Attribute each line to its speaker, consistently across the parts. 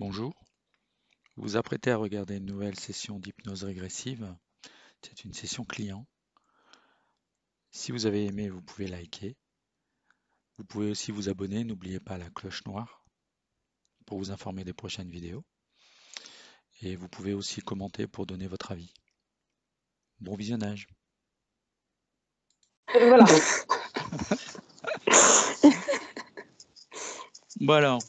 Speaker 1: Bonjour, vous vous apprêtez à regarder une nouvelle session d'hypnose régressive. C'est une session client. Si vous avez aimé, vous pouvez liker. Vous pouvez aussi vous abonner, n'oubliez pas la cloche noire pour vous informer des prochaines vidéos. Et vous pouvez aussi commenter pour donner votre avis. Bon visionnage.
Speaker 2: Voilà.
Speaker 1: Voilà,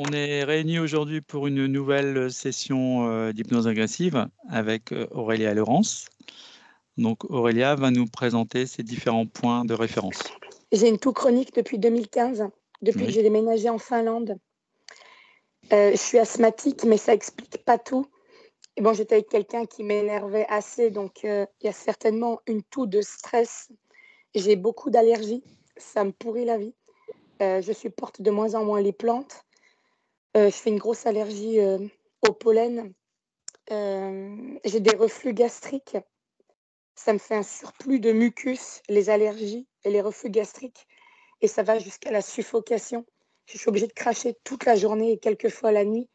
Speaker 1: on est réunis aujourd'hui pour une nouvelle session d'hypnose régressive avec Aurélia Laurence. Donc Aurélia va nous présenter ses différents points de référence.
Speaker 2: J'ai une toux chronique depuis 2015, depuis que
Speaker 1: Oui.
Speaker 2: j'ai déménagé en Finlande. Je suis asthmatique, mais ça explique pas tout. Et bon, j'étais avec quelqu'un qui m'énervait assez, donc il y a certainement une toux de stress. J'ai beaucoup d'allergies, ça me pourrit la vie. Je supporte de moins en moins les plantes. Je fais une grosse allergie au pollen. J'ai des reflux gastriques. Ça me fait un surplus de mucus, les allergies et les reflux gastriques. Et ça va jusqu'à la suffocation. Je suis obligée de cracher toute la journée et quelquefois la nuit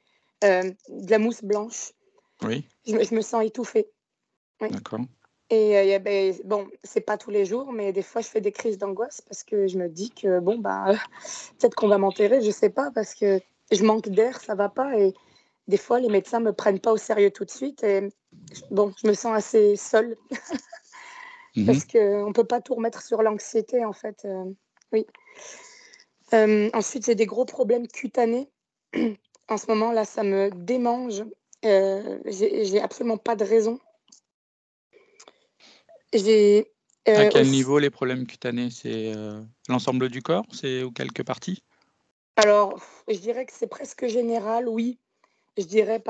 Speaker 2: de la mousse blanche.
Speaker 1: Oui.
Speaker 2: Je me sens étouffée. Oui.
Speaker 1: D'accord.
Speaker 2: Et bon, c'est pas tous les jours, mais des fois, je fais des crises d'angoisse parce que je me dis que bon, peut-être qu'on va m'enterrer, je sais pas, parce que je manque d'air, ça va pas. Et des fois, les médecins me prennent pas au sérieux tout de suite. Et bon, je me sens assez seule parce qu'on peut pas tout remettre sur l'anxiété, en fait. Oui. Ensuite, j'ai des gros problèmes cutanés. En ce moment, là, ça me démange. J'ai absolument pas de raison. J'ai
Speaker 1: À quel
Speaker 2: aussi...
Speaker 1: niveau les problèmes cutanés? C'est l'ensemble du corps? C'est ou quelques parties?
Speaker 2: Alors, je dirais que c'est presque général, oui. Je dirais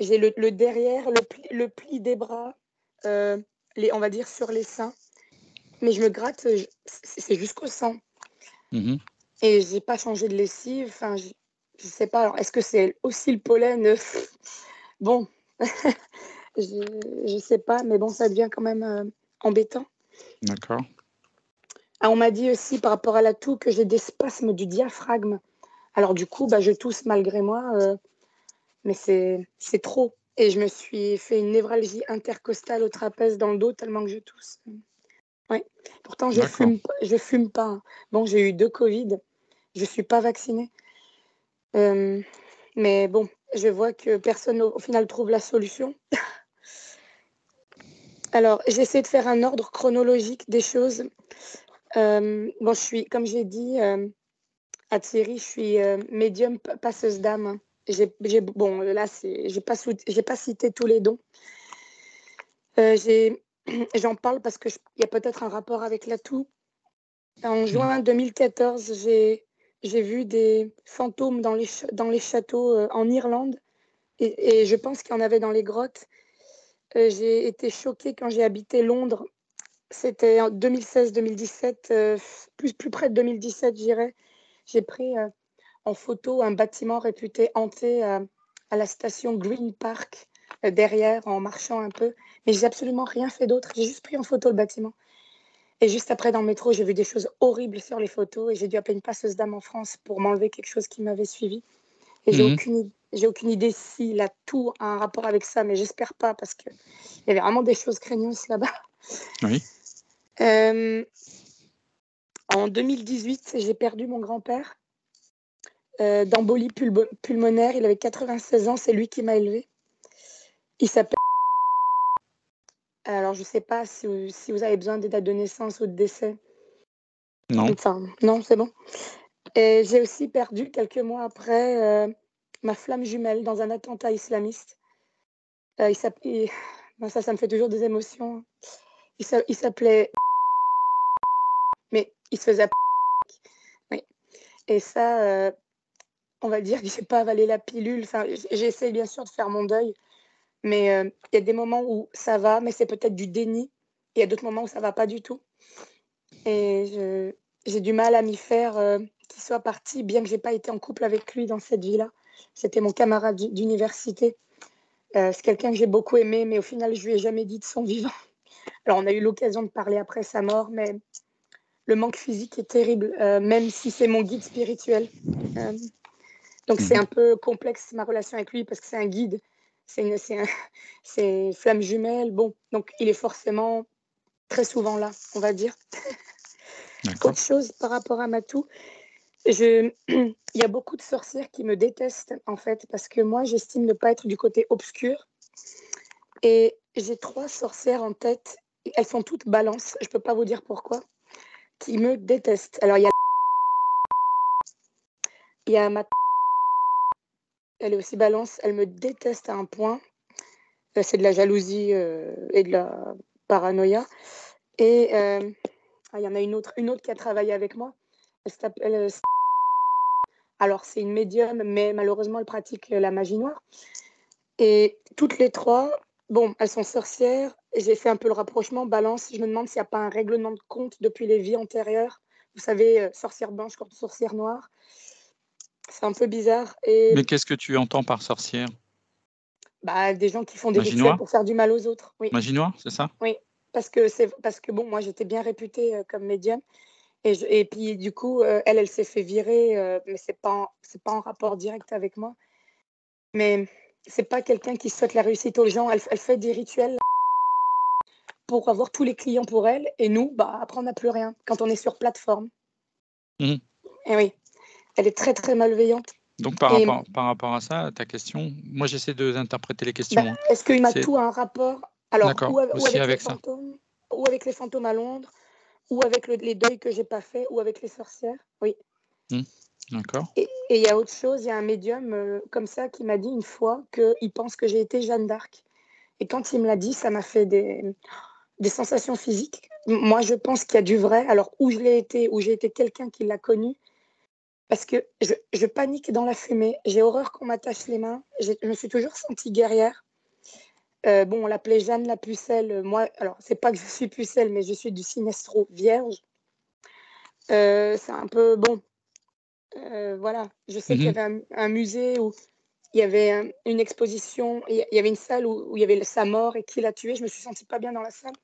Speaker 2: j'ai le derrière, le pli des bras, on va dire sur les seins. Mais je me gratte, c'est jusqu'au sang. Et j'ai pas changé de lessive. Enfin, je sais pas. Alors, est-ce que c'est aussi le pollen? Bon, je sais pas, mais bon, ça devient quand même embêtant.
Speaker 1: D'accord.
Speaker 2: Ah, on m'a dit aussi par rapport à la toux que j'ai des spasmes du diaphragme. Alors du coup, je tousse malgré moi, mais c'est trop. Et je me suis fait une névralgie intercostale au trapèze dans le dos tellement que je tousse. Ouais. Pourtant, je fume pas. Hein. Bon, j'ai eu 2 Covid. Je suis pas vaccinée. Mais bon, je vois que personne au final trouve la solution. Alors, j'essaie de faire un ordre chronologique des choses. Bon, je suis, comme j'ai dit à Thierry, je suis médium passeuse d'âme. Hein. Bon, là, j'ai pas cité tous les dons. J'en parle parce qu'il y a peut-être un rapport avec la toux. En juin 2014, j'ai vu des fantômes dans les châteaux en Irlande et je pense qu'il y en avait dans les grottes. J'ai été choquée quand j'ai habité Londres. C'était en 2016-2017, plus près de 2017, j'irais. J'ai pris en photo un bâtiment réputé hanté à la station Green Park, derrière, en marchant un peu. Mais j'ai absolument rien fait d'autre. J'ai juste pris en photo le bâtiment. Et juste après, dans le métro, j'ai vu des choses horribles sur les photos et j'ai dû appeler une passeuse d'âme en France pour m'enlever quelque chose qui m'avait suivi. Et j'ai aucune idée si la toux a un rapport avec ça, mais j'espère pas parce qu'il y avait vraiment des choses craignantes là-bas.
Speaker 1: Oui.
Speaker 2: En 2018, j'ai perdu mon grand-père d'embolie pulmonaire. Il avait 96 ans, c'est lui qui m'a élevée. Il s'appelle... Alors, je ne sais pas si vous avez besoin des dates de naissance ou de décès.
Speaker 1: Non.
Speaker 2: Enfin, non, c'est bon. Et j'ai aussi perdu quelques mois après ma flamme jumelle dans un attentat islamiste. Ça me fait toujours des émotions. Il s'appelait... Mais il se faisait... Oui. Et ça, on va dire que j'ai pas avalé la pilule. Enfin, j'essaie bien sûr de faire mon deuil. Mais il y a des moments où ça va, mais c'est peut-être du déni. Il y a d'autres moments où ça va pas du tout. Et j'ai du mal à m'y faire qu'il soit parti, bien que j'ai pas été en couple avec lui dans cette vie-là. C'était mon camarade d'université. C'est quelqu'un que j'ai beaucoup aimé, mais au final, je lui ai jamais dit de son vivant. Alors, on a eu l'occasion de parler après sa mort, mais le manque physique est terrible, même si c'est mon guide spirituel. Donc, c'est un peu complexe ma relation avec lui parce que c'est un guide, c'est flamme jumelle. Bon, donc il est forcément très souvent là, on va dire.
Speaker 1: D'accord.
Speaker 2: Autre chose par rapport à Matou, il y a beaucoup de sorcières qui me détestent en fait parce que moi, j'estime ne pas être du côté obscur. Et j'ai 3 sorcières en tête. Elles sont toutes balance, je peux pas vous dire pourquoi, qui me détestent. Alors, il y a ma elle est aussi balance, elle me déteste à un point. C'est de la jalousie et de la paranoïa. Et il y en a une autre qui a travaillé avec moi. Elle s'appelle. Alors, c'est une médium, mais malheureusement, elle pratique la magie noire. Et toutes les 3, bon, elles sont sorcières. Et j'ai fait un peu le rapprochement. Balance, je me demande s'il n'y a pas un règlement de compte depuis les vies antérieures. Vous savez, sorcière blanche contre sorcière noire. C'est un peu bizarre. Et
Speaker 1: Mais qu'est-ce que tu entends par sorcière?
Speaker 2: des gens qui font des
Speaker 1: Magie
Speaker 2: rituels
Speaker 1: noire?
Speaker 2: pour faire du mal aux autres. Oui,
Speaker 1: Magie noire, c'est ça?
Speaker 2: oui. Parce que bon, moi, j'étais bien réputée comme médium. Et puis, du coup, elle s'est fait virer, mais c'est pas en rapport direct avec moi. Mais c'est pas quelqu'un qui souhaite la réussite aux gens. Elle fait des rituels pour avoir tous les clients pour elle. Et nous, après, on n'a plus rien quand on est sur plateforme.
Speaker 1: Mmh.
Speaker 2: Et oui, elle est très, très malveillante.
Speaker 1: Donc par
Speaker 2: Et
Speaker 1: rapport à ça, à ta question, moi j'essaie d'interpréter les questions, hein.
Speaker 2: est-ce que
Speaker 1: C'est
Speaker 2: Matou a un rapport, alors,
Speaker 1: d'accord,
Speaker 2: ou
Speaker 1: aussi
Speaker 2: avec les
Speaker 1: avec ça.
Speaker 2: fantômes, ou avec les fantômes à Londres, ou avec les deuils que j'ai pas fait, ou avec les sorcières? Oui.
Speaker 1: Mmh. D'accord.
Speaker 2: Et il y a autre chose, il y a un médium comme ça qui m'a dit une fois qu'il pense que j'ai été Jeanne d'Arc. Et quand il me l'a dit, ça m'a fait des sensations physiques. Moi, je pense qu'il y a du vrai. Alors, où je l'ai été, où j'ai été quelqu'un qui l'a connu, parce que je panique dans la fumée. J'ai horreur qu'on m'attache les mains. Je me suis toujours sentie guerrière. Bon, on l'appelait Jeanne la pucelle. Moi, alors, c'est pas que je suis pucelle, mais je suis du sinestro vierge. C'est un peu bon. Voilà, je sais qu'il y
Speaker 1: Mmh.
Speaker 2: avait un musée où il y avait une exposition, il y avait une salle où il y avait sa mort et qui l'a tué. Je me suis sentie pas bien dans la salle.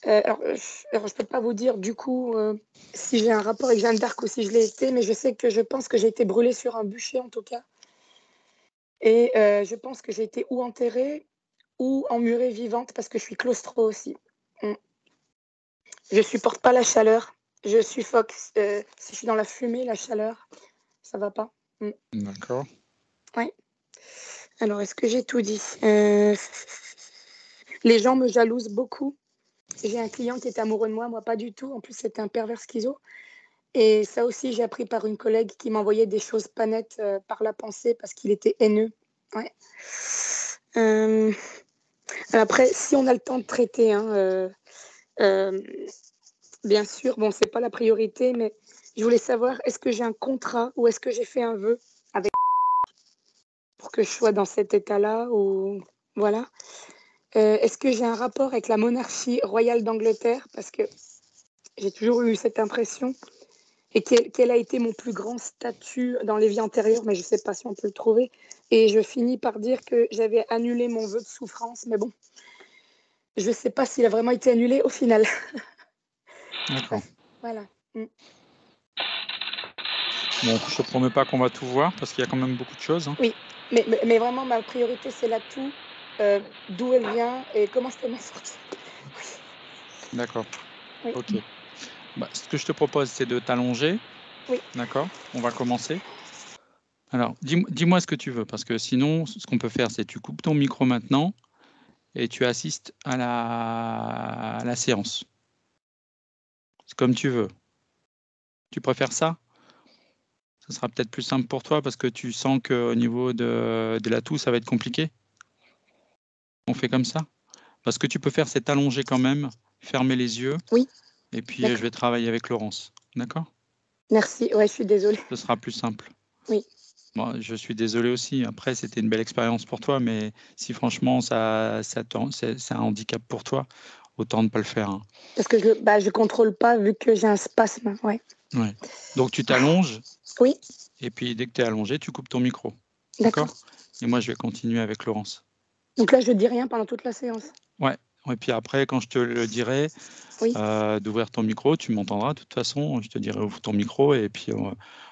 Speaker 2: Alors, je peux pas vous dire du coup si j'ai un rapport avec Jeanne d'Arc ou si je l'ai été, mais je pense que j'ai été brûlée sur un bûcher en tout cas. Et je pense que j'ai été ou enterrée ou emmurée vivante parce que je suis claustro aussi. Mm. Je supporte pas la chaleur. Je suffoque. Si je suis dans la fumée, la chaleur, ça va pas. Mm.
Speaker 1: D'accord.
Speaker 2: Ouais. Alors, est-ce que j'ai tout dit? Les gens me jalousent beaucoup. J'ai un client qui est amoureux de moi, moi pas du tout. En plus, c'était un pervers schizo. Et ça aussi, j'ai appris par une collègue qui m'envoyait des choses pas nettes par la pensée parce qu'il était haineux. Ouais. Euh, Après, si on a le temps de traiter, hein, bien sûr, bon, c'est pas la priorité, mais je voulais savoir, est-ce que j'ai un contrat ou est-ce que j'ai fait un vœu avec pour que je sois dans cet état-là ou voilà. Est-ce que j'ai un rapport avec la monarchie royale d'Angleterre parce que j'ai toujours eu cette impression et quel a été mon plus grand statut dans les vies antérieures, mais je ne sais pas si on peut le trouver. Et je finis par dire que j'avais annulé mon vœu de souffrance, mais bon, je ne sais pas s'il a vraiment été annulé au final.
Speaker 1: D'accord.
Speaker 2: Voilà. Mm.
Speaker 1: Bon, je te promets pas qu'on va tout voir parce qu'il y a quand même beaucoup de choses, hein.
Speaker 2: Oui, mais vraiment, ma priorité, c'est l'atout, d'où elle vient et comment je peux m'en sortir.
Speaker 1: D'accord.
Speaker 2: Oui,
Speaker 1: OK. Bah, ce que je te propose, c'est de t'allonger.
Speaker 2: oui,
Speaker 1: D'accord? On va commencer. Alors, dis-moi ce que tu veux, parce que sinon, ce qu'on peut faire, c'est tu coupes ton micro maintenant et tu assistes à la séance. C'est comme tu veux. Tu préfères ça? Ce sera peut-être plus simple pour toi parce que tu sens qu'au niveau de la toux, ça va être compliqué. On fait comme ça? Parce que tu peux faire, c'est t'allonger quand même, fermer les yeux,
Speaker 2: oui,
Speaker 1: et puis je
Speaker 2: d'accord.
Speaker 1: vais travailler avec Laurence. D'accord?
Speaker 2: Merci. Ouais, je suis désolée.
Speaker 1: Ce sera plus simple.
Speaker 2: Oui,
Speaker 1: Moi, je suis désolé aussi. Après, c'était une belle expérience pour toi, mais si franchement, c'est un handicap pour toi, autant ne pas le faire, hein.
Speaker 2: parce que je contrôle pas vu que j'ai un spasme. Ouais.
Speaker 1: Ouais. Donc, tu t'allonges,
Speaker 2: Oui,
Speaker 1: et puis dès que tu es allongé, tu coupes ton micro.
Speaker 2: d'accord.
Speaker 1: D'accord? Et moi, je vais continuer avec Laurence.
Speaker 2: Donc là, je dis rien pendant toute la séance.
Speaker 1: Ouais, Et puis après, quand je te le dirai,
Speaker 2: Oui.
Speaker 1: d'ouvrir ton micro, tu m'entendras. De toute façon, je te dirai ouvre ton micro et puis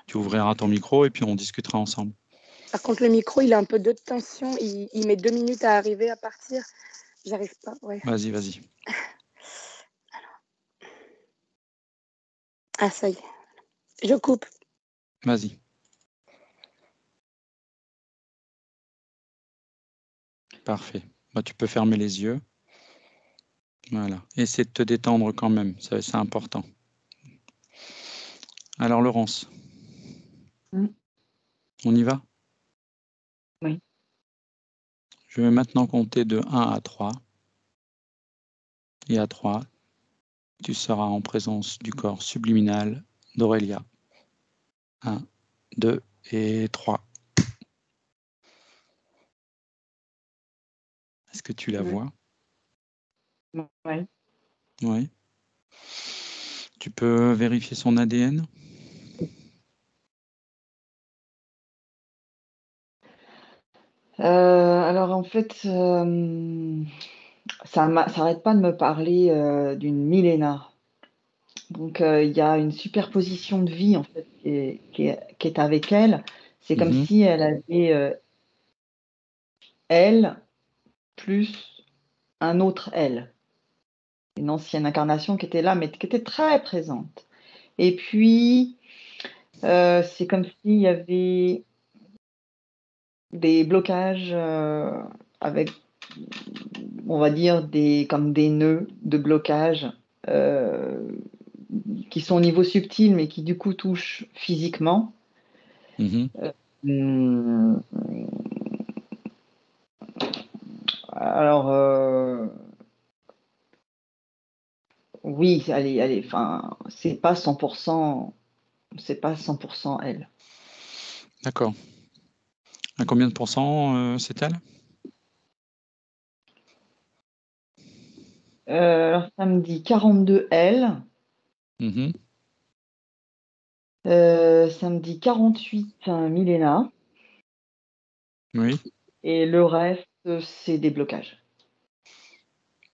Speaker 1: tu ouvriras ton micro et puis on discutera ensemble.
Speaker 2: Par contre, le micro, il a un peu de tension. Il met 2 minutes à arriver, à partir. J'arrive pas. Ouais.
Speaker 1: Vas-y, vas-y.
Speaker 2: Ah, ça y est. Je coupe.
Speaker 1: Vas-y. Parfait. Bah, tu peux fermer les yeux. Voilà. Essaie de te détendre quand même. C'est important. Alors, Laurence, on y va?
Speaker 3: Oui.
Speaker 1: Je vais maintenant compter de 1 à 3. Et à 3, tu seras en présence du corps subliminal d'Aurélia. 1, 2 et 3. Est-ce que tu la vois?
Speaker 3: Oui.
Speaker 1: Oui. Tu peux vérifier son ADN?
Speaker 3: Alors en fait, ça n'arrête pas de me parler d'une millénaire. Donc il y a une superposition de vie en fait qui est avec elle. C'est comme si elle avait elle plus un autre elle, une ancienne incarnation qui était là, mais qui était très présente. Et puis c'est comme s'il y avait des blocages avec, on va dire, comme des nœuds de blocage qui sont au niveau subtil, mais qui du coup touchent physiquement. Alors, oui, enfin, c'est pas 100%, c'est pas 100% elle.
Speaker 1: D'accord. À combien de pourcents c'est elle?
Speaker 3: Alors, ça me dit 42 elle. Ça me dit 48 Milena.
Speaker 1: Oui.
Speaker 3: Et le reste, c'est des blocages.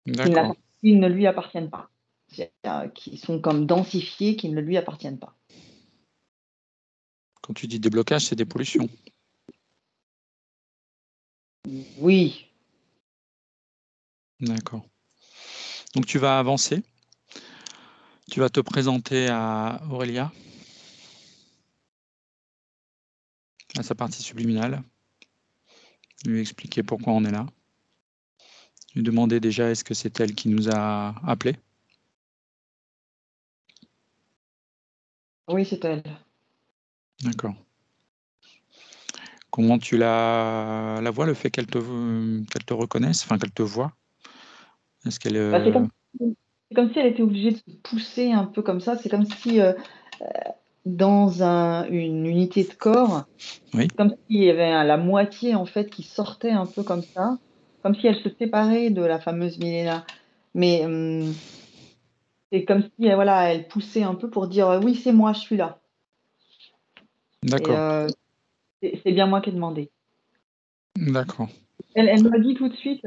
Speaker 1: D'accord.
Speaker 3: Qui ne lui appartiennent pas. Qui sont comme densifiés, qui ne lui appartiennent pas.
Speaker 1: Quand tu dis déblocage, c'est des pollutions.
Speaker 3: Oui.
Speaker 1: D'accord. Donc tu vas avancer. Tu vas te présenter à Aurélia, à sa partie subliminale. Lui expliquer pourquoi on est là. Lui demander déjà est-ce que c'est elle qui nous a appelés.
Speaker 3: Oui, c'est elle.
Speaker 1: D'accord. Comment tu la vois, le fait qu'elle te reconnaisse, enfin qu'elle te voit? Est-ce qu'elle...
Speaker 3: C'est comme si elle était obligée de se pousser un peu comme ça. C'est comme si dans une unité de corps,
Speaker 1: Oui.
Speaker 3: comme s'il y avait la moitié en fait qui sortait un peu comme ça, comme si elle se séparait de la fameuse Milena. Mais c'est comme si voilà, elle poussait un peu pour dire oui, c'est moi, je suis là.
Speaker 1: D'accord.
Speaker 3: Et c'est bien moi qui ai demandé.
Speaker 1: D'accord.
Speaker 3: Elle m'a dit tout de suite,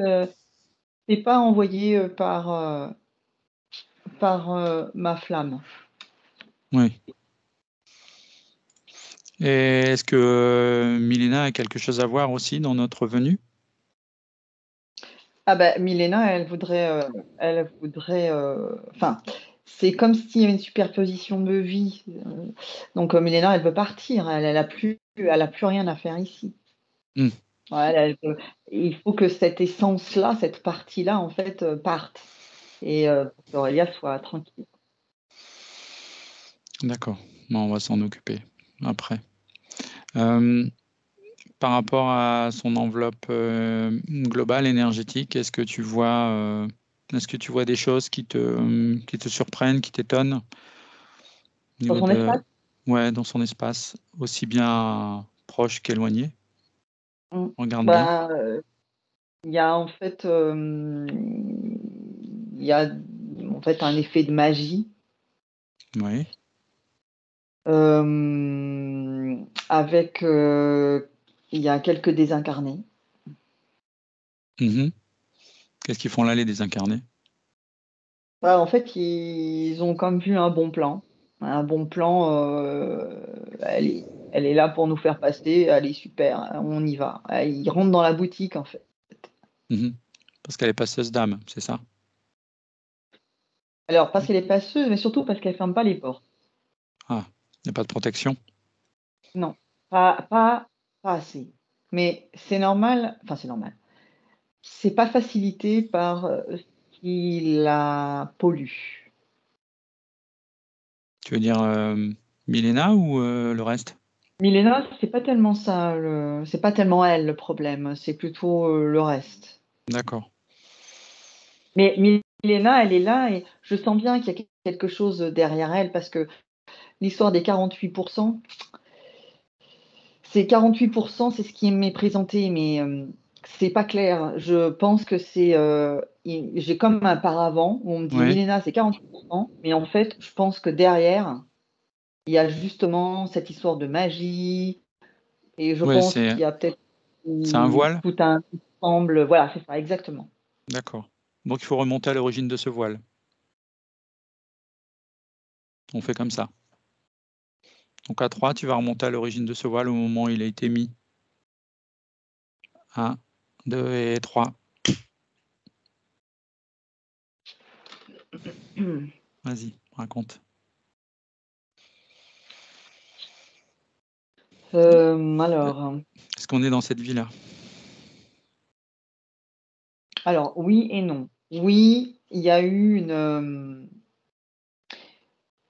Speaker 3: c'est pas envoyé par ma flamme.
Speaker 1: Oui. Et est-ce que Milena a quelque chose à voir aussi dans notre venue?
Speaker 3: Ah ben, Milena, elle voudrait, enfin, c'est comme s'il y avait une superposition de vie. Donc Milena, elle veut partir. Elle a plus rien à faire ici. Voilà, il faut que cette essence-là, cette partie-là, en fait, parte. Et pour qu'Aurélia soit tranquille.
Speaker 1: D'accord. Bon, on va s'en occuper après. Par rapport à son enveloppe globale énergétique, est-ce que tu vois des choses qui te surprennent, qui t'étonnent au
Speaker 3: Dans
Speaker 1: niveau
Speaker 3: son espace?
Speaker 1: Ouais, dans son espace, aussi bien proche qu'éloigné? Regarde bien.
Speaker 3: Il y a en fait, un effet de magie.
Speaker 1: Oui.
Speaker 3: Avec, il y a quelques désincarnés.
Speaker 1: Qu'est-ce qu'ils font là, les désincarnés?
Speaker 3: Bah, en fait, ils ont comme vu un bon plan. Un bon plan, elle est là pour nous faire passer, elle est super, on y va. Ils rentrent dans la boutique, en fait.
Speaker 1: Mhm. Parce qu'elle est passeuse d'âme, c'est ça?
Speaker 3: Alors, parce qu'elle est passeuse, mais surtout parce qu'elle ne ferme pas les portes.
Speaker 1: Ah, il n'y a pas de protection?
Speaker 3: Non, pas assez. Mais c'est normal, enfin c'est normal. C'est pas facilité par ce qui la pollue.
Speaker 1: Tu veux dire Milena ou le reste?
Speaker 3: Milena, c'est pas tellement ça, c'est pas tellement elle le problème, c'est plutôt le reste.
Speaker 1: D'accord.
Speaker 3: Mais Milena, elle est là et je sens bien qu'il y a quelque chose derrière elle parce que l'histoire des 48%, c'est 48%, c'est ce qui m'est présenté, mais c'est pas clair. Je pense que j'ai comme un paravent où on me dit
Speaker 1: Oui,
Speaker 3: Milena, c'est 48%, mais en fait, je pense que derrière, il y a justement cette histoire de magie, et je
Speaker 1: ouais,
Speaker 3: pense
Speaker 1: c'est
Speaker 3: qu'il y a peut-être
Speaker 1: un voile?
Speaker 3: tout un ensemble. Voilà, c'est ça, exactement.
Speaker 1: D'accord. Donc il faut remonter à l'origine de ce voile. On fait comme ça. Donc à 3, tu vas remonter à l'origine de ce voile au moment où il a été mis. 1, 2 et 3. Vas-y, raconte.
Speaker 3: Alors,
Speaker 1: Est-ce qu'on est dans cette vie-là?
Speaker 3: oui et non. Oui, il y a eu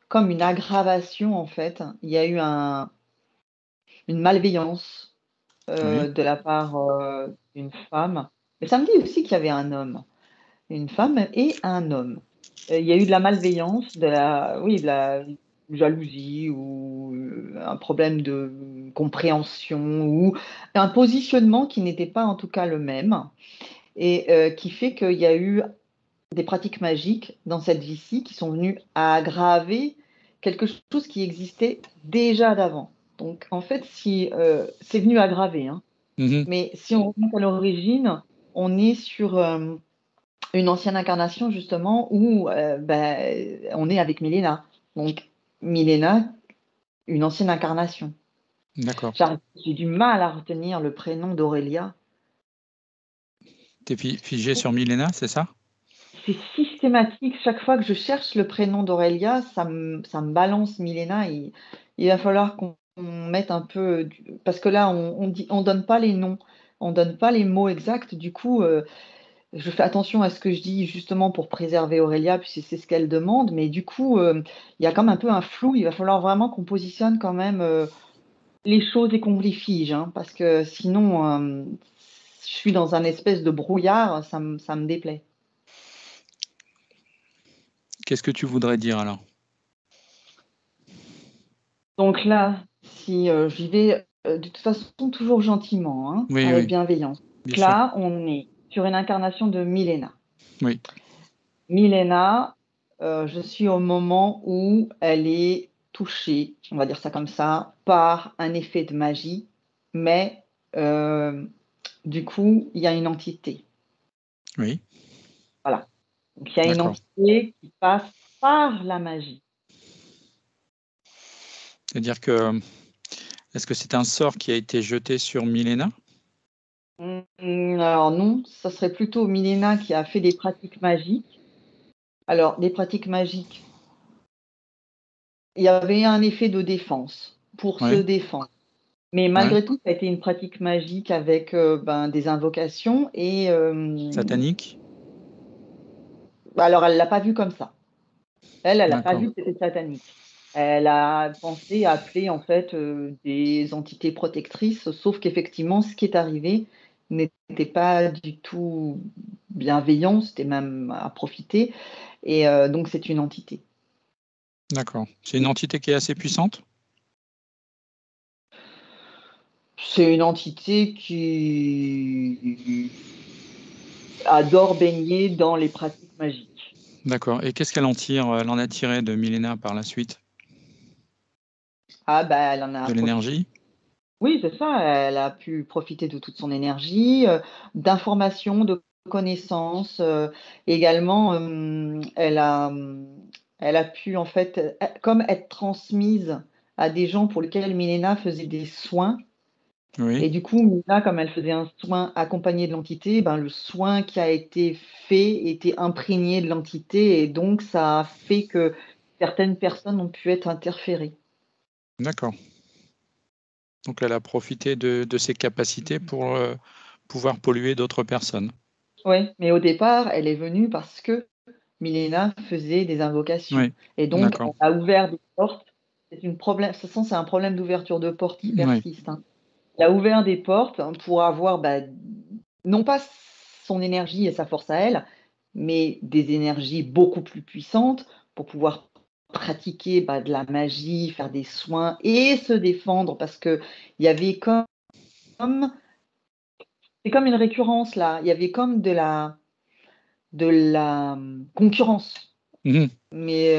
Speaker 3: comme une aggravation en fait. Il y a eu une malveillance
Speaker 1: Oui,
Speaker 3: de la part d'une femme. Mais ça me dit aussi qu'il y avait un homme, une femme et un homme. Il y a eu de la malveillance, oui, de la jalousie ou un problème de compréhension ou un positionnement qui n'était pas en tout cas le même et qui fait qu'il y a eu des pratiques magiques dans cette vie-ci qui sont venues aggraver quelque chose qui existait déjà d'avant. Donc en fait, si c'est venu aggraver, hein,
Speaker 1: mhm,
Speaker 3: mais si on remonte à l'origine, on est sur une ancienne incarnation justement où on est avec Milena. Donc Milena, une ancienne incarnation.
Speaker 1: d'accord.
Speaker 3: J'ai du mal à retenir le prénom d'Aurélia.
Speaker 1: T'es figé sur Milena, c'est ça?
Speaker 3: C'est systématique. Chaque fois que je cherche le prénom d'Aurélia, ça me balance Milena. Il va falloir qu'on mette un peu. Parce que là, on donne pas les noms, on donne pas les mots exacts. Du coup, je fais attention à ce que je dis justement pour préserver Aurélia, puisque c'est ce qu'elle demande. Mais du coup, il y a comme un peu un flou. Il va falloir vraiment qu'on positionne quand même les choses et qu'on les fige, hein, parce que sinon, je suis dans un espèce de brouillard, ça me déplaît.
Speaker 1: Qu'est-ce que tu voudrais dire alors?
Speaker 3: Donc là, si j'y vais de toute façon toujours gentiment, hein,
Speaker 1: Oui,
Speaker 3: avec
Speaker 1: oui,
Speaker 3: bienveillance.
Speaker 1: bien
Speaker 3: Donc
Speaker 1: sûr.
Speaker 3: là, on est sur une incarnation de Milena.
Speaker 1: Oui,
Speaker 3: Milena, je suis au moment où elle est touchée, on va dire ça comme ça, par un effet de magie, mais euh, du coup, il y a une entité.
Speaker 1: oui,
Speaker 3: Voilà. Donc il y a une
Speaker 1: d'accord.
Speaker 3: entité qui passe par la magie.
Speaker 1: C'est-à-dire que, est-ce que c'est un sort qui a été jeté sur Milena?
Speaker 3: Alors non, ça serait plutôt Milena qui a fait des pratiques magiques. Alors, des pratiques magiques, il y avait un effet de défense pour se
Speaker 1: Oui,
Speaker 3: défendre. Mais
Speaker 1: ouais.
Speaker 3: malgré tout, ça a été une pratique magique avec des invocations et
Speaker 1: Satanique?
Speaker 3: alors elle l'a pas vu comme ça. Elle n'a pas
Speaker 1: D'accord,
Speaker 3: vu que c'était satanique. Elle a pensé à appeler en fait des entités protectrices, sauf qu'effectivement, ce qui est arrivé n'était pas du tout bienveillant, c'était même à profiter. Et donc, c'est une entité.
Speaker 1: d'accord. C'est une entité qui est assez puissante?
Speaker 3: C'est une entité qui adore baigner dans les pratiques magiques.
Speaker 1: D'accord. Et qu'est-ce qu'elle en tire? Elle en a tiré de Milena par la suite?
Speaker 3: Ah, bah, elle en a
Speaker 1: De
Speaker 3: profité.
Speaker 1: l'énergie?
Speaker 3: Oui, c'est ça. Elle a pu profiter de toute son énergie, d'informations, de reconnaissance. Également, elle a pu, en fait, comme être transmise à des gens pour lesquels Milena faisait des soins.
Speaker 1: Oui,
Speaker 3: Et du coup, Milena, comme elle faisait un soin accompagné de l'entité, ben, le soin qui a été fait était imprégné de l'entité. Et donc, ça a fait que certaines personnes ont pu être interférées.
Speaker 1: d'accord. Donc elle a profité de ses capacités pour pouvoir polluer d'autres personnes.
Speaker 3: Oui, mais au départ, elle est venue parce que Milena faisait des invocations.
Speaker 1: Oui,
Speaker 3: Et donc,
Speaker 1: d'accord.
Speaker 3: elle a ouvert des portes. De toute façon, c'est un problème d'ouverture de portes qui
Speaker 1: Oui,
Speaker 3: persiste. Hein. Elle a ouvert des portes pour avoir, non pas son énergie et sa force à elle, mais des énergies beaucoup plus puissantes pour pouvoir pratiquer de la magie, faire des soins et se défendre parce que il y avait c'est comme une récurrence là. Il y avait comme de la concurrence.
Speaker 1: mhm,
Speaker 3: Mais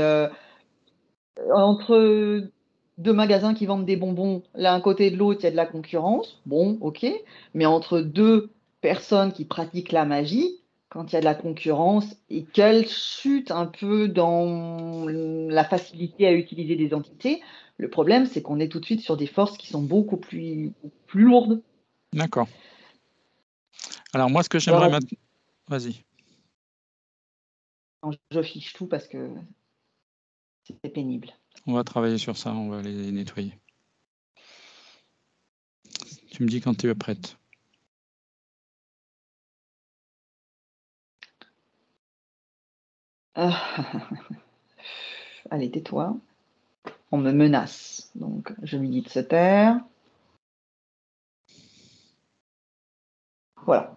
Speaker 3: entre deux magasins qui vendent des bonbons, l'un à côté de l'autre, il y a de la concurrence. Bon, ok. Mais entre deux personnes qui pratiquent la magie, quand il y a de la concurrence et qu'elles chutent un peu dans la facilité à utiliser des entités, le problème, c'est qu'on est tout de suite sur des forces qui sont beaucoup plus lourdes.
Speaker 1: d'accord. Alors moi, ce que j'aimerais
Speaker 3: Alors,
Speaker 1: maintenant... Vas-y,
Speaker 3: je fiche tout parce que c'est pénible.
Speaker 1: on va travailler sur ça, on va les nettoyer. Tu me dis quand tu es prête.
Speaker 3: Allez, tais-toi. On me menace. Donc, je lui dis de se taire. Voilà.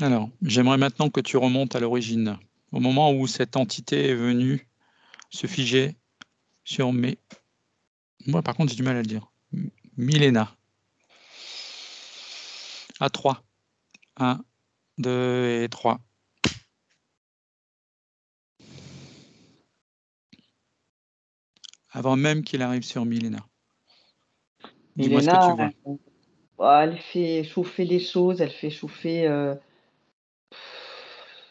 Speaker 1: Alors, j'aimerais maintenant que tu remontes à l'origine, au moment où cette entité est venue se figer sur mes... Moi, par contre, j'ai du mal à le dire. Milena. À 3. 1, 2 et 3. Avant même qu'il arrive sur Milena. Dis-moi ce que tu
Speaker 3: Milena,
Speaker 1: vois.
Speaker 3: elle fait chauffer les choses, elle fait chauffer.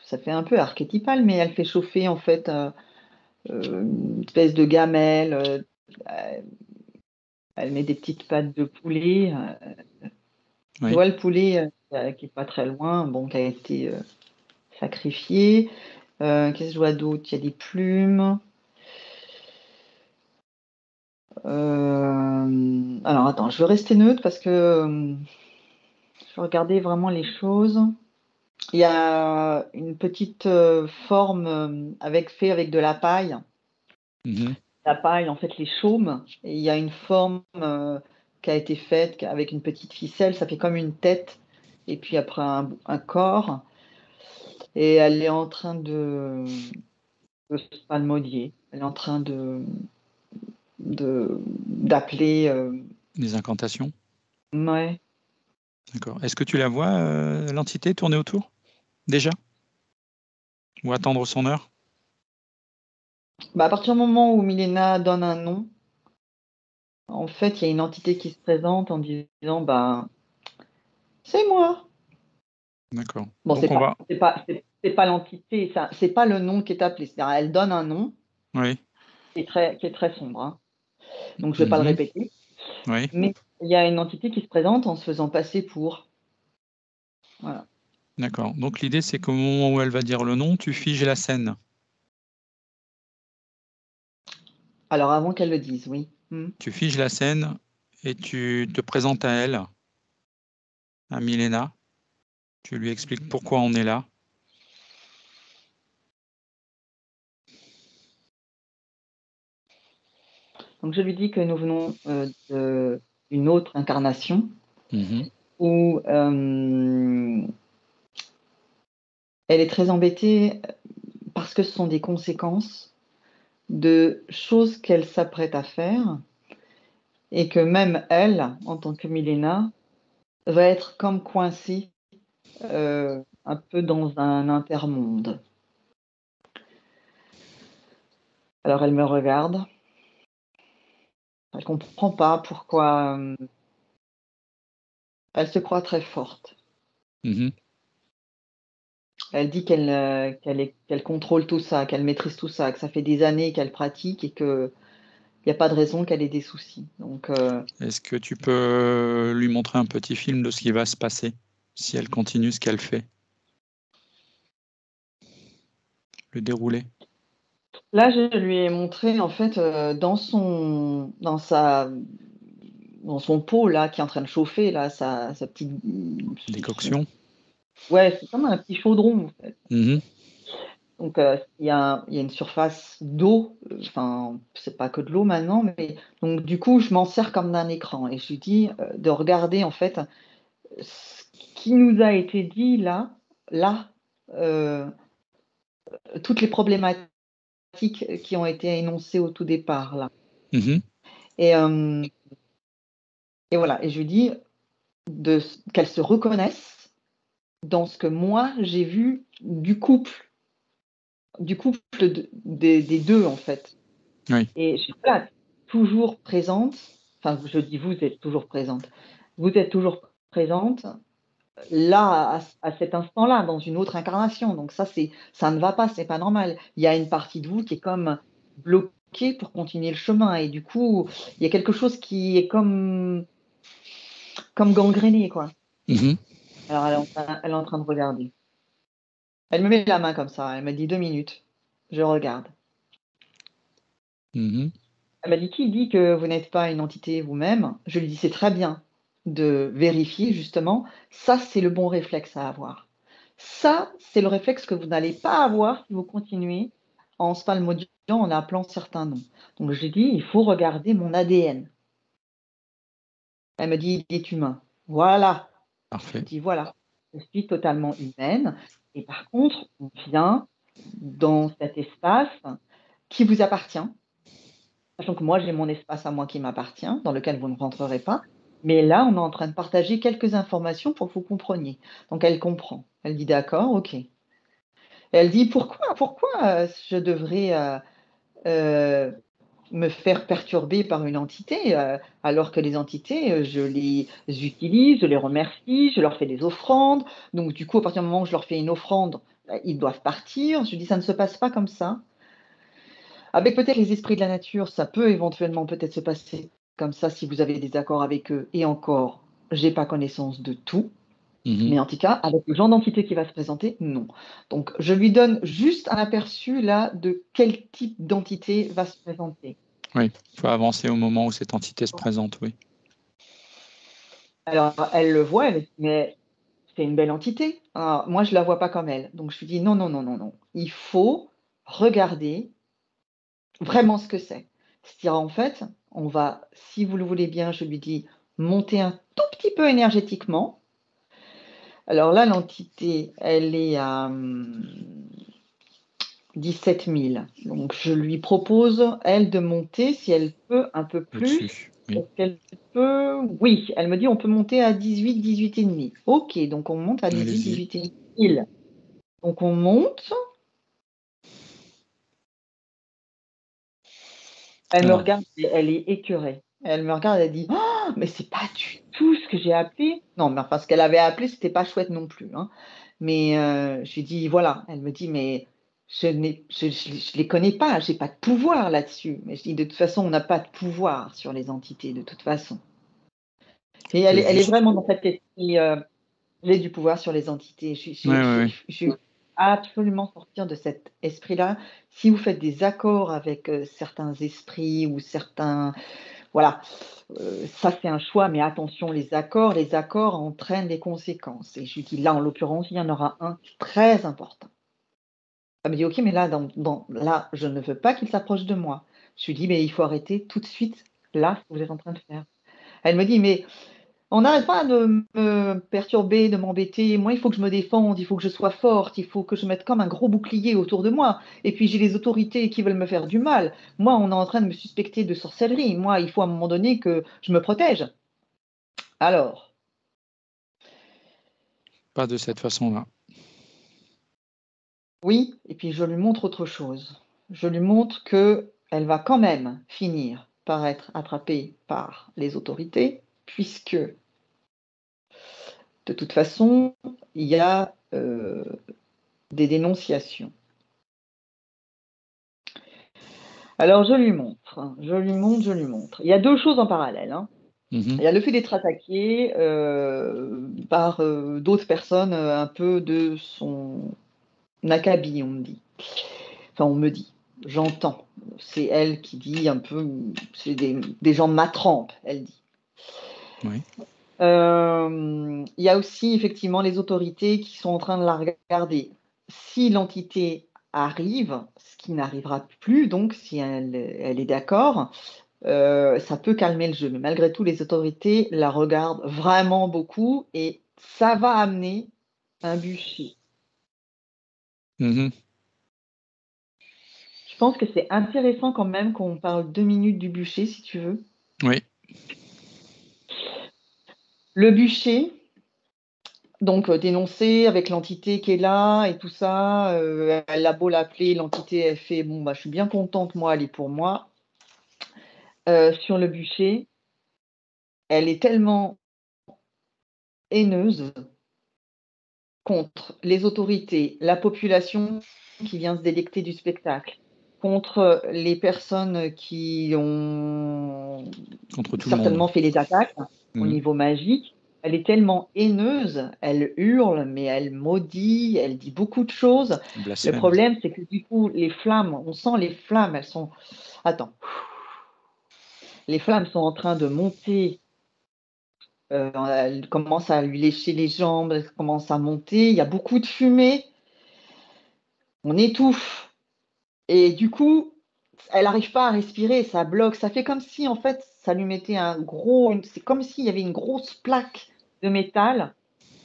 Speaker 3: Ça fait un peu archétypal, mais elle fait chauffer en fait une espèce de gamelle. Elle met des petites pattes de poulet. Je
Speaker 1: Oui,
Speaker 3: vois le poulet qui est pas très loin, bon, qui a été sacrifié. Qu'est-ce que je vois d'autre? Il y a des plumes. Alors attends, je veux rester neutre parce que je veux regarder vraiment les choses. Il y a une petite forme fait avec de la paille.
Speaker 1: mhm,
Speaker 3: La paille, en fait, les chaumes. Et il y a une forme qui a été faite avec une petite ficelle. Ça fait comme une tête. Et puis après un corps. Et elle est en train de se palmodier. Elle est en train d'appeler.
Speaker 1: des incantations.
Speaker 3: Ouais.
Speaker 1: D'accord. Est-ce que tu la vois, l'entité tourner autour, déjà? Ou attendre son heure?
Speaker 3: À partir du moment où Milena donne un nom, en fait, il y a une entité qui se présente en disant, c'est moi.
Speaker 1: D'accord.
Speaker 3: Bon,
Speaker 1: Donc on va...
Speaker 3: c'est pas l'entité, c'est pas le nom qui est appelé. C'est-à-dire, elle donne un nom
Speaker 1: Oui.
Speaker 3: qui est très sombre. Hein. Donc, je vais pas le
Speaker 1: Mhm,
Speaker 3: répéter.
Speaker 1: oui.
Speaker 3: Mais il y a une entité qui se présente en se faisant passer pour. Voilà.
Speaker 1: D'accord. Donc l'idée, c'est qu'au moment où elle va dire le nom, tu figes la scène.
Speaker 3: Alors, avant qu'elle le dise, oui.
Speaker 1: Tu figes la scène et tu te présentes à elle, à Milena. Tu lui expliques pourquoi on est là.
Speaker 3: Donc, je lui dis que nous venons d'une autre incarnation
Speaker 1: Mhm,
Speaker 3: où elle est très embêtée parce que ce sont des conséquences de choses qu'elle s'apprête à faire et que même elle, en tant que Milena, va être comme coincée un peu dans un intermonde. Alors elle me regarde, elle comprend pas pourquoi elle se croit très forte.
Speaker 1: Mhm.
Speaker 3: Elle dit qu'elle contrôle tout ça, qu'elle maîtrise tout ça, que ça fait des années qu'elle pratique et qu'il n'y a pas de raison qu'elle ait des soucis. Donc,
Speaker 1: Est-ce que tu peux lui montrer un petit film de ce qui va se passer si elle continue ce qu'elle fait? Le dérouler.
Speaker 3: là, je lui ai montré, en fait, dans son pot, là, qui est en train de chauffer, là, sa petite...
Speaker 1: Décoction.
Speaker 3: Ouais, c'est comme un petit chaudron, en fait.
Speaker 1: Mhm.
Speaker 3: Donc, il y a une surface d'eau, enfin, c'est pas que de l'eau maintenant, mais donc, du coup, je m'en sers comme d'un écran et je lui dis de regarder, en fait, ce qui nous a été dit là, euh, toutes les problématiques qui ont été énoncées au tout départ, là.
Speaker 1: Mhm.
Speaker 3: Et, euh, et voilà, et je lui dis qu'elle se reconnaisse dans ce que moi, j'ai vu des deux, en fait.
Speaker 1: Oui.
Speaker 3: Et je suis là, toujours présente, enfin, je dis vous êtes toujours présente. Vous êtes toujours présente là, à cet instant-là, dans une autre incarnation. Donc ça ne va pas, c'est pas normal. Il y a une partie de vous qui est comme bloquée pour continuer le chemin. Et du coup, il y a quelque chose qui est comme gangréné, quoi.
Speaker 1: Mhm.
Speaker 3: Alors, elle est en train de regarder. Elle me met la main comme ça. Elle me dit 2 minutes. Je regarde.
Speaker 1: Mhm.
Speaker 3: Elle m'a dit, qui dit que vous n'êtes pas une entité vous-même? Je lui dis, c'est très bien de vérifier, justement. Ça, c'est le bon réflexe à avoir. Ça, c'est le réflexe que vous n'allez pas avoir si vous continuez en spalmodiant, en appelant certains noms. Donc, je lui dis, il faut regarder mon ADN. Elle me dit, il est humain. Voilà. Je lui
Speaker 1: Parfait.
Speaker 3: dis, voilà, je suis totalement humaine. Et par contre, on vient dans cet espace qui vous appartient. Sachant que moi, j'ai mon espace à moi qui m'appartient, dans lequel vous ne rentrerez pas. Mais là, on est en train de partager quelques informations pour que vous compreniez. Donc, elle comprend. Elle dit d'accord, ok. Et elle dit pourquoi je devrais euh, me faire perturber par une entité alors que les entités, je les utilise, je les remercie, je leur fais des offrandes. Donc, du coup, à partir du moment où je leur fais une offrande, ils doivent partir. Je dis ça ne se passe pas comme ça. Avec peut-être les esprits de la nature, ça peut éventuellement peut-être se passer comme ça si vous avez des accords avec eux. Et encore, j'ai pas connaissance de tout.
Speaker 1: Mhm.
Speaker 3: Mais en tout cas, avec le genre d'entité qui va se présenter, non. Donc, je lui donne juste un aperçu là de quel type d'entité va se présenter.
Speaker 1: Oui, il faut avancer au moment où cette entité se présente, oui.
Speaker 3: Alors, elle le voit, elle me dit, mais c'est une belle entité. Alors, moi, je la vois pas comme elle. Donc, je lui dis, non, non, non, non, non. Il faut regarder vraiment ce que c'est. C'est-à-dire, en fait, on va, si vous le voulez bien, je lui dis, monter un tout petit peu énergétiquement. Alors là, l'entité, elle est à 17 000. Donc, je lui propose, elle, de monter, si elle peut, un peu plus.
Speaker 1: Au-dessus, oui.
Speaker 3: Est-ce qu'elle peut? Oui, elle me dit, on peut monter à 18, 18 et demi. Ok, donc on monte à 18,
Speaker 1: Allez-y.
Speaker 3: 18 et demi. Donc, on monte. Elle me
Speaker 1: Alors,
Speaker 3: regarde, et elle est écœurée. Elle me regarde, elle dit, oh, mais c'est pas du tout ce que j'ai appelé. Non, mais enfin, ce qu'elle avait appelé, c'était pas chouette non plus, hein. Mais je lui dis, voilà. Elle me dit, mais je les connais pas, j'ai pas de pouvoir là-dessus. Mais je dis, de toute façon, on n'a pas de pouvoir sur les entités, de toute façon. Et
Speaker 1: on peut
Speaker 3: elle est
Speaker 1: juste.
Speaker 3: vraiment dans cette esprit, j'ai du pouvoir sur les entités.
Speaker 1: Oui, oui, oui.
Speaker 3: Je veux absolument sortir de cet esprit-là. Si vous faites des accords avec certains esprits ou certains, voilà, ça c'est un choix, mais attention, les accords entraînent des conséquences. Et je lui dis, là, en l'occurrence, il y en aura un très important. Elle me dit, ok, mais là, là, je ne veux pas qu'il s'approche de moi. Je lui dis, mais il faut arrêter tout de suite, là, ce que vous êtes en train de faire. Elle me dit, mais on n'arrête pas de me perturber, de m'embêter. Moi, il faut que je me défende, il faut que je sois forte, il faut que je mette comme un gros bouclier autour de moi. Et puis, j'ai les autorités qui veulent me faire du mal. Moi, on est en train de me suspecter de sorcellerie. Moi, il faut à un moment donné que je me protège. Alors,
Speaker 1: Pas de cette façon-là.
Speaker 3: oui, et puis je lui montre autre chose. Je lui montre que elle va quand même finir par être attrapée par les autorités, puisque de toute façon, il y a des dénonciations. Alors, je lui montre. Il y a 2 choses en parallèle, hein. Il y a le fait d'être attaqué par d'autres personnes un peu de son acabit, on me dit. Enfin, on me dit. J'entends. C'est elle qui dit un peu, c'est des gens de ma trempe, elle dit.
Speaker 1: Oui.
Speaker 3: Il y a aussi effectivement les autorités qui sont en train de la regarder. Si l'entité arrive, ce qui n'arrivera plus, donc si elle est d'accord, ça peut calmer le jeu. Mais malgré tout, les autorités la regardent vraiment beaucoup et ça va amener un bûcher.
Speaker 1: Mhm.
Speaker 3: Je pense que c'est intéressant quand même qu'on parle 2 minutes du bûcher, si tu veux.
Speaker 1: Oui.
Speaker 3: Le bûcher, donc dénoncé avec l'entité qui est là et tout ça, elle a beau l'appeler, l'entité elle fait bon bah je suis bien contente, moi elle est pour moi. Sur le bûcher, elle est tellement haineuse contre les autorités, la population qui vient se délecter du spectacle, contre les personnes qui ont
Speaker 1: Contre tout le
Speaker 3: certainement
Speaker 1: monde.
Speaker 3: fait les attaques au
Speaker 1: Mhm.
Speaker 3: niveau magique. Elle est tellement haineuse, elle hurle, mais elle maudit, elle dit beaucoup de choses. Le
Speaker 1: Blasphème.
Speaker 3: problème, c'est que du coup, les flammes, on sent les flammes, elles sont... Attends. Les flammes sont en train de monter. Elle commence à lui lécher les jambes, elle commence à monter. Il y a beaucoup de fumée. On étouffe. Et du coup, elle n'arrive pas à respirer, ça bloque. Ça fait comme si, en fait, ça lui mettait c'est comme s'il y avait une grosse plaque de métal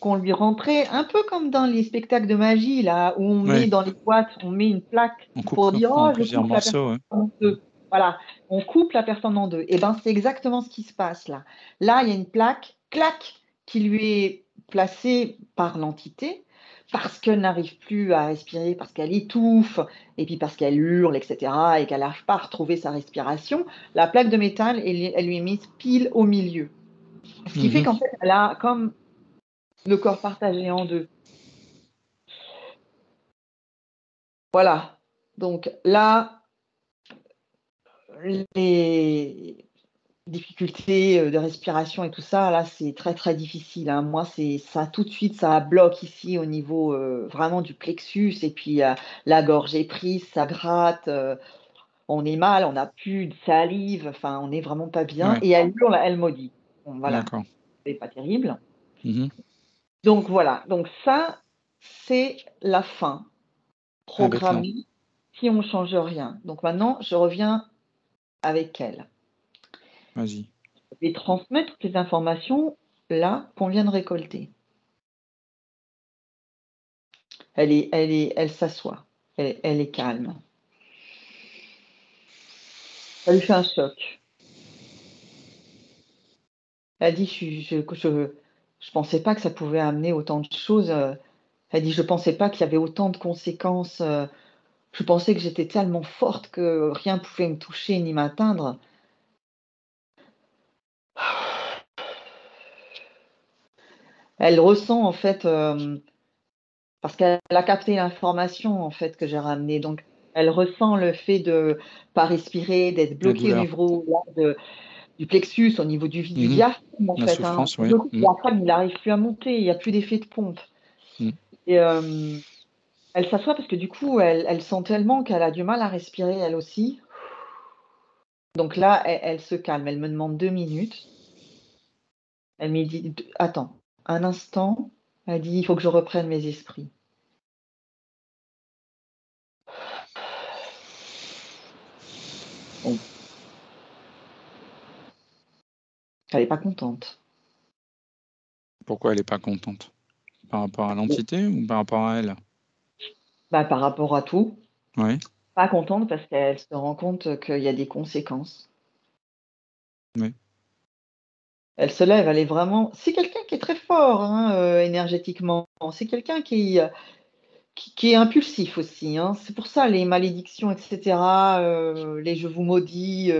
Speaker 3: qu'on lui rentrait, un peu comme dans les spectacles de magie, là, où on met
Speaker 1: Oui.
Speaker 3: dans les boîtes, on met une plaque
Speaker 1: On coupe
Speaker 3: pour dire,
Speaker 1: en
Speaker 3: oh, je
Speaker 1: plusieurs
Speaker 3: coupe la personne
Speaker 1: morceaux. Ouais.
Speaker 3: en deux. Voilà, on coupe la personne en deux. Et ben, c'est exactement ce qui se passe là. Là, il y a une plaque, clac, qui lui est placée par l'entité parce qu'elle n'arrive plus à respirer, parce qu'elle étouffe, et puis parce qu'elle hurle, etc., et qu'elle n'arrive pas à retrouver sa respiration. La plaque de métal, elle lui est mise pile au milieu. Ce qui fait
Speaker 1: Mhm.
Speaker 3: qu'en fait, elle a comme le corps partagé en deux. Voilà. Donc là, les difficultés de respiration et tout ça, là, c'est très, très difficile, hein. Moi, c'est ça, tout de suite, ça bloque ici au niveau vraiment du plexus. Et puis, la gorge est prise, ça gratte. On est mal, on n'a plus de salive. Enfin, on n'est vraiment pas bien.
Speaker 1: Ouais.
Speaker 3: Et elle hurle, elle maudit. Bon, voilà.
Speaker 1: D'accord.
Speaker 3: C'est pas terrible.
Speaker 1: Mhm.
Speaker 3: Donc, voilà. Donc, ça, c'est la fin
Speaker 1: Avec
Speaker 3: programmée si on ne change rien. Donc, maintenant, je reviens avec elle.
Speaker 1: Vas-y.
Speaker 3: Je vais transmettre toutes les informations là qu'on vient de récolter. Elle s'assoit. Elle est calme. Ça lui fait un choc. Elle dit, je pensais pas que ça pouvait amener autant de choses. Elle dit, je pensais pas qu'il y avait autant de conséquences. Je pensais que j'étais tellement forte que rien pouvait me toucher ni m'atteindre. Elle ressent en fait, parce qu'elle a capté l'information en fait que j'ai ramenée. Donc, elle ressent le fait de pas respirer, d'être
Speaker 1: La
Speaker 3: bloquée au
Speaker 1: douleur.
Speaker 3: niveau du plexus, au niveau du
Speaker 1: Mhm.
Speaker 3: diaphragme en
Speaker 1: La
Speaker 3: fait, hein.
Speaker 1: souffrance, oui.
Speaker 3: Le diaphragme, il n'arrive plus à monter, il n'y a plus d'effet de pompe.
Speaker 1: Mhm.
Speaker 3: Et elle s'assoit parce que du coup, elle sent tellement qu'elle a du mal à respirer elle aussi. Donc là, elle se calme. Elle me demande 2 minutes. Elle me dit, attends, un instant. Elle dit, il faut que je reprenne mes esprits. Bon. Elle n'est pas contente.
Speaker 1: Pourquoi elle n'est pas contente? Par rapport à l'entité ou par rapport à elle?
Speaker 3: Bah, par rapport à tout,
Speaker 1: Oui.
Speaker 3: pas contente parce qu'elle se rend compte qu'il y a des conséquences.
Speaker 1: Oui.
Speaker 3: Elle se lève, elle est vraiment. C'est quelqu'un qui est très fort, hein, énergétiquement. C'est quelqu'un qui est impulsif aussi, hein. C'est pour ça les malédictions, etc., les je vous maudis,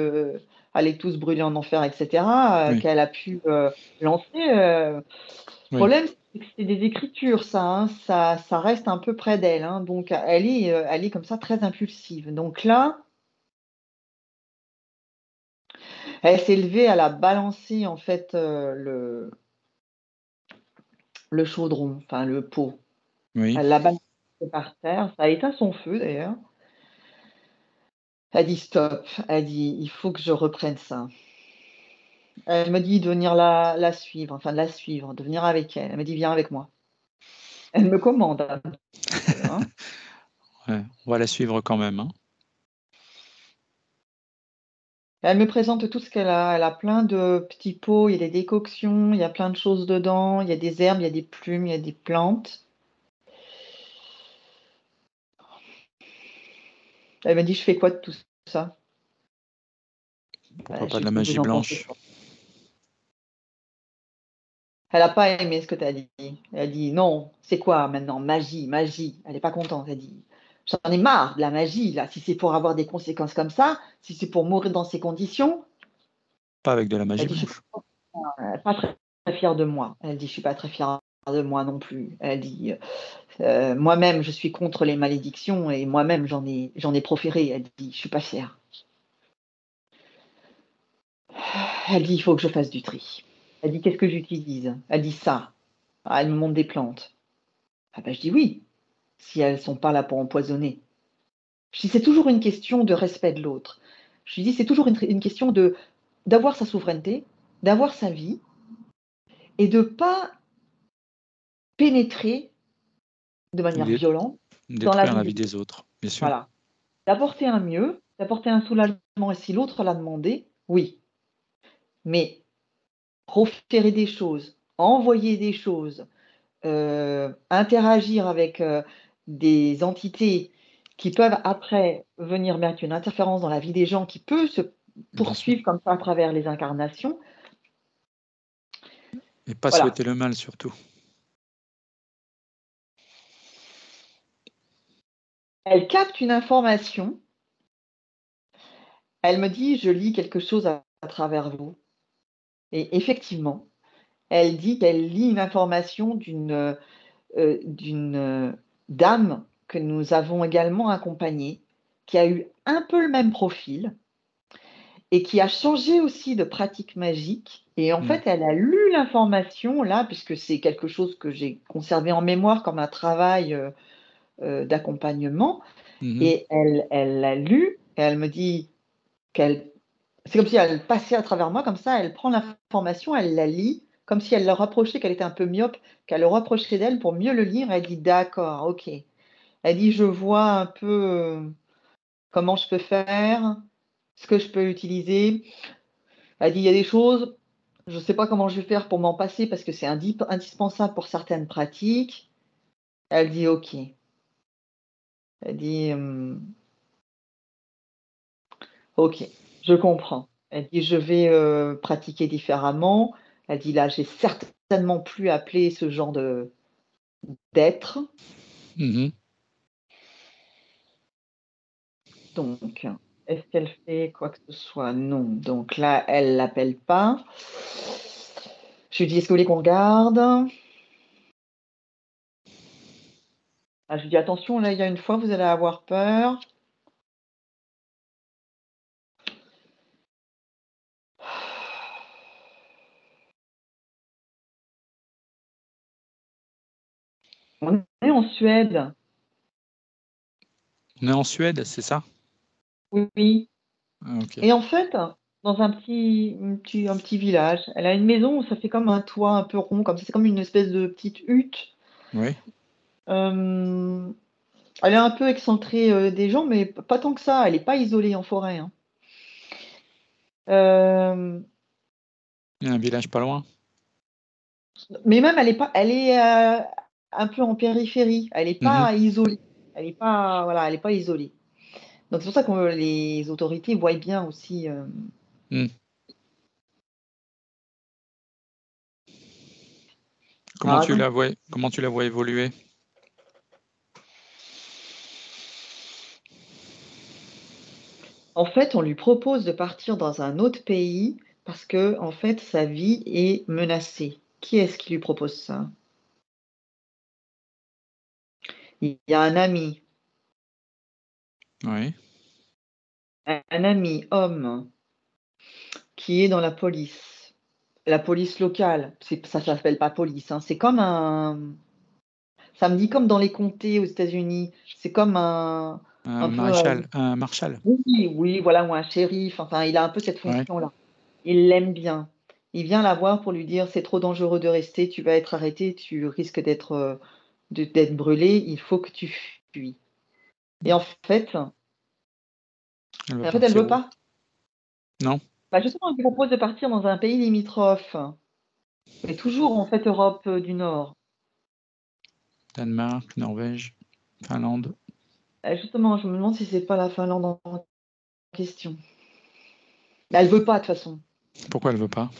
Speaker 3: allez tous brûler en enfer, etc.,
Speaker 1: Oui.
Speaker 3: qu'elle a pu lancer. Le
Speaker 1: Oui.
Speaker 3: problème, c'est des écritures, ça, hein, ça reste un peu près d'elle, hein, donc elle est comme ça très impulsive. Donc là, elle s'est levée, elle a balancé en fait le chaudron, enfin le pot.
Speaker 1: Oui.
Speaker 3: Elle l'a balancé par terre, ça a éteint son feu d'ailleurs. Elle dit stop, elle dit il faut que je reprenne ça. Elle me dit de venir la suivre, enfin de la suivre, de venir avec elle. Elle me dit viens avec moi. Elle me commande un peu, hein.
Speaker 1: Ouais, on va la suivre quand même, hein.
Speaker 3: Elle me présente tout ce qu'elle a. Elle a plein de petits pots, il y a des décoctions, il y a plein de choses dedans, il y a des herbes, il y a des plumes, il y a des plantes. Elle m'a dit je fais quoi de tout ça?
Speaker 1: Pourquoi pas
Speaker 3: Je
Speaker 1: de la
Speaker 3: dis vous
Speaker 1: magie
Speaker 3: en pensez
Speaker 1: blanche?
Speaker 3: quoi? Elle n'a pas aimé ce que tu as dit. Elle a dit non, c'est quoi maintenant? Magie, magie. Elle n'est pas contente. Elle dit j'en ai marre de la magie là. Si c'est pour avoir des conséquences comme ça, si c'est pour mourir dans ces conditions,
Speaker 1: Pas avec de la magie
Speaker 3: elle dit je suis
Speaker 1: blanche.
Speaker 3: pas très, très fière de moi. Elle dit je suis pas très fière de moi non plus. Elle dit moi-même je suis contre les malédictions et moi-même j'en ai proféré. Elle dit je suis pas fière. Elle dit il faut que je fasse du tri. Elle dit qu'est-ce que j'utilise? Elle dit ça. Ah, elle me montre des plantes. Ah ben je dis oui, si elles sont pas là pour empoisonner. Je dis c'est toujours une question de respect de l'autre. Je lui dis c'est toujours une question d'avoir sa souveraineté, d'avoir sa vie et de pas pénétrer de
Speaker 1: Ou
Speaker 3: manière violente dans la
Speaker 1: détruire
Speaker 3: vie
Speaker 1: la
Speaker 3: des
Speaker 1: vie
Speaker 3: autres.
Speaker 1: des autres, bien sûr.
Speaker 3: Voilà. D'apporter un mieux, d'apporter un soulagement et si l'autre l'a demandé, oui. Mais proférer des choses, envoyer des choses, interagir avec des entités qui peuvent après venir mettre une interférence dans la vie des gens, qui peut se
Speaker 1: Bien sûr.
Speaker 3: poursuivre comme ça à travers les incarnations.
Speaker 1: Et pas
Speaker 3: Voilà.
Speaker 1: souhaiter le mal surtout.
Speaker 3: Elle capte une information. Elle me dit, je lis quelque chose à travers vous. Et effectivement, elle dit qu'elle lit une information d'une dame que nous avons également accompagnée, qui a eu un peu le même profil et qui a changé aussi de pratique magique. Et en fait, elle a lu l'information là, puisque c'est quelque chose que j'ai conservé en mémoire comme un travail d'accompagnement.
Speaker 1: Mhm.
Speaker 3: Et elle l'a lu et elle me dit qu'elle, c'est comme si elle passait à travers moi, comme ça, elle prend l'information, elle la lit, comme si elle le rapprochait, qu'elle était un peu myope, qu'elle le rapprochait d'elle pour mieux le lire. Elle dit d'accord, ok. Elle dit je vois un peu comment je peux faire, ce que je peux utiliser. Elle dit il y a des choses, je ne sais pas comment je vais faire pour m'en passer parce que c'est indispensable pour certaines pratiques. Elle dit ok. Elle dit ok, je comprends. Elle dit je vais pratiquer différemment. Elle dit là, j'ai certainement plus appelé ce genre d'être.
Speaker 1: Mhm.
Speaker 3: Donc, est-ce qu'elle fait quoi que ce soit? Non. Donc là, elle l'appelle pas. Je lui dis est-ce que vous voulez qu'on regarde? Ah, je lui dis attention, là, il y a une fois, vous allez avoir peur. On est en Suède.
Speaker 1: On est en Suède, c'est ça?
Speaker 3: Oui, oui.
Speaker 1: Ah, ok.
Speaker 3: Et en fait, dans un petit village, elle a une maison où ça fait comme un toit un peu rond, comme ça, c'est comme une espèce de petite hutte.
Speaker 1: Oui.
Speaker 3: Euh, Elle est un peu excentrée des gens, mais pas tant que ça. Elle n'est pas isolée en forêt, hein. Euh,
Speaker 1: Il y a un village pas loin.
Speaker 3: mais même, elle est pas, elle est un peu en périphérie. Elle n'est
Speaker 1: Mhm.
Speaker 3: pas isolée. Elle n'est pas, voilà, elle est pas isolée. Donc c'est pour ça que les autorités voient bien aussi.
Speaker 1: Mhm.
Speaker 3: Alors, attends.
Speaker 1: Comment tu la vois évoluer?
Speaker 3: En fait, on lui propose de partir dans un autre pays parce que, en fait, sa vie est menacée. Qui est-ce qui lui propose ça? Il y a un ami
Speaker 1: Oui.
Speaker 3: homme qui est dans la police locale. Ça s'appelle pas police, hein. C'est comme ça me dit comme dans les comtés aux États-Unis. C'est comme un peu,
Speaker 1: Un marshal.
Speaker 3: oui, oui, voilà, ou un shérif. Enfin, il a un peu cette
Speaker 1: Ouais.
Speaker 3: fonction-là. Il l'aime bien. Il vient la voir pour lui dire: «C'est trop dangereux de rester, tu vas être arrêté, tu risques d'être brûlé, il faut que tu fuis». Et
Speaker 1: Elle va
Speaker 3: en fait, elle
Speaker 1: partir
Speaker 3: veut
Speaker 1: où?
Speaker 3: pas.
Speaker 1: Non?
Speaker 3: Bah, justement, elle lui propose de partir dans un pays limitrophe, mais toujours en fait Europe, du Nord.
Speaker 1: Danemark, Norvège, Finlande.
Speaker 3: Justement, je me demande si c'est pas la Finlande en question. Mais elle veut pas de toute façon.
Speaker 1: Pourquoi elle veut pas?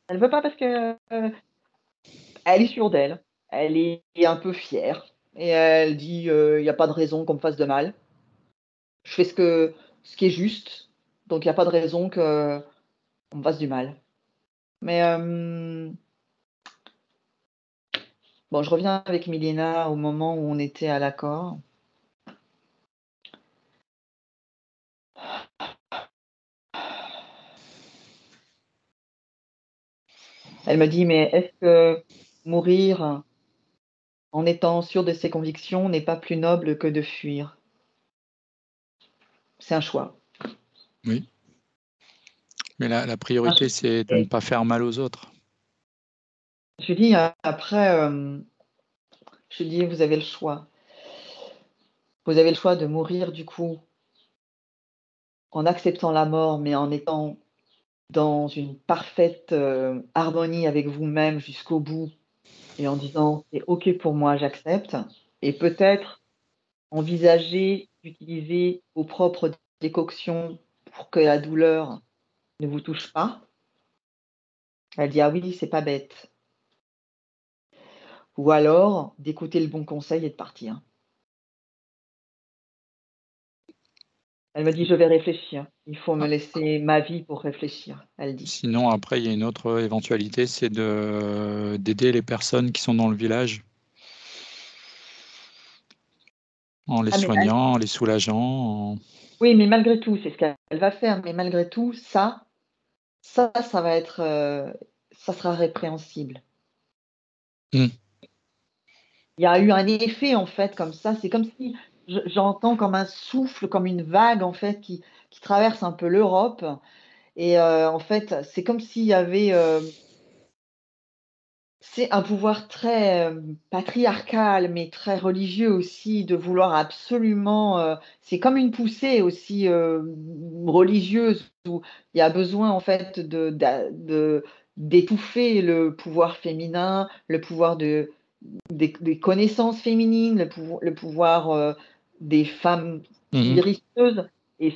Speaker 3: Elle veut pas parce que, elle est sûre d'elle. Elle est un peu fière et elle dit: «Il y a pas de raison qu'on me fasse de mal. Je fais ce qui est juste, donc il y a pas de raison qu'on me fasse du mal». Mais, bon, je reviens avec Milena au moment où on était à l'accord. Elle me dit: «Mais est-ce que mourir en étant sûre de ses convictions n'est pas plus noble que de fuir? C'est un choix».
Speaker 1: Oui. Mais la
Speaker 3: Un
Speaker 1: priorité,
Speaker 3: choix.
Speaker 1: c'est de ne
Speaker 3: Et
Speaker 1: pas faire mal aux autres.
Speaker 3: je lui dis après, je lui dis: «Vous avez le choix. Vous avez le choix de mourir du coup en acceptant la mort, mais en étant dans une parfaite, harmonie avec vous-même jusqu'au bout et en disant: "C'est OK pour moi, j'accepte" et peut-être envisager d'utiliser vos propres décoctions pour que la douleur ne vous touche pas». Elle dit: «Ah oui, c'est pas bête». Ou alors d'écouter le bon conseil et de partir. Elle me dit: «Je vais réfléchir. Il faut me
Speaker 1: Ah,
Speaker 3: laisser ma vie pour réfléchir», elle dit.
Speaker 1: sinon, après, il y a une autre éventualité, c'est d'aider les personnes qui sont dans le village en les
Speaker 3: Ah mais elle
Speaker 1: soignant, en les soulageant.
Speaker 3: Oui, mais malgré tout, c'est ce qu'elle va faire, mais malgré tout, ça va être, ça sera répréhensible.
Speaker 1: Mmh.
Speaker 3: Il y a eu un effet, en fait, comme ça. C'est comme si j'entends comme un souffle, comme une vague, en fait, qui traverse un peu l'Europe et en fait, c'est comme s'il y avait, c'est un pouvoir très, patriarcal, mais très religieux aussi, de vouloir absolument, c'est comme une poussée aussi, religieuse où il y a besoin en fait d'étouffer le pouvoir féminin, le pouvoir des connaissances féminines, le pouvoir, des femmes
Speaker 1: Mmh.
Speaker 3: guérisseuses et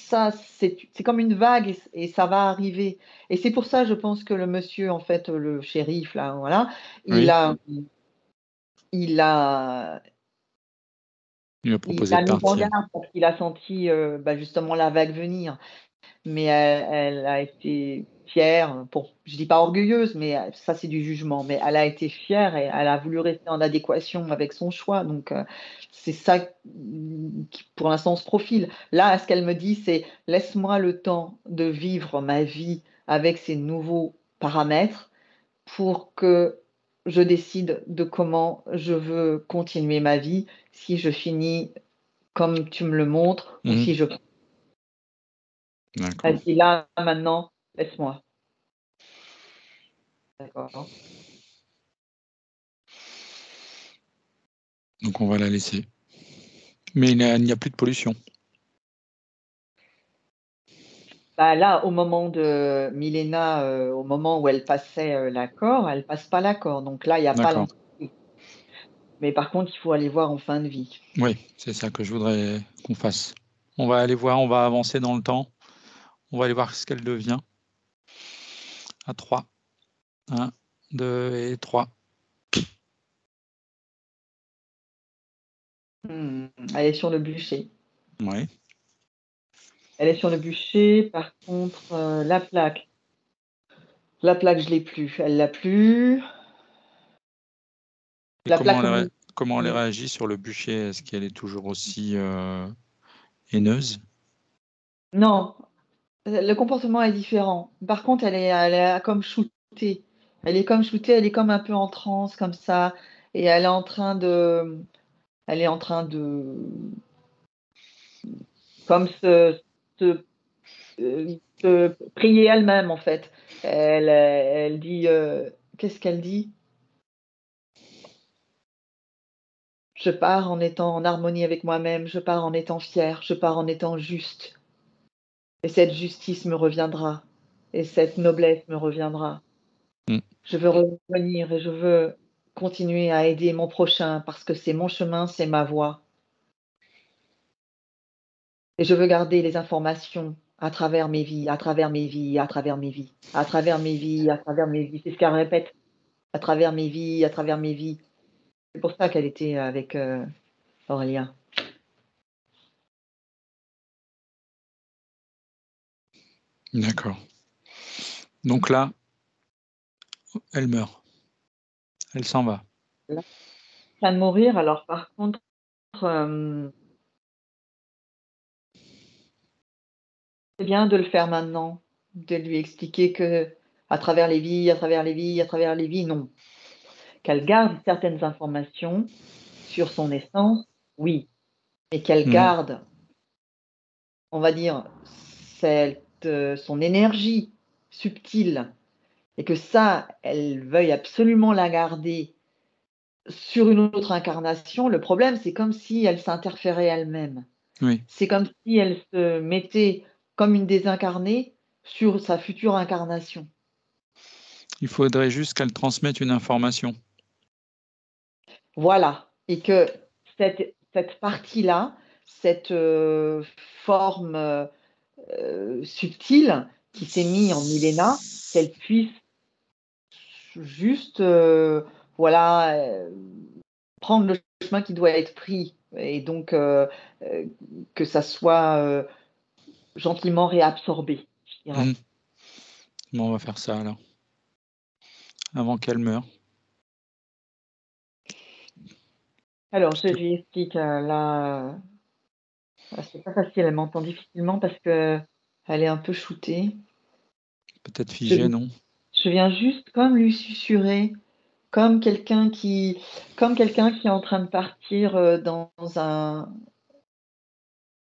Speaker 3: c'est comme une vague et ça va arriver et c'est pour ça, je pense que le monsieur, en fait, le shérif là, voilà, il
Speaker 1: Oui,
Speaker 3: a il a
Speaker 1: il lui a
Speaker 3: il
Speaker 1: proposé
Speaker 3: a
Speaker 1: de
Speaker 3: mis en
Speaker 1: partir.
Speaker 3: garde parce qu'il a senti, bah, justement la vague venir. Mais elle a été fière, bon, je dis pas orgueilleuse, mais ça c'est du jugement, mais elle a été fière et elle a voulu rester en adéquation avec son choix, donc c'est ça, qui pour l'instant se profile. Là, ce qu'elle me dit, c'est: «Laisse-moi le temps de vivre ma vie avec ces nouveaux paramètres pour que je décide de comment je veux continuer ma vie, si je finis comme tu me le montres ou
Speaker 1: Mmh.
Speaker 3: si je».
Speaker 1: D'accord.
Speaker 3: Elle dit: «Là, maintenant, laisse-moi». D'accord.
Speaker 1: Donc on va la laisser. Mais il n'y a plus de pollution.
Speaker 3: Bah, là, au moment de Milena, au moment où elle passait, l'accord, elle passe pas l'accord, donc là, il y a pas
Speaker 1: D'accord.
Speaker 3: l'entreprise. Mais par contre, il faut aller voir en fin de vie.
Speaker 1: Oui, c'est ça que je voudrais qu'on fasse. On va aller voir, on va avancer dans le temps. On va aller voir ce qu'elle devient. À 3. 1, 2 et 3.
Speaker 3: Elle est sur le bûcher.
Speaker 1: Oui.
Speaker 3: Elle est sur le bûcher, par contre, la plaque, je l'ai plus. Elle l'a plus.
Speaker 1: Et
Speaker 3: La plaque ombilical.
Speaker 1: comment elle réagit sur le bûcher? Est-ce qu'elle est toujours aussi haineuse?
Speaker 3: Non, le comportement est différent. Par contre, elle est comme shootée. Elle est comme shootée, elle est comme un peu en transe comme ça, et elle est en train de comme se prier elle-même en fait. Elle dit, qu'est-ce qu'elle dit? Je pars en étant en harmonie avec moi-même, je pars en étant fière, je pars en étant juste. Et cette justice me reviendra, et cette noblesse me reviendra.
Speaker 1: Mm.
Speaker 3: Je veux revenir et je veux continuer à aider mon prochain parce que c'est mon chemin, c'est ma voie. Et je veux garder les informations à travers mes vies, à travers mes vies, à travers mes vies, à travers mes vies, à travers mes vies. C'est ce qu'elle répète, à travers mes vies, à travers mes vies. C'est pour ça qu'elle était avec Aurélien.
Speaker 1: D'accord. Donc là, elle meurt. Elle s'en va.
Speaker 3: Là, elle vient de mourir, alors par contre, c'est bien de le faire maintenant, de lui expliquer que à travers les vies, à travers les vies, à travers les vies, non. Qu'elle garde certaines informations sur son essence, oui, et qu'elle
Speaker 1: Mm.
Speaker 3: garde, on va dire, son énergie subtile, et que ça, elle veuille absolument la garder sur une autre incarnation. Le problème, c'est comme si elle s'interférait elle-même.
Speaker 1: Oui.
Speaker 3: C'est comme si elle se mettait comme une désincarnée sur sa future incarnation.
Speaker 1: Il faudrait juste qu'elle transmette une information.
Speaker 3: Voilà. Et que cette partie-là, cette forme subtile qui s'est mise en Milena, qu'elle puisse juste prendre le chemin qui doit être pris et donc que ça soit gentiment réabsorbé, je dirais.
Speaker 1: Mm. Bon, on va faire ça alors, avant qu'elle meure.
Speaker 3: Alors, je lui explique, là, c'est pas facile, elle m'entend difficilement parce que elle est un peu shootée.
Speaker 1: Peut-être
Speaker 3: Je,
Speaker 1: figée, non?
Speaker 3: je viens juste comme lui susurrer, comme quelqu'un qui est en train de partir dans un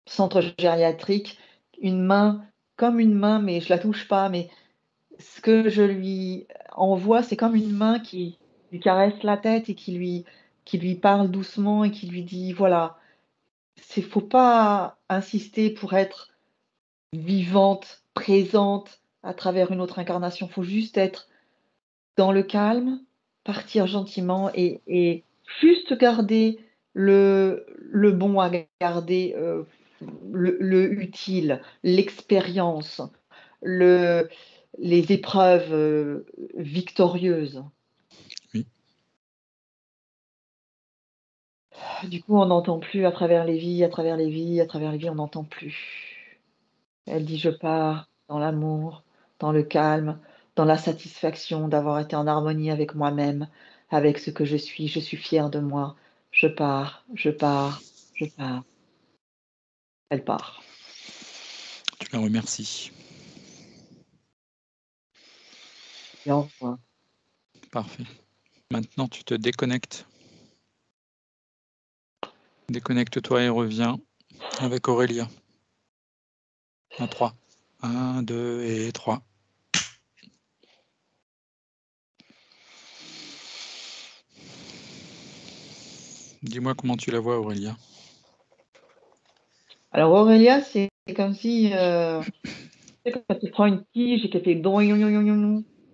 Speaker 3: centre gériatrique, comme une main, mais je la touche pas, mais ce que je lui envoie, c'est comme une main qui lui caresse la tête et qui lui parle doucement et qui lui dit, voilà, faut pas insister pour être vivante, présente à travers une autre incarnation. Faut juste être dans le calme, partir gentiment et juste garder le bon à garder, le utile, l'expérience, les épreuves victorieuses.
Speaker 1: Oui.
Speaker 3: Du coup, on n'entend plus à travers les vies, à travers les vies, à travers les vies, on n'entend plus. Elle dit, je pars dans l'amour, dans le calme, dans la satisfaction d'avoir été en harmonie avec moi-même, avec ce que je suis fière de moi. Je pars, je pars, je pars. Elle part.
Speaker 1: Tu la remercies.
Speaker 3: Et au revoir.
Speaker 1: Parfait. Maintenant, tu te déconnectes. Déconnecte-toi et reviens avec Aurélia. À 3. 1, 2 et 3. Dis-moi comment tu la vois, Aurélia.
Speaker 3: Alors Aurélia, c'est comme si, tu sais, quand tu prends une tige et qu'elle fait don, et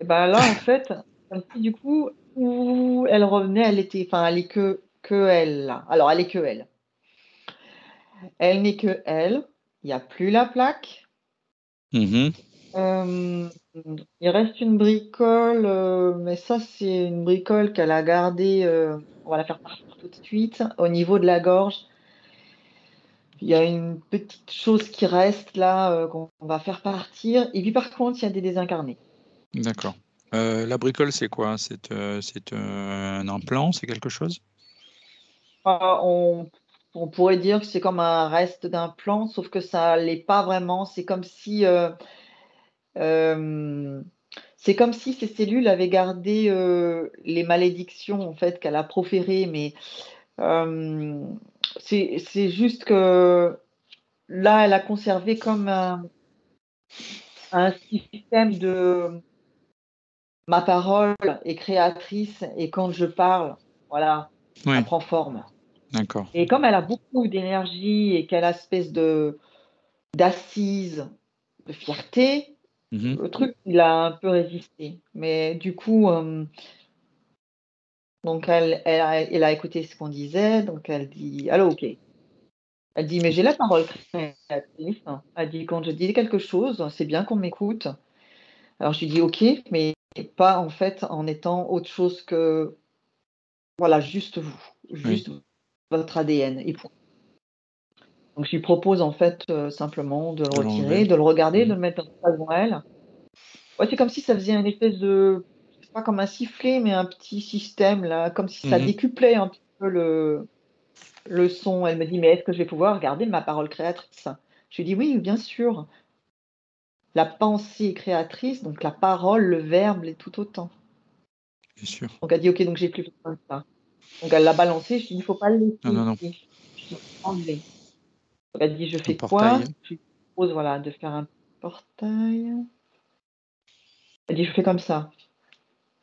Speaker 3: ben là, en fait, comme si du coup, où elle revenait, elle est que elle là. Alors elle est que elle. Elle n'est que elle. Il n'y a plus la plaque.
Speaker 1: Mhm.
Speaker 3: Il reste une bricole, mais ça, c'est une bricole qu'elle a gardée. On va la faire partir tout de suite. Au niveau de la gorge, il y a une petite chose qui reste là qu'on va faire partir. Et puis par contre, il y a des désincarnés.
Speaker 1: D'accord. La bricole, c'est quoi? C'est un implant, c'est quelque chose?
Speaker 3: On pourrait dire que c'est comme un reste d'un plan, sauf que ça l'est pas vraiment. C'est comme si ces cellules avaient gardé les malédictions en fait qu'elle a proférées, mais euh, c'est juste que là, elle a conservé comme un système de ma parole est créatrice et quand je parle, voilà,
Speaker 1: Oui,
Speaker 3: ça prend forme.
Speaker 1: d'accord.
Speaker 3: Et comme elle a beaucoup d'énergie et qu'elle a une espèce d'assise, de fierté,
Speaker 1: Mhm.
Speaker 3: le truc, il a un peu résisté. Mais du coup, donc elle a écouté ce qu'on disait, donc elle dit, allô, ok. Elle dit, mais j'ai la parole créatrice. Elle dit, quand je dis quelque chose, c'est bien qu'on m'écoute. Alors je lui dis, ok, mais pas en fait en étant autre chose que, voilà, juste vous,
Speaker 1: Oui,
Speaker 3: juste votre ADN. Et donc je lui propose en fait simplement de le
Speaker 1: de l'enlever.
Speaker 3: retirer, de le regarder, de
Speaker 1: Mhm.
Speaker 3: le mettre devant elle. Ouais, c'est comme si ça faisait une espèce de, c'est pas comme un sifflet, mais un petit système là, comme si ça
Speaker 1: Mhm.
Speaker 3: décuplait un petit peu le son. Elle me dit, mais est-ce que je vais pouvoir garder ma parole créatrice? Je lui dis, oui, bien sûr. La pensée est créatrice, donc la parole, le verbe, l'est tout autant.
Speaker 1: Bien sûr.
Speaker 3: Donc elle dit, ok, donc j'ai plus besoin de ça. Donc elle l'a balancé, je lui dis, il ne faut pas le
Speaker 1: Non,
Speaker 3: laisser
Speaker 1: non, non.
Speaker 3: ici. Je lui dis, enlever. Donc elle dit, je
Speaker 1: Un
Speaker 3: fais
Speaker 1: portail.
Speaker 3: quoi? Je lui propose, voilà, de faire un portail. Elle dit, je fais comme ça.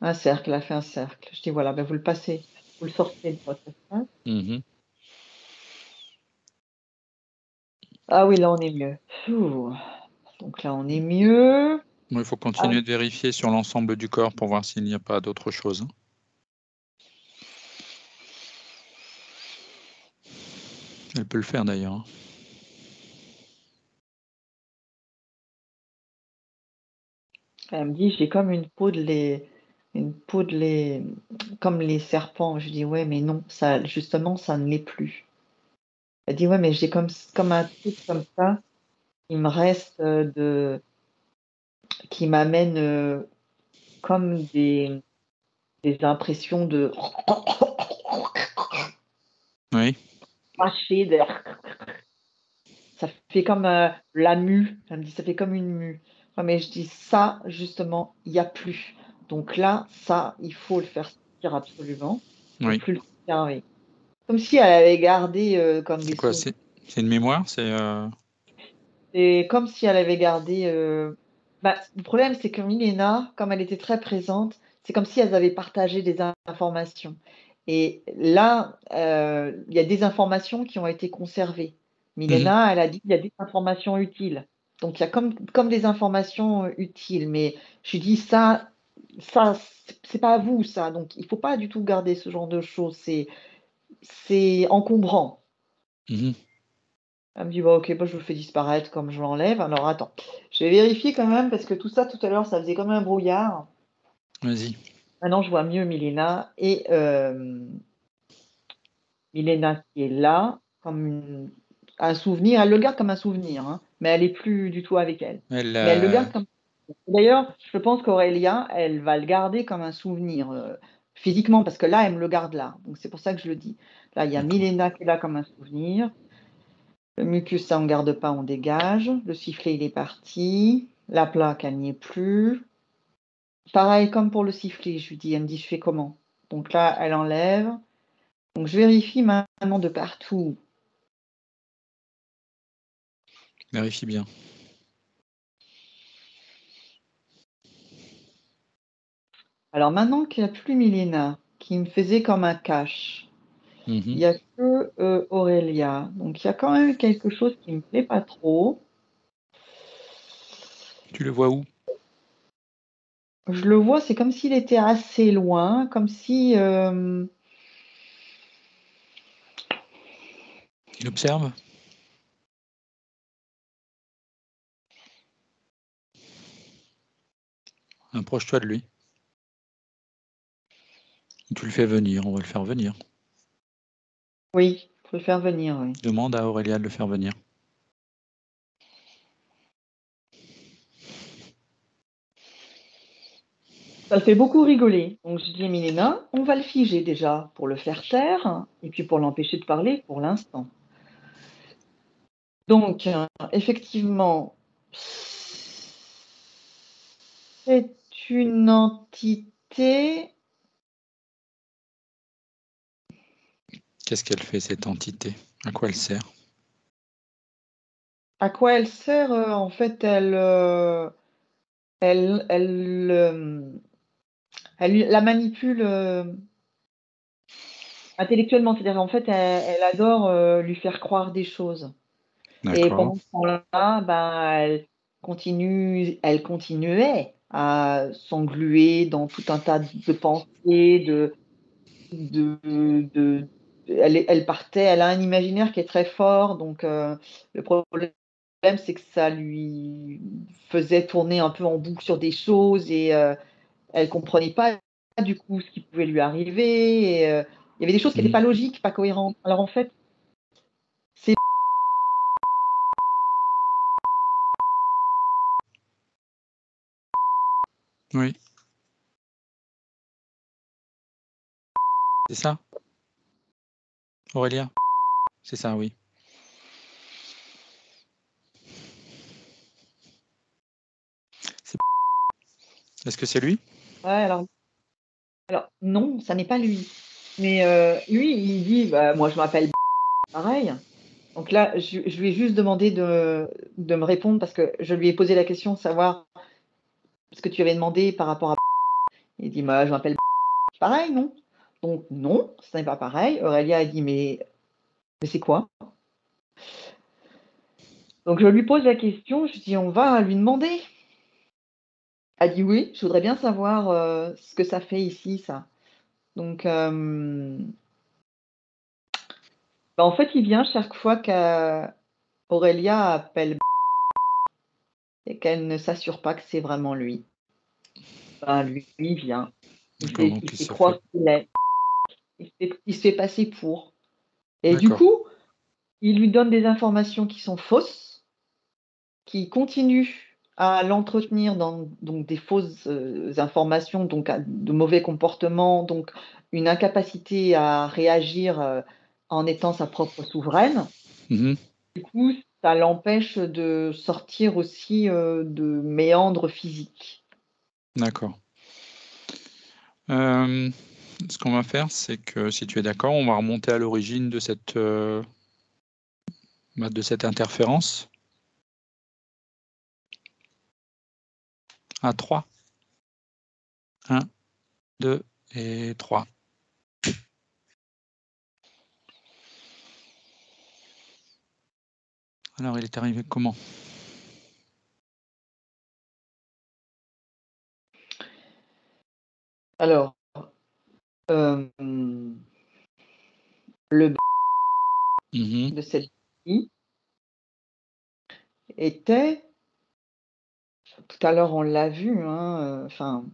Speaker 3: Un cercle, elle a fait un cercle. Je dis, voilà, ben vous le passez, vous le sortez de votre espace.
Speaker 1: Mhm.
Speaker 3: Ah oui, là, on est mieux. Ouh. Donc là, on est mieux.
Speaker 1: Bon, il faut
Speaker 3: Ah,
Speaker 1: continuer de vérifier sur l'ensemble du corps pour voir s'il n'y a pas d'autre chose. Elle peut le faire d'ailleurs, hein.
Speaker 3: elle me dit, j'ai comme une peau de lait, comme les serpents. Je dis, ouais, mais non, ça, justement, ça ne l'est plus. Elle dit, ouais, mais j'ai comme un truc comme ça, il me reste qui m'amène comme des impressions de
Speaker 1: Oui,
Speaker 3: mâcher, ça fait comme la mue. Elle me dit, ça fait comme une mue. Ouais, mais je dis, ça, justement, il n'y a plus. Donc là, ça, il faut le faire sortir absolument. Ne
Speaker 1: oui.
Speaker 3: plus le conserver. Comme si elle avait gardé comme
Speaker 1: C'est
Speaker 3: des
Speaker 1: quoi?
Speaker 3: souvenirs.
Speaker 1: C'est une mémoire?
Speaker 3: C'est comme si elle avait gardé. Bah, le problème, c'est que Milena, comme elle était très présente, c'est comme si elles avaient partagé des informations. Et là, il y a des informations qui ont été conservées.
Speaker 1: Mhm.
Speaker 3: Milena, elle a dit qu'il y a des informations utiles. Donc, il y a comme des informations utiles. Mais je dis ça, c'est pas à vous, ça. Donc, il faut pas du tout garder ce genre de choses. C'est encombrant.
Speaker 1: Mhm.
Speaker 3: Elle me dit, bah, ok, bah, je le fais disparaître comme je l'enlève. Alors attends, je vais vérifier quand même parce que tout ça, tout à l'heure, ça faisait comme un brouillard.
Speaker 1: Vas-y.
Speaker 3: Maintenant, je vois mieux Milena et Milena qui est là, comme un souvenir. Elle le garde comme un souvenir, hein, mais elle est plus du tout avec elle.
Speaker 1: Elle,
Speaker 3: Mais elle le garde comme. D'ailleurs, je pense qu'Aurélia, elle va le garder comme un souvenir physiquement parce que là, elle me le garde là. Donc c'est pour ça que je le dis. Là, il y a
Speaker 1: d'accord.
Speaker 3: Milena qui est là comme un souvenir. Le mucus, ça, on ne garde pas, on dégage. Le sifflet, il est parti. La plaque, elle n'y est plus. Pareil, comme pour le sifflet, je lui dis, elle me dit, je fais comment? Donc là, elle enlève. Donc je vérifie maintenant de partout.
Speaker 1: Vérifie bien.
Speaker 3: Alors maintenant qu'il n'y a plus Milena, qui me faisait comme un cache, il
Speaker 1: Mhm.
Speaker 3: n'y a que Aurélia. Donc il y a quand même quelque chose qui ne me plaît pas trop.
Speaker 1: Tu le vois où?
Speaker 3: Je le vois, c'est comme s'il était assez loin, comme si...
Speaker 1: Il observe? Approche-toi de lui. Tu le fais venir, on va le faire venir.
Speaker 3: oui, il faut le faire venir, oui.
Speaker 1: Demande à Aurélia de le faire venir.
Speaker 3: Ça le fait beaucoup rigoler. Donc je dis à Milena, on va le figer déjà pour le faire taire et puis pour l'empêcher de parler pour l'instant. Donc effectivement, c'est une entité.
Speaker 1: Qu'est-ce qu'elle fait, cette entité? À quoi elle sert?
Speaker 3: À quoi elle sert? En fait, elle, elle la manipule intellectuellement. C'est-à-dire, en fait, elle adore lui faire croire des choses. Et
Speaker 1: D'accord.
Speaker 3: pendant ce temps-là, ben, elle continuait à s'engluer dans tout un tas de pensées, de, elle partait, elle a un imaginaire qui est très fort, donc le problème, c'est que ça lui faisait tourner un peu en boucle sur des choses et elle comprenait pas du coup ce qui pouvait lui arriver. Et, il y avait des choses qui n'étaient pas logiques, pas cohérentes. Alors en fait, c'est
Speaker 1: Oui, c'est ça, Aurélia? C'est ça, oui. C'est- Est-ce que c'est lui?
Speaker 3: ouais, alors non, ça n'est pas lui. Mais lui, il dit, bah, moi je m'appelle pareil. Donc là, je lui ai juste demandé de me répondre parce que je lui ai posé la question de savoir ce que tu avais demandé par rapport à. Il dit, bah, je m'appelle pareil, non? Donc non, ce n'est pas pareil. Aurélia a dit, mais c'est quoi? Donc je lui pose la question, je dis, on va lui demander. Elle dit oui, je voudrais bien savoir ce que ça fait ici, ça. Donc, bah, en fait, il vient chaque fois qu'Aurélia appelle et qu'elle ne s'assure pas que c'est vraiment lui. Ben, lui, il vient.
Speaker 1: D'accord, donc
Speaker 3: Il
Speaker 1: il
Speaker 3: fait
Speaker 1: se fait.
Speaker 3: croire qu'il est. Il se fait passer pour. Et du
Speaker 1: D'accord.
Speaker 3: coup, il lui donne des informations qui sont fausses, qui continuent à l'entretenir dans donc, des fausses informations, donc de mauvais comportements, donc une incapacité à réagir en étant sa propre souveraine.
Speaker 1: Mhm.
Speaker 3: Du coup, ça l'empêche de sortir aussi de méandres physiques.
Speaker 1: D'accord. Ce qu'on va faire, c'est que si tu es d'accord, on va remonter à l'origine de cette interférence à 3. 1, 2 et 3. Alors, il est arrivé comment?
Speaker 3: Alors, le
Speaker 1: Mhm.
Speaker 3: de cette vie était, tout à l'heure on l'a vu, hein, enfin,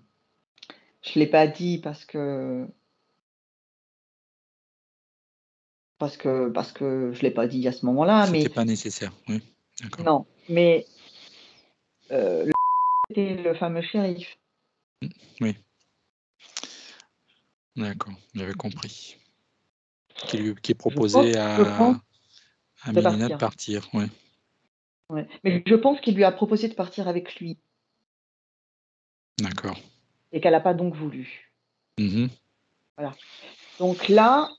Speaker 3: je ne l'ai pas dit parce que je ne l'ai pas dit à ce moment-là,
Speaker 1: C'était
Speaker 3: mais
Speaker 1: pas nécessaire, oui. D'accord.
Speaker 3: non, mais le c'était le fameux shérif.
Speaker 1: Oui, d'accord, j'avais compris. Qui proposait
Speaker 3: Je pense
Speaker 1: à
Speaker 3: de
Speaker 1: Milena de
Speaker 3: partir.
Speaker 1: partir, oui.
Speaker 3: Ouais. Mais je pense qu'il lui a proposé de partir avec lui
Speaker 1: D'accord.
Speaker 3: et qu'elle n'a pas donc voulu.
Speaker 1: Mhm.
Speaker 3: Voilà. Donc là,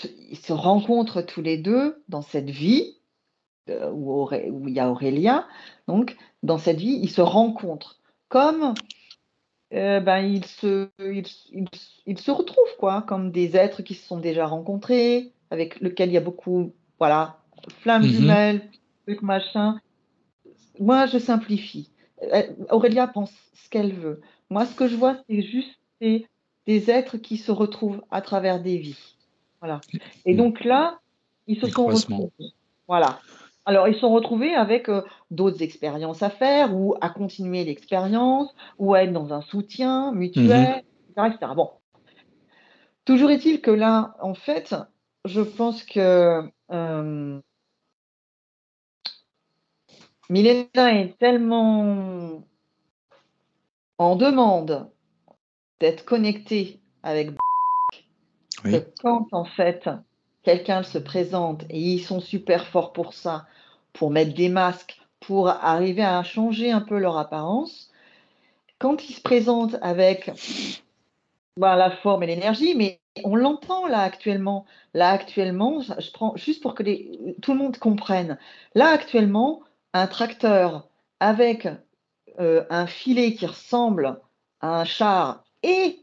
Speaker 3: ils se rencontrent tous les deux dans cette vie où il y a Aurélia. Donc, dans cette vie, ils se rencontrent comme ben, ils se retrouvent quoi, comme des êtres qui se sont déjà rencontrés, avec lesquels il y a beaucoup, voilà, flammes
Speaker 1: Mhm.
Speaker 3: jumelles, trucs machin. Moi, je simplifie. Aurélia pense ce qu'elle veut. Moi, ce que je vois, c'est juste des êtres qui se retrouvent à travers des vies. Voilà. Et
Speaker 1: Mm.
Speaker 3: donc là, ils se
Speaker 1: Les
Speaker 3: sont
Speaker 1: croisements.
Speaker 3: retrouvés. Voilà. Alors, ils se sont retrouvés avec d'autres expériences à faire, ou à continuer l'expérience, ou à être dans un soutien
Speaker 1: Mhm.
Speaker 3: mutuel, etc., etc. Bon, toujours est-il que là, en fait, je pense que Milena est tellement en demande d'être connecté avec
Speaker 1: Oui.
Speaker 3: que quand en fait quelqu'un se présente et ils sont super forts pour ça, pour mettre des masques, pour arriver à changer un peu leur apparence, quand ils se présentent avec la forme et l'énergie, mais on l'entend là actuellement. Là actuellement, je prends juste pour que tout le monde comprenne. Là actuellement, un tracteur avec un filet qui ressemble à un char et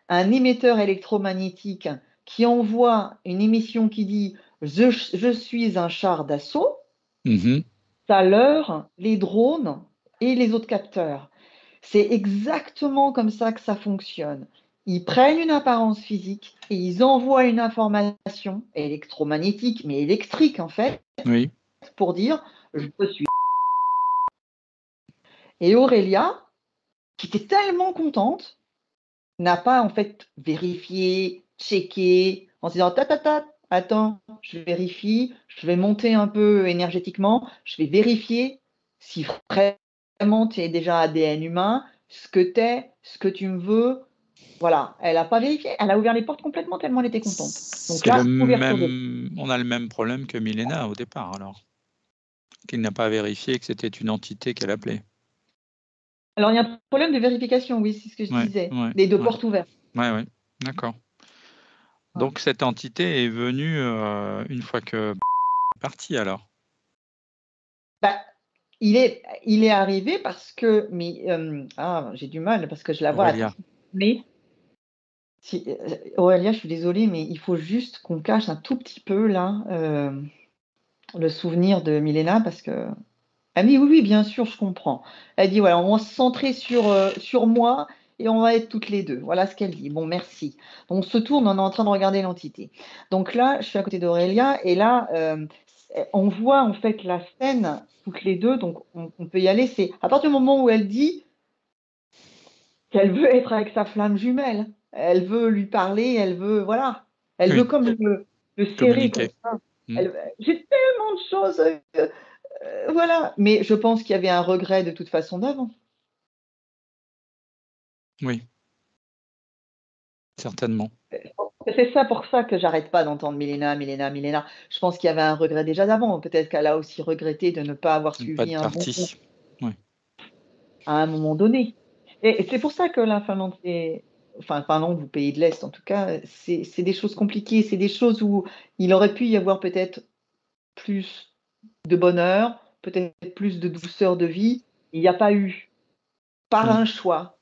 Speaker 3: un émetteur électromagnétique qui envoie une émission qui dit je suis un char d'assaut,
Speaker 1: Mhm.
Speaker 3: ça leurre les drones et les autres capteurs. C'est exactement comme ça que ça fonctionne. Ils prennent une apparence physique et ils envoient une information électromagnétique, mais électrique en fait,
Speaker 1: Oui.
Speaker 3: pour dire je suis. Et Aurélia, qui était tellement contente, n'a pas en fait vérifié, checké, en se disant attends, je vérifie, je vais monter un peu énergétiquement, je vais vérifier si vraiment tu es déjà ADN humain, ce que tu es, ce que tu me veux. Voilà, elle n'a pas vérifié, elle a ouvert les portes complètement tellement elle était contente. Donc
Speaker 1: C'est le
Speaker 3: là, ouverture de.
Speaker 1: on a le même problème que Milena au départ, alors, qu'il n'a pas vérifié que c'était une entité qu'elle appelait.
Speaker 3: Alors il y a un problème de vérification, oui, c'est ce que je
Speaker 1: Ouais,
Speaker 3: disais,
Speaker 1: ouais,
Speaker 3: des deux
Speaker 1: ouais,
Speaker 3: portes ouvertes.
Speaker 1: ouais, d'accord. Donc cette entité est venue une fois que est parti, alors.
Speaker 3: Bah, il est arrivé parce que, mais j'ai du mal parce que je la vois.
Speaker 1: Aurélia.
Speaker 3: Mais Aurélia, je suis désolée, mais il faut juste qu'on cache un tout petit peu là le souvenir de Milena parce que. Ah oui, oui, bien sûr, je comprends. Elle dit voilà, on va se centrer sur moi et on va être toutes les deux. Voilà ce qu'elle dit. Bon, merci. Donc, on se tourne, on est en train de regarder l'entité. Donc là, je suis à côté d'Aurélia et là, on voit en fait la scène toutes les deux. Donc, on peut y aller. C'est à partir du moment où elle dit qu'elle veut être avec sa flamme jumelle. Elle veut lui parler, elle veut, voilà. Elle veut
Speaker 1: Oui,
Speaker 3: comme le serrer comme
Speaker 1: communiquer.
Speaker 3: ça.
Speaker 1: Mm.
Speaker 3: J'ai tellement de choses. Voilà. Mais je pense qu'il y avait un regret de toute façon d'avant.
Speaker 1: Oui, certainement.
Speaker 3: C'est ça pour ça que j'arrête pas d'entendre Milena, Milena, Milena. Je pense qu'il y avait un regret déjà d'avant. Peut-être qu'elle a aussi regretté de ne pas avoir
Speaker 1: Pas
Speaker 3: suivi
Speaker 1: de
Speaker 3: un bon
Speaker 1: partie. Oui.
Speaker 3: à un moment donné. Et c'est pour ça que la Finlande, enfin Finlande ou pays de l'Est en tout cas, c'est des choses compliquées. C'est des choses où il aurait pu y avoir peut-être plus de bonheur, peut-être plus de douceur de vie. Il n'y a pas eu, par
Speaker 1: Mm.
Speaker 3: un choix.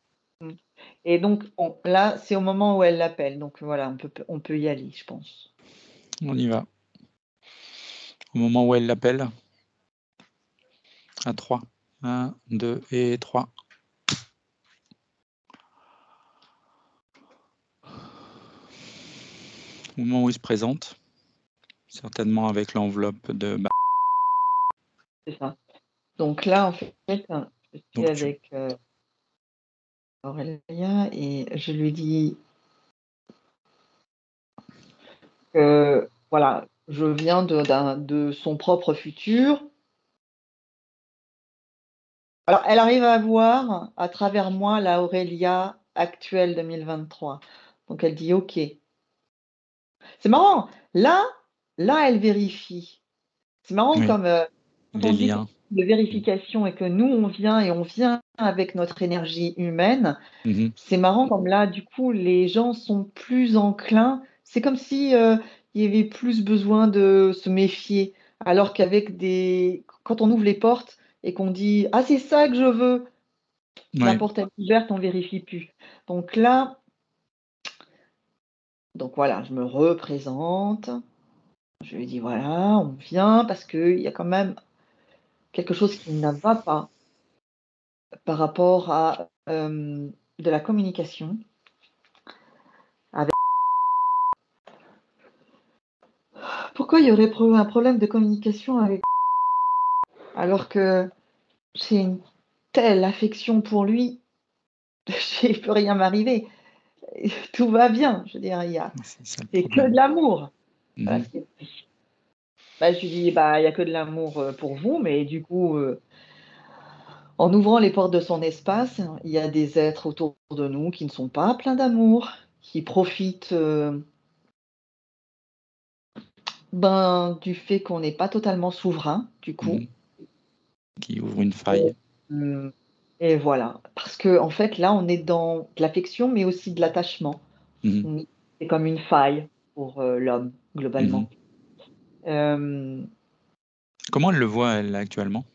Speaker 3: Et donc, bon, là, c'est au moment où elle l'appelle. Donc voilà, on peut y aller, je pense.
Speaker 1: On y va. Au moment où elle l'appelle, à 3. 1, 2 et 3. Au moment où il se présente, certainement avec l'enveloppe de...
Speaker 3: C'est ça. Donc là, en fait, je suis
Speaker 1: Donc tu...
Speaker 3: avec Aurélia et je lui dis que voilà, je viens de son propre futur. Alors, elle arrive à voir à travers moi la Aurélia actuelle 2023. Donc, elle dit OK. C'est marrant. Là, elle vérifie. C'est marrant
Speaker 1: Oui,
Speaker 3: comme quand
Speaker 1: les
Speaker 3: on dit qu'on
Speaker 1: liens.
Speaker 3: de vérification et que nous, on vient avec notre énergie humaine.
Speaker 1: Mhm.
Speaker 3: C'est marrant comme là, du coup, les gens sont plus enclins. C'est comme si il y avait plus besoin de se méfier, alors quand on ouvre les portes et qu'on dit ah c'est ça que je veux, la
Speaker 1: Ouais.
Speaker 3: porte est ouverte, on vérifie plus. Donc là, donc voilà, je me représente. Je lui dis voilà, on vient parce qu'il y a quand même quelque chose qui ne va pas par rapport à de la communication. Pourquoi il y aurait un problème de communication avec alors que j'ai une telle affection pour lui, il ne peut rien m'arriver. Tout va bien, je veux dire,
Speaker 1: C'est ça le
Speaker 3: c'est que
Speaker 1: problème.
Speaker 3: de l'amour. Voilà
Speaker 1: Mhm.
Speaker 3: ce qu'il dit. Bah, je lui dis, bah, il n'y a que de l'amour pour vous, mais du coup, En ouvrant les portes de son espace, il y a des êtres autour de nous qui ne sont pas pleins d'amour, qui profitent du fait qu'on n'est pas totalement souverain, du coup.
Speaker 1: Qui ouvre une faille.
Speaker 3: Et voilà. Parce que en fait, là, on est dans de l'affection, mais aussi de l'attachement. C'est comme une faille pour l'homme, globalement.
Speaker 1: Comment elle le voit, elle, actuellement?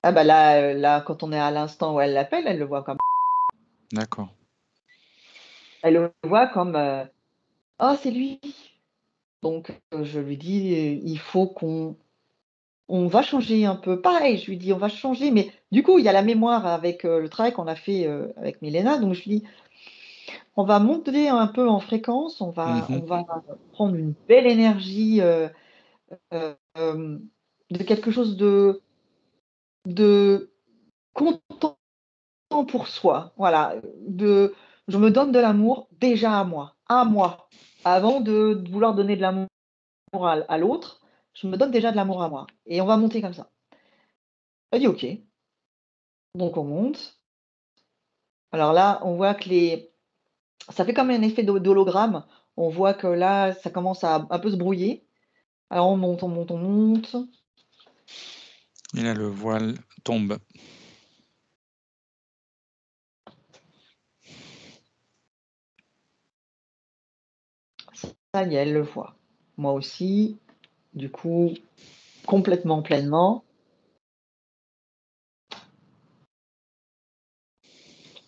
Speaker 3: Ah bah là, quand on est à l'instant où elle l'appelle, elle le voit comme...
Speaker 1: D'accord.
Speaker 3: Elle le voit comme oh, c'est lui. Donc je lui dis il faut qu'on va changer un peu. Pareil, je lui dis on va changer, mais du coup il y a la mémoire avec le travail qu'on a fait avec Milena. Donc je lui dis on va monter un peu en fréquence, on va prendre une belle énergie de quelque chose de content pour soi. Voilà, je me donne de l'amour déjà à moi, avant de vouloir donner de l'amour à l'autre. Je me donne déjà de l'amour à moi. Et on va monter comme ça. Elle dit OK. Donc on monte. Alors là, on voit que ça fait comme un effet d'hologramme. On voit que là, ça commence à un peu se brouiller. Alors on monte, on monte, on monte.
Speaker 1: Et là, le voile tombe.
Speaker 3: Ça y est, elle le voit. Moi aussi. Du coup, complètement, pleinement.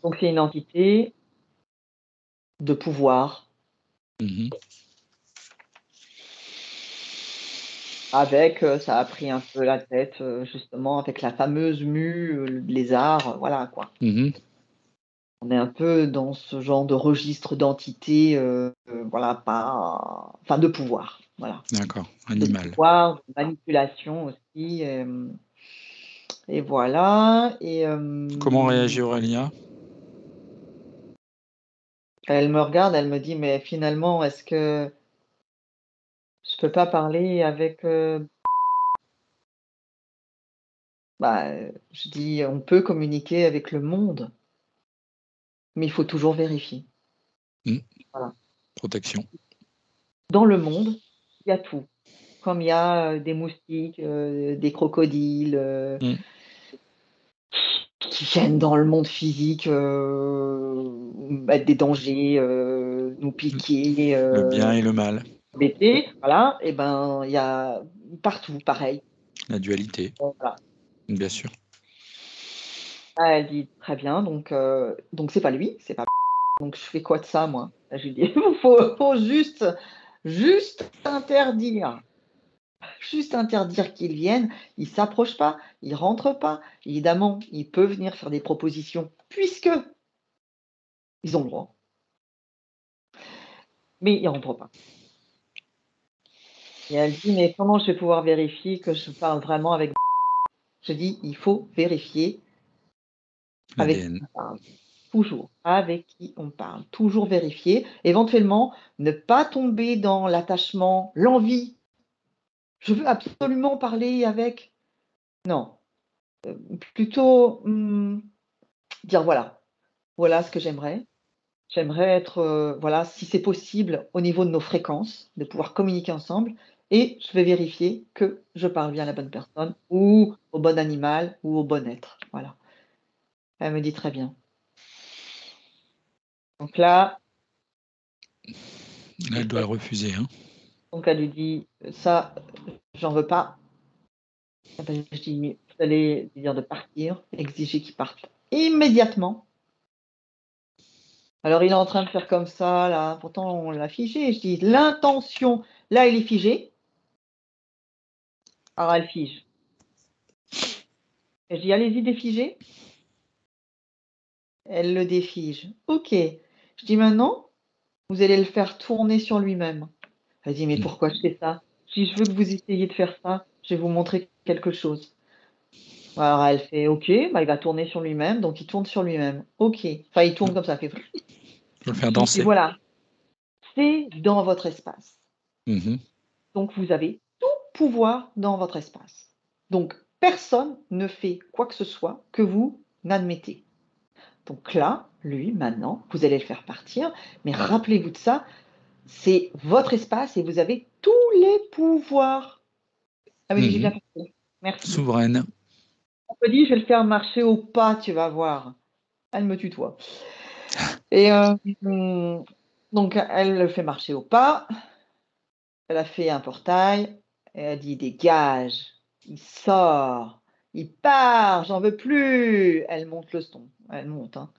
Speaker 3: Donc c'est une entité de pouvoir. Avec, ça a pris un peu la tête, justement, avec la fameuse mue, lézard, voilà, quoi. On est un peu dans ce genre de registre d'entité, voilà, enfin, de pouvoir, voilà.
Speaker 1: D'accord, animal.
Speaker 3: De pouvoir, de manipulation aussi, et voilà.
Speaker 1: Comment réagit Aurélia?
Speaker 3: Elle me regarde, elle me dit: «Mais finalement, est-ce que je peux pas parler avec, je dis: «On peut communiquer avec le monde, mais il faut toujours vérifier». Voilà.
Speaker 1: Protection.
Speaker 3: Dans le monde, il y a tout. Comme il y a des moustiques, des crocodiles qui viennent dans le monde physique mettre des dangers, nous piquer,
Speaker 1: Le bien et le mal.
Speaker 3: embêter, voilà. Et il y a partout pareil.
Speaker 1: La dualité.
Speaker 3: Voilà.
Speaker 1: Bien sûr.
Speaker 3: Ah, elle dit très bien, donc c'est pas lui, c'est pas. Donc je fais quoi de ça, moi? Je lui dis faut juste interdire. Juste interdire qu'ils viennent, ils s'approchent pas, ils rentrent pas. Évidemment, ils peuvent venir faire des propositions puisque ils ont le droit. Mais ils rentrent pas. Et elle dit: «Mais comment je vais pouvoir vérifier que je parle vraiment avec?» Je dis: «Il faut vérifier avec qui
Speaker 1: L'ADN.
Speaker 3: on parle. Toujours avec qui on parle. Toujours vérifier. Éventuellement, ne pas tomber dans l'attachement, l'envie. Je veux absolument parler avec». Non, plutôt dire: voilà ce que j'aimerais. J'aimerais être, voilà, si c'est possible, au niveau de nos fréquences, de pouvoir communiquer ensemble, et je vais vérifier que je parle bien à la bonne personne ou au bon animal ou au bon être. Voilà. Elle me dit: «Très bien». Donc là,
Speaker 1: Elle doit refuser.
Speaker 3: donc elle lui dit: «Ça, j'en veux pas». Je dis: «Mais vous allez lui dire de partir, exiger qu'il parte immédiatement». Alors il est en train de faire comme ça là, pourtant on l'a figé. Je dis: «L'intention, là, il est figé». Alors elle fige. Et je dis: «Allez-y, défigez». Elle le défige. OK. Je dis: «Maintenant, vous allez le faire tourner sur lui-même». Elle dit: «Mais pourquoi je fais ça?» Je dis: «Je veux que vous essayiez de faire ça, je vais vous montrer quelque chose». Alors elle fait: «OK», il va tourner sur lui-même, donc il tourne sur lui-même. OK. Enfin, il tourne comme ça, il fait.
Speaker 1: Faut le faire
Speaker 3: Je lui dis:
Speaker 1: danser.
Speaker 3: «Voilà, c'est dans votre espace. Donc vous avez tout pouvoir dans votre espace. Donc personne ne fait quoi que ce soit que vous n'admettez. Donc là, lui, maintenant, vous allez le faire partir, mais rappelez-vous de ça, c'est votre espace et vous avez tous les pouvoirs. Ah oui, j'ai bien compris. Merci.
Speaker 1: Souveraine.
Speaker 3: On me dit, je vais le faire marcher au pas, tu vas voir. Elle me tutoie. Et donc, elle le fait marcher au pas. Elle a fait un portail. Et elle dit, dégage. Il sort. Il part. J'en veux plus. Elle monte le son. Elle monte. Hein.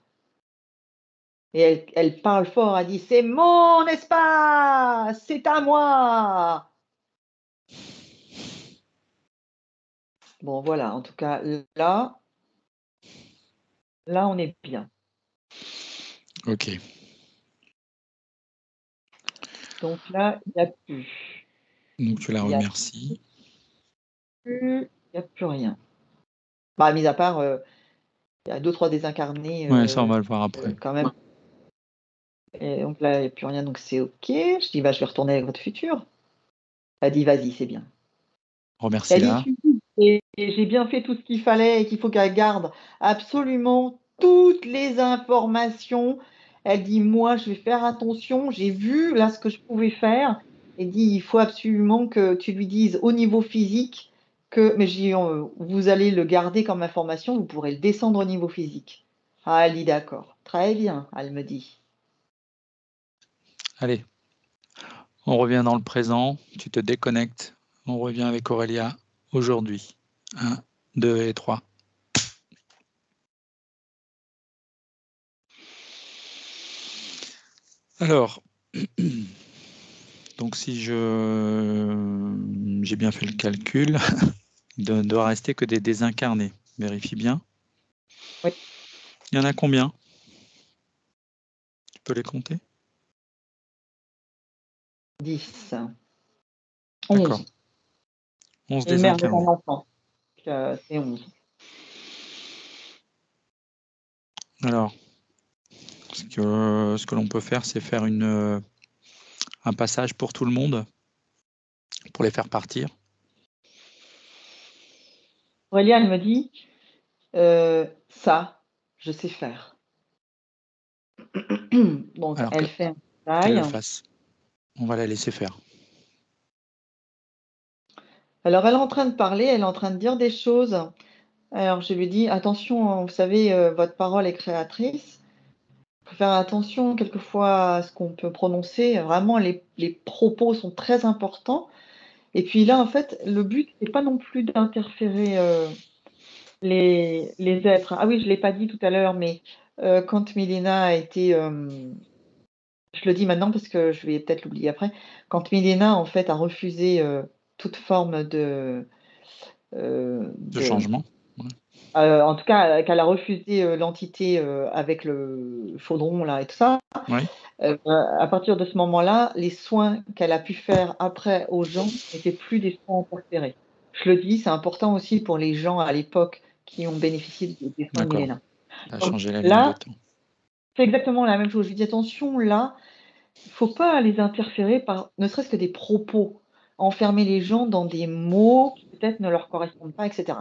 Speaker 3: Et elle parle fort. Elle dit, c'est mon espace. C'est à moi. Bon, voilà. En tout cas, là, on est bien.
Speaker 1: Ok.
Speaker 3: Donc là, il n'y a plus.
Speaker 1: Donc tu la
Speaker 3: Il y a
Speaker 1: remercies.
Speaker 3: Il n'y a plus rien. Bah, mis à part, il y a 2-3 désincarnés
Speaker 1: Ouais, ça on va le voir après.
Speaker 3: quand même. Et donc là, il n'y a plus rien, donc c'est OK. Je dis, bah, je vais retourner avec votre futur. Elle dit, vas-y, c'est bien. Elle
Speaker 1: Remercie-la.
Speaker 3: dit, et j'ai bien fait tout ce qu'il fallait et qu'il faut qu'elle garde absolument toutes les informations. Elle dit, moi, je vais faire attention. J'ai vu là ce que je pouvais faire. Elle dit, il faut absolument que tu lui dises au niveau physique que, mais j'ai, vous allez le garder comme information, vous pourrez le descendre au niveau physique. Ah, elle dit, d'accord. Très bien, elle me dit.
Speaker 1: Allez, on revient dans le présent. Tu te déconnectes. On revient avec Aurélia aujourd'hui. 1, 2 et 3. Alors, donc si j'ai bien fait le calcul, il ne doit rester que des désincarnés. Vérifie bien.
Speaker 3: Oui.
Speaker 1: Il y en a combien? Tu peux les compter?
Speaker 3: 10.
Speaker 1: D'accord.
Speaker 3: 11.
Speaker 1: 11
Speaker 3: Et une mère de
Speaker 1: désincarnés.
Speaker 3: mon enfant. C'est 11.
Speaker 1: Alors, ce que l'on peut faire, c'est faire un passage pour tout le monde, pour les faire partir.
Speaker 3: Aurélia, elle me dit, ça, je sais faire. Donc,
Speaker 1: Alors
Speaker 3: elle fait un
Speaker 1: qu'elle le
Speaker 3: taille.
Speaker 1: fasse. On va la laisser faire.
Speaker 3: Alors, elle est en train de parler, elle est en train de dire des choses. Alors, je lui dis, attention, vous savez, votre parole est créatrice. Il faut faire attention quelquefois à ce qu'on peut prononcer. Vraiment, les propos sont très importants. Et puis là, en fait, le but, c'est pas non plus d'interférer les êtres. Ah oui, je ne l'ai pas dit tout à l'heure, mais quand Milena a été... je le dis maintenant parce que je vais peut-être l'oublier après. Quand Milena, en fait, a refusé toute forme de...
Speaker 1: De changement.
Speaker 3: en tout cas, qu'elle a refusé l'entité avec le chaudron là et tout ça.
Speaker 1: Oui.
Speaker 3: À partir de ce moment-là, les soins qu'elle a pu faire après aux gens n'étaient plus des soins interférés. Je le dis, c'est important aussi pour les gens à l'époque qui ont bénéficié des soins de
Speaker 1: D'accord.
Speaker 3: Milena.
Speaker 1: Ça a
Speaker 3: Donc
Speaker 1: changé la ligne de
Speaker 3: là,
Speaker 1: temps.
Speaker 3: c'est exactement la même chose. Je lui dis attention, là, il ne faut pas les interférer par ne serait-ce que des propos, enfermer les gens dans des mots qui peut-être ne leur correspondent pas, etc.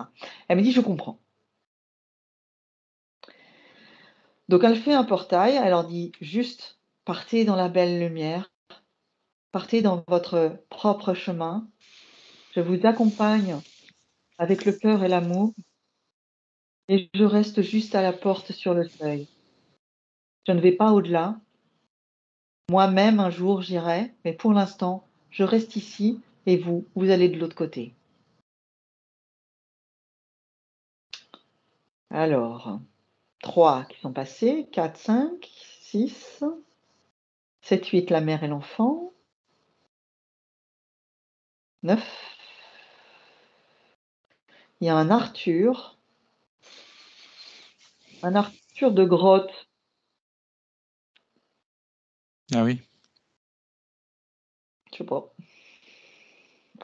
Speaker 3: Elle me dit, je comprends. Donc elle fait un portail, elle leur dit juste, partez dans la belle lumière, partez dans votre propre chemin, je vous accompagne avec le cœur et l'amour, et je reste juste à la porte sur le seuil. Je ne vais pas au-delà. Moi-même, un jour, j'irai, mais pour l'instant, je reste ici, et vous, vous allez de l'autre côté. Alors, 3 qui sont passés, 4, 5, 6, 7, 8, la mère et l'enfant, 9. Il y a un Arthur de grotte.
Speaker 1: Ah oui.
Speaker 3: Je sais pas.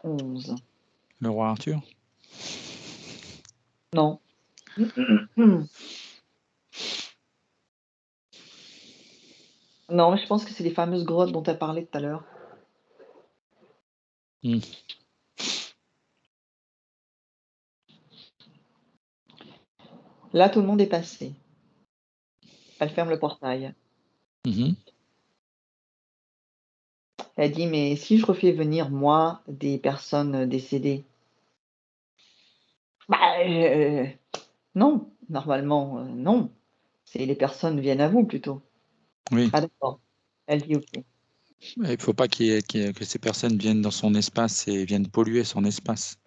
Speaker 3: 11.
Speaker 1: Le roi Arthur.
Speaker 3: Non. Non, je pense que c'est les fameuses grottes dont tu as parlé tout à l'heure. Là, tout le monde est passé. Elle ferme le portail.
Speaker 1: Mhm.
Speaker 3: Elle dit, mais si je refais venir, moi, des personnes décédées, bah, non, normalement, non. C'est les personnes viennent à vous plutôt.
Speaker 1: Oui,
Speaker 3: Ah d'accord. Elle dit, ok.
Speaker 1: il ne faut pas que ces personnes viennent dans son espace et viennent polluer son espace.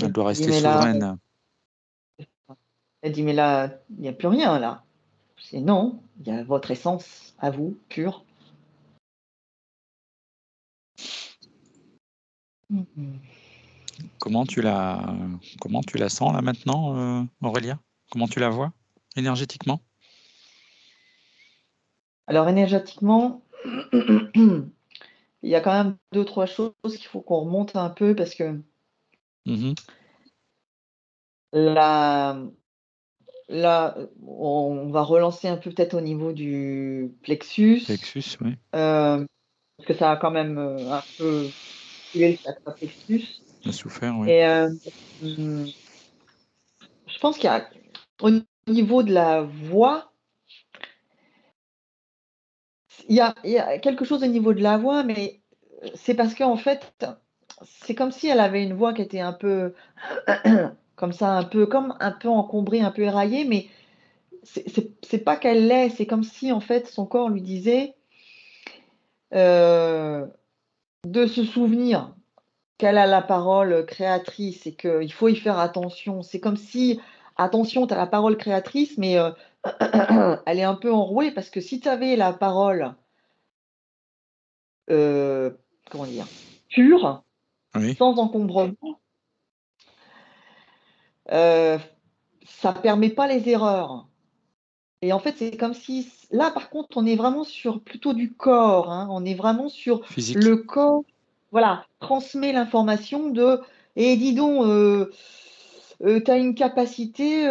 Speaker 1: Elle
Speaker 3: Elle
Speaker 1: doit
Speaker 3: dit,
Speaker 1: rester
Speaker 3: mais là,
Speaker 1: souveraine.
Speaker 3: elle dit, mais là, il n'y a plus rien là. C'est non, il y a votre essence à vous, pure. Mhm.
Speaker 1: Comment tu la sens là maintenant, Aurélia? Comment tu la vois énergétiquement?
Speaker 3: Alors énergétiquement, il y a quand même 2-3 choses qu'il faut qu'on remonte un peu parce que
Speaker 1: Mhm.
Speaker 3: là, là, on va relancer un peu peut-être au niveau du plexus,
Speaker 1: Plexus, oui.
Speaker 3: parce que ça a quand même un peu tué le chakra plexus.
Speaker 1: Elle a souffert, oui.
Speaker 3: Et je pense qu'il y a au niveau de la voix, il y a quelque chose au niveau de la voix, mais c'est parce qu'en fait, c'est comme si elle avait une voix qui était un peu comme ça, un peu encombrée, un peu éraillée, mais c'est pas qu'elle l'est, c'est comme si en fait son corps lui disait de se souvenir qu'elle a la parole créatrice et qu'il faut y faire attention. C'est comme si, attention, tu as la parole créatrice, mais elle est un peu enrouée parce que si tu avais la parole, comment dire, pure,
Speaker 1: Oui,
Speaker 3: sans encombrement, euh, ça permet pas les erreurs. Et en fait, c'est comme si, là, par contre, on est vraiment sur plutôt du corps, hein, on est vraiment sur
Speaker 1: physique.
Speaker 3: le corps, voilà, transmet l'information de, et dis donc, tu as une capacité,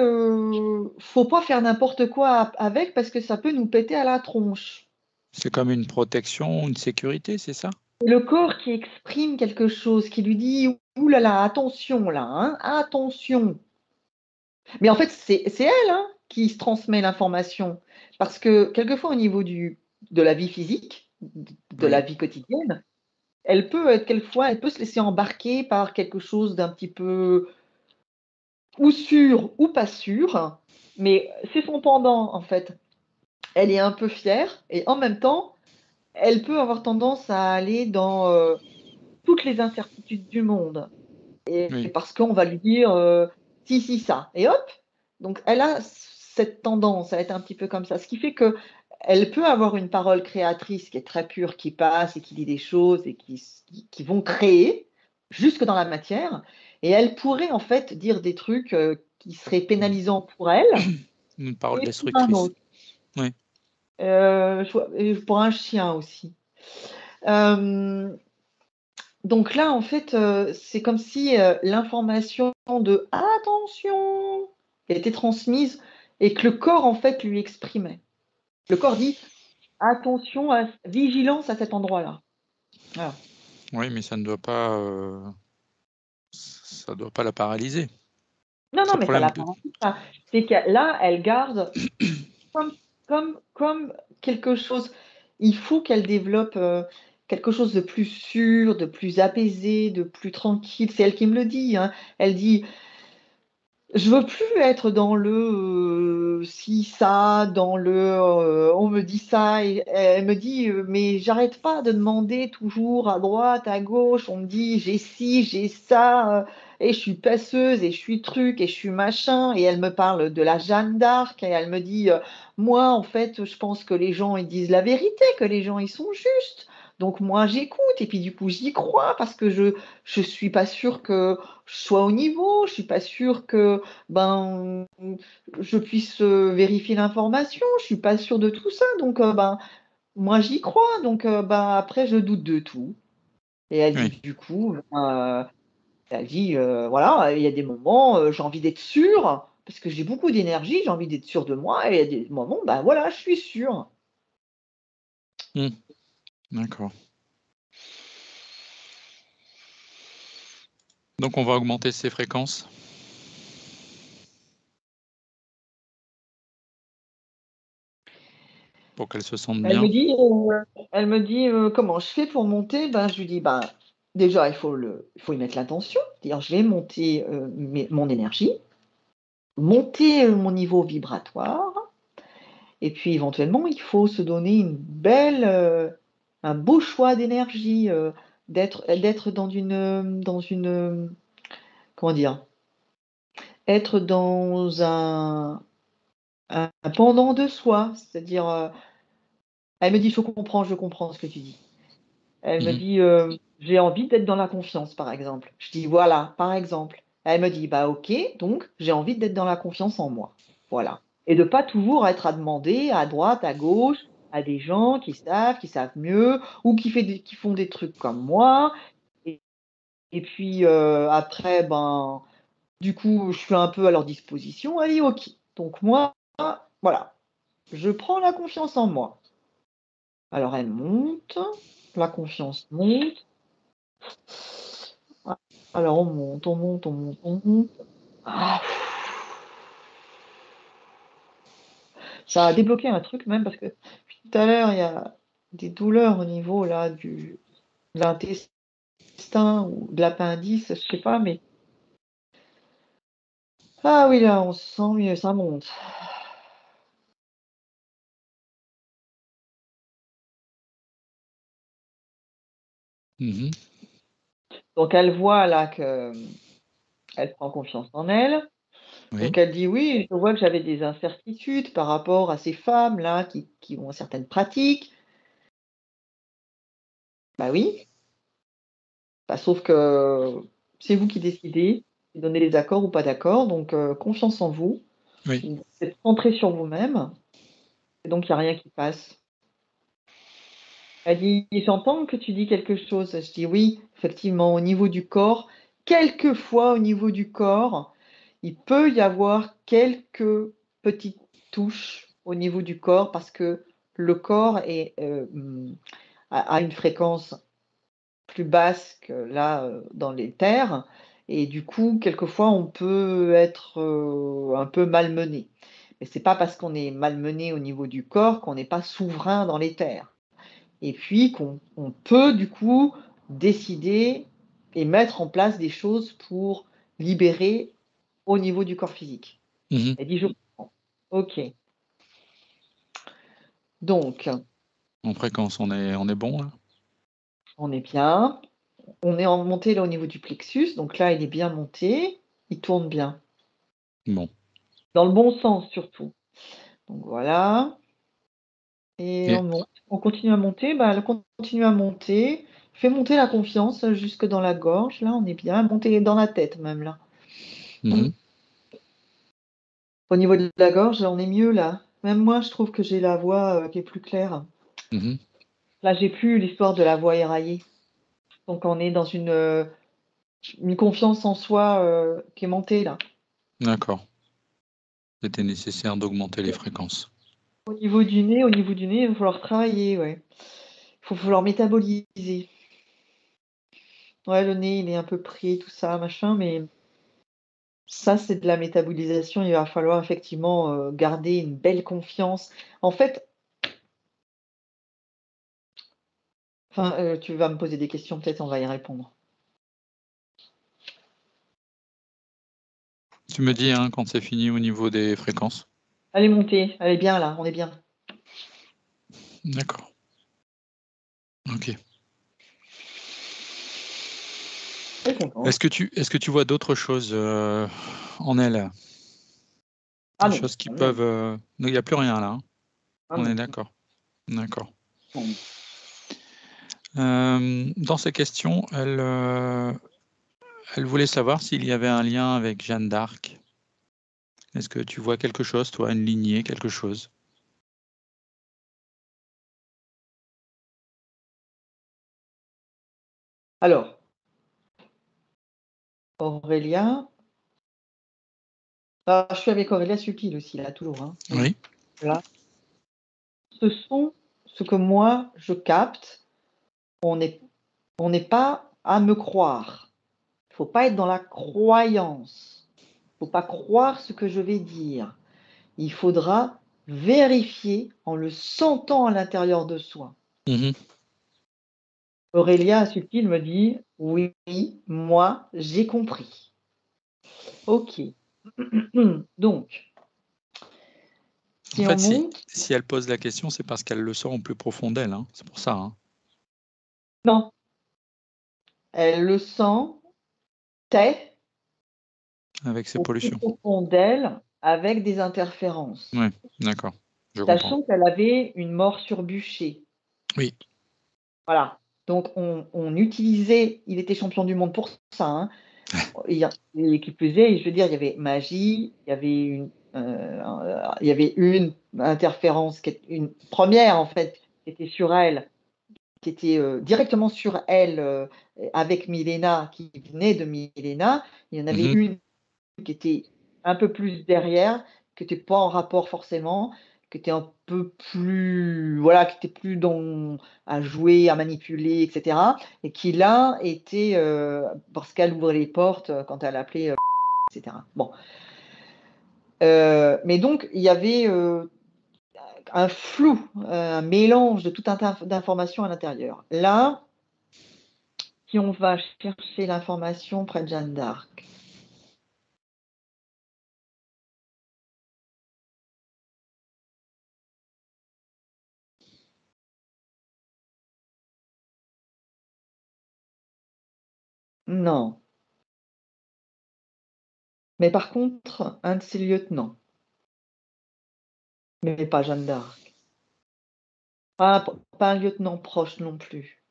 Speaker 3: faut pas faire n'importe quoi avec parce que ça peut nous péter à la tronche.
Speaker 1: C'est comme une protection, une sécurité, c'est ça?
Speaker 3: C'est le corps qui exprime quelque chose, qui lui dit, ouh là, attention là, hein, attention. Mais en fait, c'est elle hein, qui se transmet l'information. Parce que quelquefois, au niveau de la vie physique, de la
Speaker 1: Oui,
Speaker 3: vie quotidienne, elle peut être quelquefois, elle peut se laisser embarquer par quelque chose d'un petit peu ou sûr ou pas sûr, mais c'est son pendant en fait. Elle est un peu fière et en même temps, elle peut avoir tendance à aller dans toutes les incertitudes du monde. Et
Speaker 1: oui,
Speaker 3: parce qu'on va lui dire si, si, ça. Et hop, donc elle a cette tendance à être un petit peu comme ça. Ce qui fait que elle peut avoir une parole créatrice qui est très pure, qui passe et qui dit des choses et qui vont créer jusque dans la matière. Et elle pourrait en fait dire des trucs qui seraient pénalisants pour elle
Speaker 1: une parole
Speaker 3: et pour un
Speaker 1: destructrice.
Speaker 3: autre.
Speaker 1: Oui,
Speaker 3: Et pour un chien aussi. Euh, donc là, en fait, c'est comme si l'information de attention était transmise et que le corps, en fait, lui exprimait. Le corps dit attention, vigilance à cet endroit-là. Voilà.
Speaker 1: oui, mais ça doit pas la paralyser.
Speaker 3: Non,
Speaker 1: C'est
Speaker 3: non,
Speaker 1: le
Speaker 3: mais ça
Speaker 1: problème
Speaker 3: la
Speaker 1: de.
Speaker 3: paralyse pas. C'est que là, elle garde comme, comme quelque chose. Il faut qu'elle développe quelque chose de plus sûr, de plus apaisé, de plus tranquille. C'est elle qui me le dit. Hein. Elle dit je veux plus être dans le si ça, dans le on me dit ça et elle me dit mais j'arrête pas de demander toujours à droite, à gauche, on me dit j'ai ci, j'ai ça et je suis passeuse et je suis truc et je suis machin et elle me parle de la Jeanne d'Arc et elle me dit moi en fait je pense que les gens ils disent la vérité, que les gens ils sont justes. Donc moi j'écoute et puis du coup j'y crois parce que je suis pas sûre que je sois au niveau, je suis pas sûre que ben, je puisse vérifier l'information. Je suis pas sûre de tout ça. Donc, ben, moi, j'y crois. Donc, ben, après, je doute de tout. Et elle dit,
Speaker 1: Oui,
Speaker 3: du coup, elle dit, voilà, il y a des moments, j'ai envie d'être sûre, parce que j'ai beaucoup d'énergie, j'ai envie d'être sûre de moi. Et il y a des moments, ben voilà, je suis sûre.
Speaker 1: d'accord. Donc on va augmenter ses fréquences. pour qu'elle se sente
Speaker 3: Elle
Speaker 1: bien?
Speaker 3: me dit comment je fais pour monter. Ben, je lui dis déjà il faut y mettre l'intention. C'est-à-dire je vais monter mon énergie, monter mon niveau vibratoire, et puis éventuellement il faut se donner un beau choix d'énergie, d'être dans une comment dire, être dans un pendant de soi, c'est-à-dire elle me dit je comprends ce que tu dis. Elle me
Speaker 1: Mhm.
Speaker 3: dit j'ai envie d'être dans la confiance, par exemple. Je dis voilà, par exemple. Elle me dit bah ok, donc j'ai envie d'être dans la confiance en moi. Voilà. Et de pas toujours être à demander à droite, à gauche, à des gens qui savent mieux, ou qui font des trucs comme moi. Et, et puis après, du coup, je suis un peu à leur disposition. Elle dit ok. Donc moi, voilà, je prends la confiance en moi. Alors elle monte, la confiance monte. Alors on monte, on monte, on monte, on monte. Ah, ça a débloqué un truc même parce que tout à l'heure il y a des douleurs au niveau là de l'intestin ou de l'appendice, je sais pas, mais ah oui là on se sent mieux, ça monte.
Speaker 1: Mhm.
Speaker 3: Donc elle voit là que elle prend confiance en elle.
Speaker 1: Oui.
Speaker 3: Donc elle dit oui, je vois que j'avais des incertitudes par rapport à ces femmes là qui ont certaines pratiques. Bah oui, sauf que c'est vous qui décidez, qui donnez les accords ou pas d'accord, donc confiance en vous,
Speaker 1: Oui.
Speaker 3: vous êtes centré sur vous-même, et donc il n'y a rien qui passe. Elle dit, j'entends que tu dis quelque chose. Je dis oui, effectivement, au niveau du corps, quelquefois au niveau du corps, il peut y avoir quelques petites touches au niveau du corps parce que le corps a une fréquence plus basse que là dans les terres. Et du coup, quelquefois, on peut être un peu malmené. Mais c'est pas parce qu'on est malmené au niveau du corps qu'on n'est pas souverain dans les terres. Et puis qu'on peut du coup décider et mettre en place des choses pour libérer au niveau du corps physique.
Speaker 1: Mhm.
Speaker 3: Elle dit je comprends. Ok. Donc,
Speaker 1: En fréquence, on est bon là?
Speaker 3: on est bien. On est en montée là au niveau du plexus. Donc là, il est bien monté. Il tourne bien.
Speaker 1: Bon.
Speaker 3: Dans le bon sens surtout. Donc voilà. Et
Speaker 1: Et
Speaker 3: on monte. On continue à monter. Bah, elle continue à monter. Fait monter la confiance jusque dans la gorge. Là, on est bien. Monter dans la tête même là.
Speaker 1: mhm.
Speaker 3: Au niveau de la gorge, on est mieux là. Même moi, je trouve que j'ai la voix qui est plus claire.
Speaker 1: Mhm.
Speaker 3: Là, j'ai plus l'histoire de la voix éraillée. Donc, on est dans une confiance en soi qui est montée là.
Speaker 1: D'accord. C'était nécessaire d'augmenter les fréquences.
Speaker 3: Au niveau du nez, il va falloir travailler, ouais. Il va falloir métaboliser. Ouais, le nez, il est un peu pris, tout ça, machin, mais ça, c'est de la métabolisation. Il va falloir effectivement garder une belle confiance. En fait, tu vas me poser des questions, peut-être on va y répondre.
Speaker 1: Tu me dis hein, quand c'est fini au niveau des fréquences.
Speaker 3: Allez, montez, elle est bien là, on est bien.
Speaker 1: D'accord. Ok.
Speaker 3: Très contente.
Speaker 1: Est-ce que tu vois d'autres choses en elle?
Speaker 3: Ah
Speaker 1: Des
Speaker 3: non,
Speaker 1: choses qui
Speaker 3: non,
Speaker 1: peuvent. Non, il n'y a plus rien là, hein.
Speaker 3: ah
Speaker 1: On est
Speaker 3: non,
Speaker 1: d'accord. D'accord.
Speaker 3: non.
Speaker 1: Dans ces questions, elle voulait savoir s'il y avait un lien avec Jeanne d'Arc. Est-ce que tu vois quelque chose, toi, une lignée, quelque chose?
Speaker 3: Alors, Aurélia, je suis avec Aurélia Supil aussi, là, toujours. Hein. Oui.
Speaker 1: Oui.
Speaker 3: Là. Ce sont ce que moi, je capte. On n'est pas à me croire. Il ne faut pas être dans la croyance. Il ne faut pas croire ce que je vais dire. Il faudra vérifier en le sentant à l'intérieur de soi.
Speaker 1: Mhm.
Speaker 3: Aurélia Subtil me dit oui, moi j'ai compris. Ok. Donc,
Speaker 1: En
Speaker 3: si on
Speaker 1: fait,
Speaker 3: monte,
Speaker 1: si elle pose la question, c'est parce qu'elle le sent au plus profond d'elle, hein. C'est pour ça, hein.
Speaker 3: non, elle le sent, tait
Speaker 1: Avec ses
Speaker 3: au plus
Speaker 1: pollutions.
Speaker 3: profond d'elle avec des interférences.
Speaker 1: Oui, d'accord, je comprends.
Speaker 3: Sachant qu'elle avait une mort sur bûcher.
Speaker 1: Oui.
Speaker 3: Voilà. Donc, on utilisait, il était champion du monde pour ça, hein. Et qui plus est, je veux dire, il y avait magie, il y avait une interférence, une première en fait, qui était sur elle, qui était directement sur elle avec Milena, qui venait de Milena. Il y en avait
Speaker 1: Mhm.
Speaker 3: une qui était un peu plus derrière, qui n'était pas en rapport forcément, qui était un peu plus, voilà, qui était plus dans à jouer, à manipuler, etc. Et qui là était, parce qu'elle ouvrait les portes quand elle appelait, etc. Bon. Mais donc, il y avait un flou, un mélange de tout un tas d'informations à l'intérieur. Là, si on va chercher l'information près de Jeanne d'Arc, non. Mais par contre, un de ses lieutenants, mais pas Jeanne d'Arc. Pas un lieutenant proche non plus.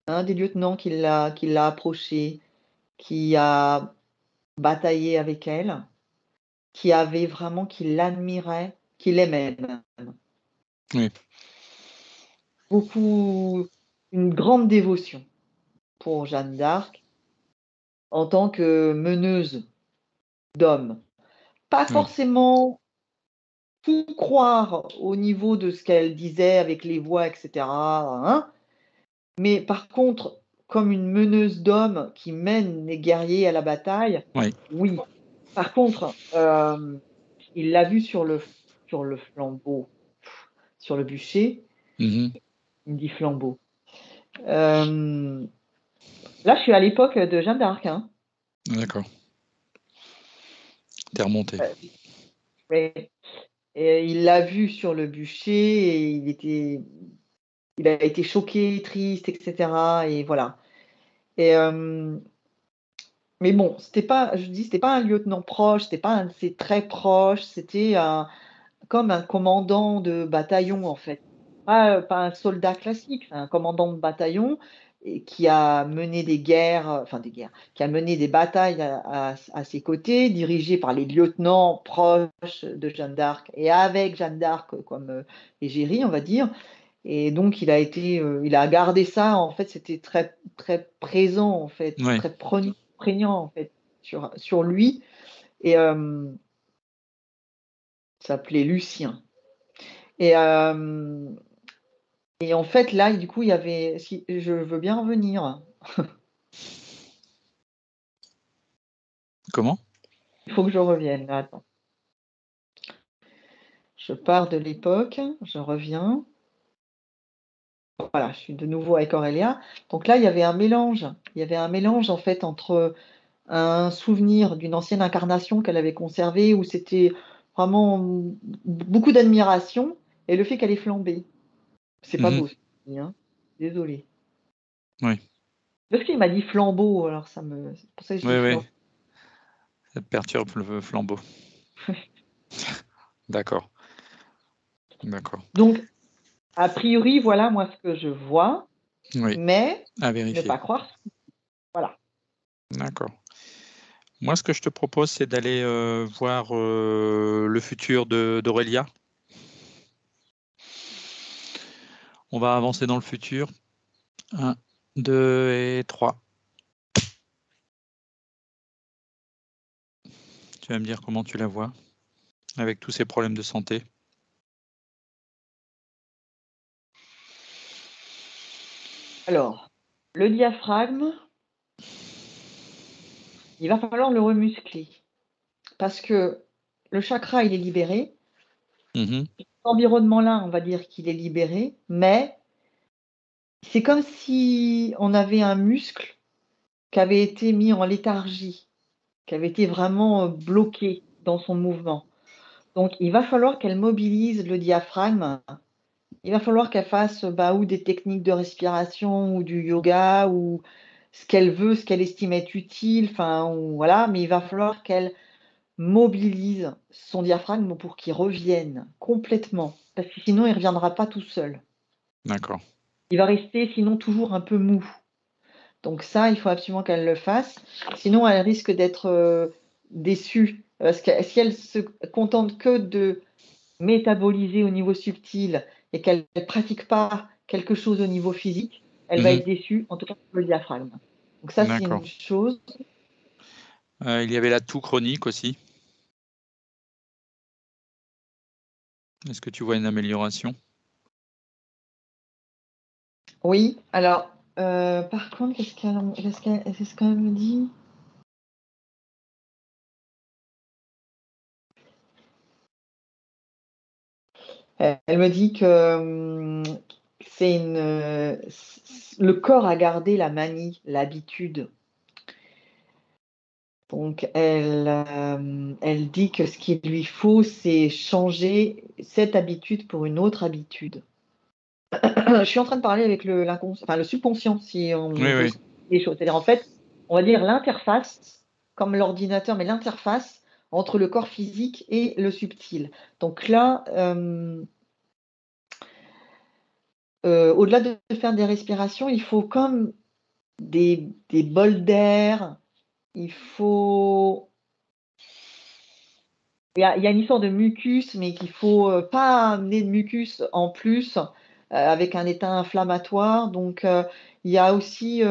Speaker 3: Un des lieutenants qui l'a approché, qui a bataillé avec elle, qui l'admirait, qui l'aimait même.
Speaker 1: Oui.
Speaker 3: Beaucoup, une grande dévotion pour Jeanne d'Arc en tant que meneuse d'hommes. Pas
Speaker 1: Oui.
Speaker 3: forcément tout croire au niveau de ce qu'elle disait avec les voix, etc., hein, mais par contre, comme une meneuse d'hommes qui mène les guerriers à la bataille,
Speaker 1: Oui.
Speaker 3: oui. Par contre, il l'a vu sur le flambeau, sur le bûcher,
Speaker 1: Mhm.
Speaker 3: il me dit flambeau. Là, je suis à l'époque de Jeanne d'Arc, hein.
Speaker 1: D'accord. T'es remonté.
Speaker 3: Ouais. Et il l'a vu sur le bûcher et il a été choqué, triste, etc. Et voilà. Et mais bon, c'était pas un lieutenant proche, c'était pas un de ses très proches, c'était comme un commandant de bataillon en fait. Pas un soldat classique, c'est un commandant de bataillon et qui a mené des guerres, enfin des guerres, qui a mené des batailles à ses côtés, dirigé par les lieutenants proches de Jeanne d'Arc et avec Jeanne d'Arc comme égérie, on va dire. Et donc il a gardé ça en fait, c'était très très présent en fait,
Speaker 1: Oui.
Speaker 3: très prégnant en fait sur lui. Et s'appelait Lucien. Et, et en fait, là, du coup, il y avait. Si, je veux bien revenir.
Speaker 1: Comment?
Speaker 3: Il faut que je revienne. Là, attends. Je pars de l'époque, je reviens. Voilà, je suis de nouveau avec Aurélia. Donc là, il y avait un mélange. Il y avait un mélange, en fait, entre un souvenir d'une ancienne incarnation qu'elle avait conservée, où c'était vraiment beaucoup d'admiration, et le fait qu'elle ait flambé. C'est pas
Speaker 1: Mhm.
Speaker 3: beau, ce que je dis, hein. Désolée.
Speaker 1: Oui.
Speaker 3: Parce qu'il m'a dit flambeau, alors ça me. C'est pour ça que je dis
Speaker 1: Oui, oui.
Speaker 3: flambeau.
Speaker 1: Ça te perturbe le flambeau. D'accord. D'accord.
Speaker 3: Donc, a priori, voilà moi ce que je vois,
Speaker 1: Oui.
Speaker 3: mais
Speaker 1: À
Speaker 3: ne
Speaker 1: vérifier.
Speaker 3: pas croire. Voilà.
Speaker 1: D'accord. Moi, ce que je te propose, c'est d'aller voir le futur d'Aurélia. On va avancer dans le futur. 1, 2 et 3. Tu vas me dire comment tu la vois avec tous ces problèmes de santé.
Speaker 3: Alors, le diaphragme, il va falloir le remuscler parce que le chakra, il est libéré,
Speaker 1: Mhm.
Speaker 3: Cet environnement-là, on va dire qu'il est libéré, mais c'est comme si on avait un muscle qui avait été mis en léthargie, qui avait été vraiment bloqué dans son mouvement. Donc, il va falloir qu'elle mobilise le diaphragme. Il va falloir qu'elle fasse ou des techniques de respiration ou du yoga ou ce qu'elle veut, ce qu'elle estime être utile, voilà, mais il va falloir qu'elle mobilise son diaphragme pour qu'il revienne complètement, parce que sinon il ne reviendra pas tout seul.
Speaker 1: D'accord.
Speaker 3: Il va rester sinon toujours un peu mou. Donc ça, il faut absolument qu'elle le fasse, sinon elle risque d'être déçue, parce que si elle se contente que de métaboliser au niveau subtil et qu'elle ne pratique pas quelque chose au niveau physique, elle va
Speaker 1: Mhm.
Speaker 3: être déçue, en tout cas pour le diaphragme. Donc ça, c'est
Speaker 1: D'accord.
Speaker 3: une chose.
Speaker 1: Il y avait la toux chronique aussi. Est-ce que tu vois une amélioration?
Speaker 3: Oui, alors, par contre, qu'est-ce qu'elle me dit? Elle me dit que le corps a gardé la manie, l'habitude. Donc, elle dit que ce qu'il lui faut, c'est changer cette habitude pour une autre habitude. Je suis en train de parler avec le subconscient, si on
Speaker 1: Oui,
Speaker 3: veut
Speaker 1: oui.
Speaker 3: expliquer les choses. C'est-à-dire, en fait, on va dire l'interface, comme l'ordinateur, mais l'interface entre le corps physique et le subtil. Donc là, au-delà de faire des respirations, il faut comme des bols d'air, il faut... Il y a une histoire de mucus, mais qu'il ne faut pas amener de mucus en plus avec un état inflammatoire. Donc, il y a aussi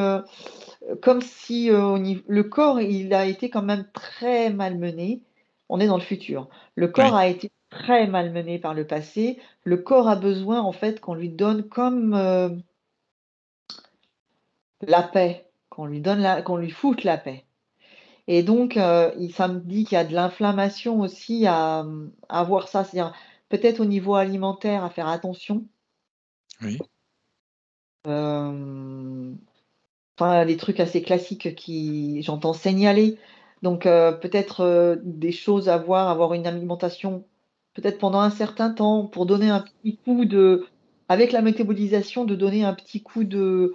Speaker 3: comme si le corps, il a été quand même très malmené. On est dans le futur. Le corps
Speaker 1: Oui.
Speaker 3: a été très malmené par le passé. Le corps a besoin, en fait, qu'on lui donne comme la paix, qu'on lui foute la paix. Et donc, ça me dit qu'il y a de l'inflammation aussi à voir ça. C'est-à-dire, peut-être au niveau alimentaire, à faire attention.
Speaker 1: Oui.
Speaker 3: Des trucs assez classiques qui, j'entends signaler. Donc, peut-être des choses à voir, avoir une alimentation peut-être pendant un certain temps pour donner un petit coup avec la métabolisation, de donner un petit coup de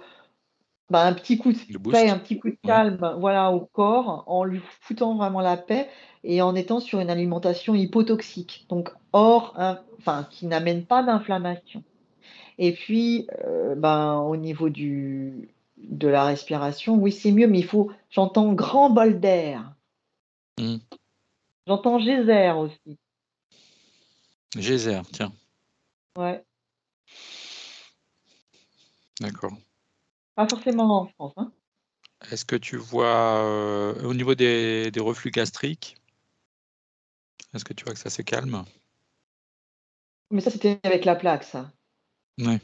Speaker 1: Le
Speaker 3: paix, un
Speaker 1: boost.
Speaker 3: petit coup de
Speaker 1: Ouais.
Speaker 3: calme, voilà, au corps, en lui foutant vraiment la paix et en étant sur une alimentation hypotoxique, donc qui n'amène pas d'inflammation. Et puis, au niveau de la respiration, oui, c'est mieux, mais j'entends grand bol d'air,
Speaker 1: Mhm.
Speaker 3: j'entends geyser aussi,
Speaker 1: Geyser, tiens.
Speaker 3: ouais,
Speaker 1: D'accord.
Speaker 3: pas forcément en France, hein.
Speaker 1: Est-ce que tu vois au niveau des reflux gastriques, est-ce que tu vois que ça se calme?
Speaker 3: Mais ça, c'était avec la plaque, ça.
Speaker 1: Oui.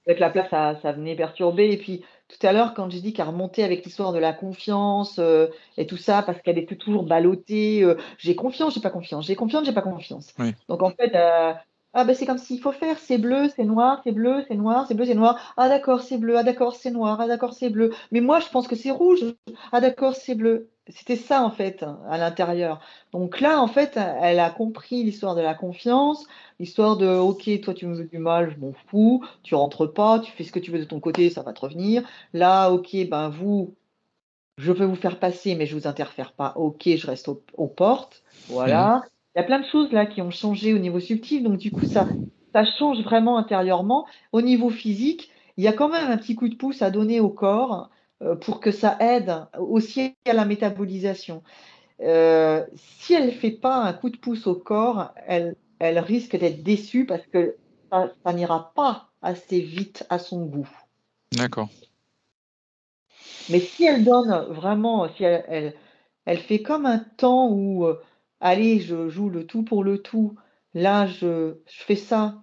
Speaker 3: Avec la plaque, ça venait perturber. Et puis, tout à l'heure, quand j'ai dit qu'elle remontait avec l'histoire de la confiance et tout ça, parce qu'elle était toujours ballottée, j'ai confiance, j'ai pas confiance, j'ai confiance, j'ai pas confiance.
Speaker 1: Oui.
Speaker 3: Donc, en fait, c'est comme s'il faut faire, c'est bleu, c'est noir, c'est bleu, c'est noir, c'est bleu, c'est noir. Ah, d'accord, c'est bleu, ah, d'accord, c'est noir, ah, d'accord, c'est bleu. Mais moi, je pense que c'est rouge. Ah, d'accord, c'est bleu. C'était ça, en fait, à l'intérieur. Donc là, en fait, elle a compris l'histoire de la confiance, l'histoire de, OK, toi, tu me veux du mal, je m'en fous, tu rentres pas, tu fais ce que tu veux de ton côté, ça va te revenir. Là, OK, je peux vous faire passer, mais je vous interfère pas. OK, je reste aux portes.
Speaker 1: Mhm.
Speaker 3: Voilà. Il y a plein de choses là qui ont changé au niveau subtil, donc du coup, ça change vraiment intérieurement. Au niveau physique, il y a quand même un petit coup de pouce à donner au corps pour que ça aide aussi à la métabolisation. Si elle ne fait pas un coup de pouce au corps, elle risque d'être déçue parce que ça n'ira pas assez vite à son goût.
Speaker 1: D'accord.
Speaker 3: Mais si elle donne vraiment, si elle fait comme un temps où, allez, je joue le tout pour le tout, là, je fais ça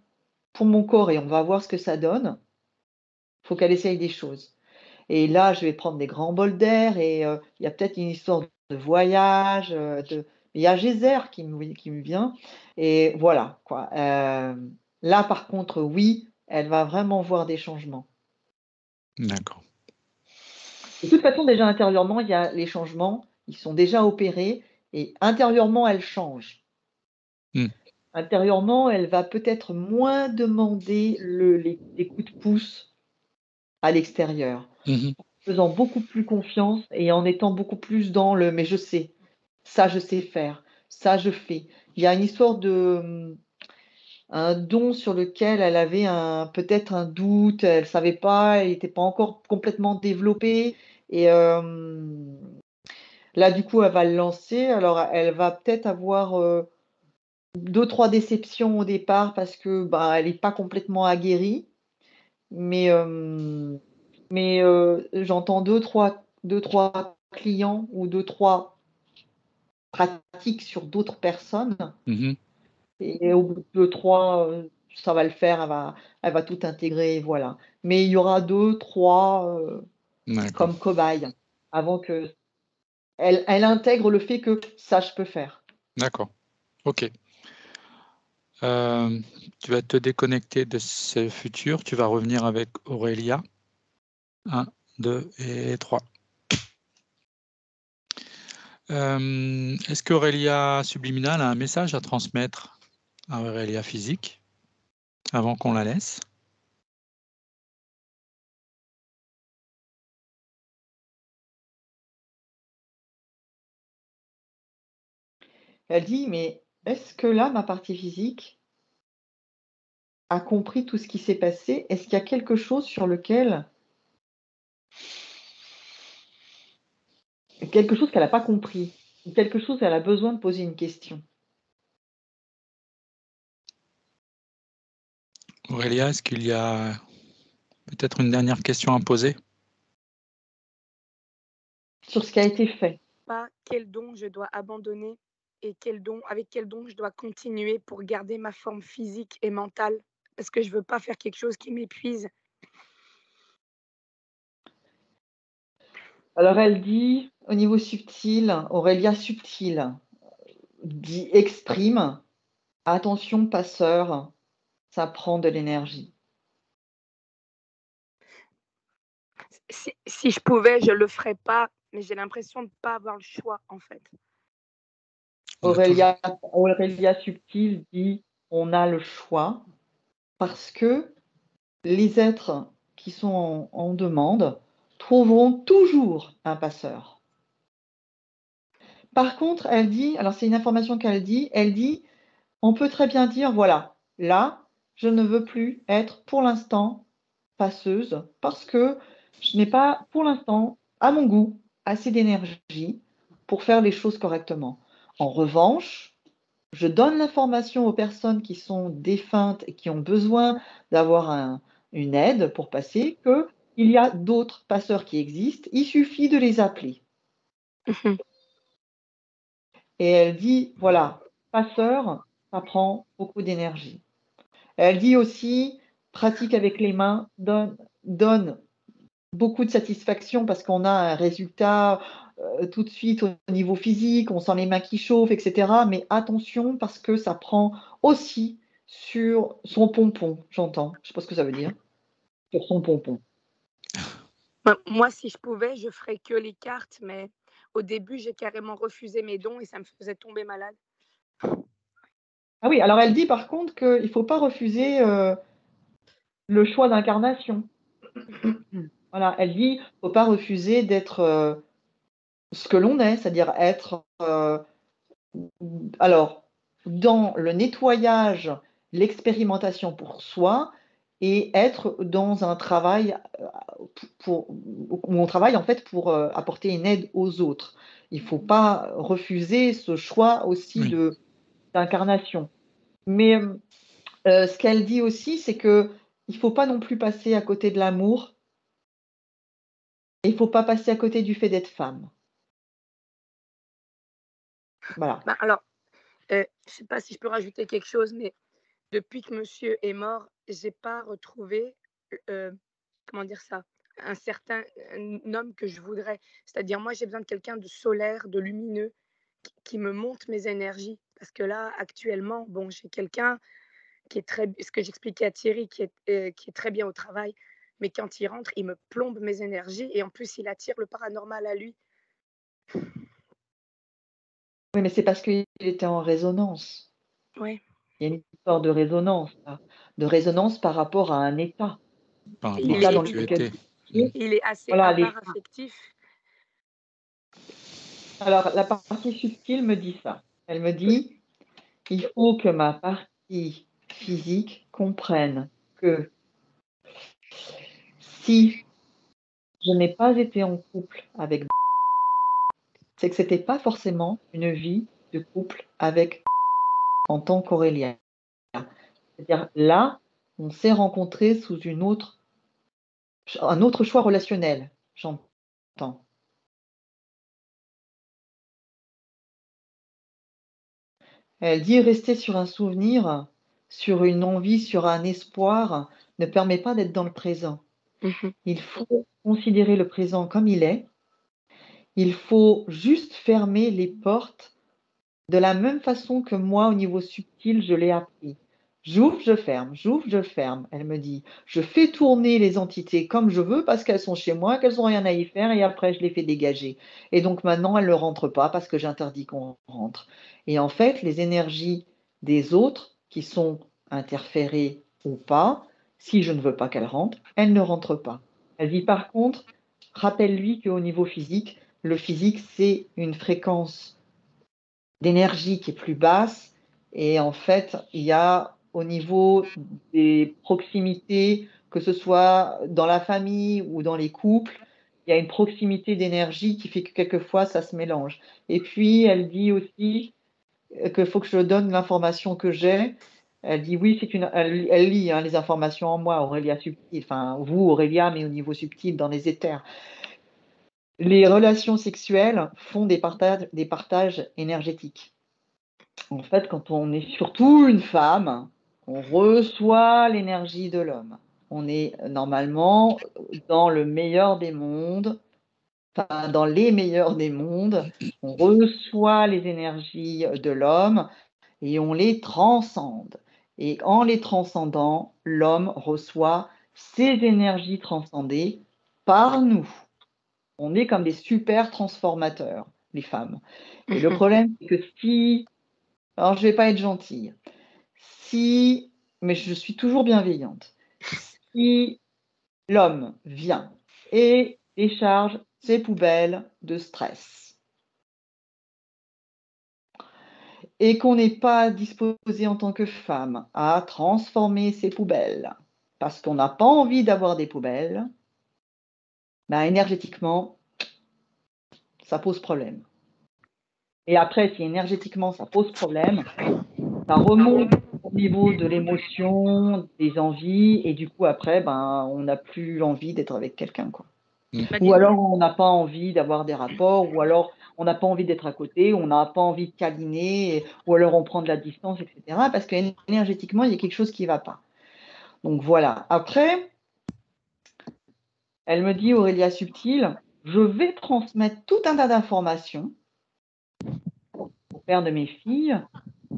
Speaker 3: pour mon corps et on va voir ce que ça donne, il faut qu'elle essaye des choses. Et là, je vais prendre des grands bols d'air et il y a peut-être une histoire de voyage, Il y a Gézer qui me vient et voilà, quoi. Là, par contre, oui, elle va vraiment voir des changements.
Speaker 1: D'accord.
Speaker 3: De toute façon, déjà intérieurement, il y a les changements, ils sont déjà opérés et intérieurement, elle change.
Speaker 1: Hmm.
Speaker 3: Intérieurement, elle va peut-être moins demander les coups de pouce à l'extérieur,
Speaker 1: Mhm.
Speaker 3: faisant beaucoup plus confiance et en étant beaucoup plus dans le mais je sais, ça je sais faire, ça je fais. Il y a une histoire de un don sur lequel elle avait peut-être un doute, elle savait pas, il était pas encore complètement développé et là du coup elle va le lancer. Alors elle va peut-être avoir, 2-3 déceptions au départ parce que, bah, elle est pas complètement aguerrie, mais j'entends deux trois clients ou deux-trois pratiques sur d'autres personnes
Speaker 1: Mhm.
Speaker 3: et au bout de 2-3, ça va le faire, elle va tout intégrer et voilà. Mais il y aura 2-3
Speaker 1: D'accord.
Speaker 3: comme cobayes avant qu'elle intègre le fait que ça, je peux faire.
Speaker 1: D'accord. Ok. Euh, Tu vas te déconnecter de ce futur. Tu vas revenir avec Aurélia. 1, 2 et 3. Est-ce qu'Aurélia subliminale a un message à transmettre à Aurélia physique avant qu'on la laisse?
Speaker 3: Elle dit: «Mais est-ce que là, ma partie physique a compris tout ce qui s'est passé? Est-ce qu'il y a quelque chose sur lequel quelque chose qu'elle a pas compris? Ou quelque chose elle a besoin de poser une question?»
Speaker 1: Aurélia, est-ce qu'il y a peut-être une dernière question à poser?
Speaker 3: Sur ce qui a été fait.
Speaker 2: Pas quel don je dois abandonner et avec quel don je dois continuer pour garder ma forme physique et mentale. Parce que je veux pas faire quelque chose qui m'épuise.
Speaker 3: Alors elle dit, au niveau subtil, Aurélia subtil, dit exprime: «Attention passeur, ça prend de l'énergie».
Speaker 2: Si je pouvais, je le ferais pas, mais j'ai l'impression de pas avoir le choix en fait.
Speaker 1: On a toujours.
Speaker 3: Aurélia subtil dit: «On a le choix» parce que les êtres qui sont en demande trouveront toujours un passeur. Par contre, elle dit, alors c'est une information qu'elle dit, elle dit, on peut très bien dire, voilà, là, je ne veux plus être pour l'instant passeuse parce que je n'ai pas, pour l'instant, à mon goût, assez d'énergie pour faire les choses correctement. En revanche, je donne l'information aux personnes qui sont défuntes et qui ont besoin d'avoir une aide pour passer, qu'il y a d'autres passeurs qui existent, il suffit de les appeler.
Speaker 2: Mhm.
Speaker 3: Et elle dit, voilà, passeur, ça prend beaucoup d'énergie. Elle dit aussi, pratique avec les mains donne beaucoup de satisfaction parce qu'on a un résultat tout de suite au niveau physique, on sent les mains qui chauffent, etc. Mais attention parce que ça prend aussi sur son pompon, j'entends. Je ne sais pas ce que ça veut dire. Sur son pompon.
Speaker 2: Moi, si je pouvais, je ferais que les cartes, mais au début, j'ai carrément refusé mes dons et ça me faisait tomber malade.
Speaker 3: Ah oui, alors elle dit par contre qu'il ne faut pas refuser le choix d'incarnation. Voilà, elle dit qu'il ne faut pas refuser d'être ce que l'on est, c'est-à-dire être alors dans le nettoyage, l'expérimentation pour soi et être dans un travail où on travaille en fait pour apporter une aide aux autres. Il ne faut pas refuser ce choix aussi
Speaker 1: Oui.
Speaker 3: d'incarnation. Mais ce qu'elle dit aussi, c'est qu'il ne faut pas non plus passer à côté de l'amour et il ne faut pas passer à côté du fait d'être femme. Voilà.
Speaker 2: Alors, je sais pas si je peux rajouter quelque chose, mais depuis que monsieur est mort, j'ai pas retrouvé, comment dire ça? Un certain un homme que je voudrais. C'est-à-dire moi, j'ai besoin de quelqu'un de solaire, de lumineux, qui me monte mes énergies. Parce que là, actuellement, bon, j'ai quelqu'un qui est très, ce que j'expliquais à Thierry, qui est très bien au travail, mais quand il rentre, il me plombe mes énergies et en plus, il attire le paranormal à lui.
Speaker 3: Oui, mais c'est parce qu'il était en résonance.
Speaker 2: Oui,
Speaker 3: Il y a une histoire de résonance, là, de résonance par rapport à un état.
Speaker 1: Par rapport à
Speaker 2: il
Speaker 3: L'état
Speaker 1: ce que
Speaker 2: est,
Speaker 3: dans
Speaker 1: tu
Speaker 3: lequel
Speaker 1: étais.
Speaker 3: tu es.
Speaker 2: il est assez
Speaker 3: Voilà,
Speaker 2: à part affectif.
Speaker 3: alors la partie subtile me dit ça. Elle me dit, il faut que ma partie physique comprenne que si je n'ai pas été en couple avec, c'est que c'était pas forcément une vie de couple avec en tant qu'Aurélia. C'est-à-dire là, on s'est rencontrés sous un autre choix relationnel, j'entends. Elle dit rester sur un souvenir, sur une envie, sur un espoir, ne permet pas d'être dans le présent.
Speaker 2: Mhm.
Speaker 3: Il faut considérer le présent comme il est. Il faut juste fermer les portes de la même façon que moi, au niveau subtil, je l'ai appris. J'ouvre, je ferme. Elle me dit, je fais tourner les entités comme je veux parce qu'elles sont chez moi, qu'elles n'ont rien à y faire et après je les fais dégager. Et donc maintenant, elles ne rentrent pas parce que j'interdis qu'on rentre. Et en fait, les énergies des autres qui sont interférées ou pas, si je ne veux pas qu'elles rentrent, elles ne rentrent pas. Elle dit par contre, rappelle-lui qu'au niveau physique, le physique, c'est une fréquence d'énergie qui est plus basse. Et en fait, il y a au niveau des proximités, que ce soit dans la famille ou dans les couples, il y a une proximité d'énergie qui fait que quelquefois ça se mélange. Et puis, elle dit aussi qu'il faut que je donne l'information que j'ai. Elle dit oui, elle lit les informations en moi, Aurélia subtile, enfin vous Aurélia, mais au niveau subtil dans les éthers. Les relations sexuelles font des partages énergétiques. En fait, quand on est surtout une femme, on reçoit l'énergie de l'homme. On est normalement dans le meilleur des mondes, enfin dans les meilleurs des mondes. On reçoit les énergies de l'homme et on les transcende. Et en les transcendant, l'homme reçoit ces énergies transcendées par nous. On est comme des super transformateurs, les femmes. Et le problème, c'est que alors je ne vais pas être gentille, mais je suis toujours bienveillante, si l'homme vient et décharge ses poubelles de stress et qu'on n'est pas disposé en tant que femme à transformer ses poubelles parce qu'on n'a pas envie d'avoir des poubelles, ben, énergétiquement, ça pose problème. Et après, si énergétiquement ça pose problème, ça remonte au niveau de l'émotion, des envies, et du coup, après, ben, on n'a plus envie d'être avec quelqu'un, quoi. Ou alors, on n'a pas envie d'avoir des rapports, ou alors, on n'a pas envie d'être à côté, on n'a pas envie de câliner, ou alors on prend de la distance, etc. Parce qu'énergétiquement, il y a quelque chose qui ne va pas. Donc, voilà. Après, elle me dit, Aurélia Subtil, je vais transmettre tout un tas d'informations au père de mes filles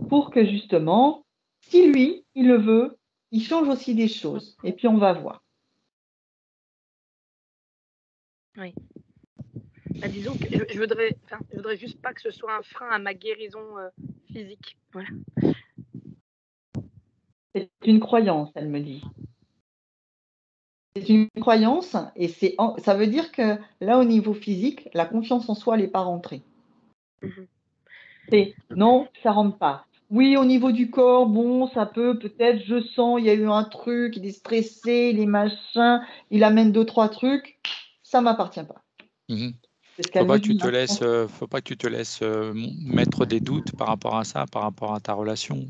Speaker 3: pour que, justement, si lui, il le veut, il change aussi des choses. Et puis, on va voir.
Speaker 2: Oui. Bah, disons que je voudrais juste pas que ce soit un frein à ma guérison physique. Voilà.
Speaker 3: C'est une croyance, elle me dit. C'est une croyance et ça veut dire que là, au niveau physique, la confiance en soi, elle n'est pas rentrée. C'est non, ça rentre pas. Oui, au niveau du corps, bon, ça peut-être, je sens, il y a eu un truc, il est stressé, il est machin, il amène 2-3 trucs, ça m'appartient pas. C'est ce qu'elle me dit.
Speaker 1: Faut pas que tu te laisses mettre des doutes par rapport à ça, par rapport à ta relation.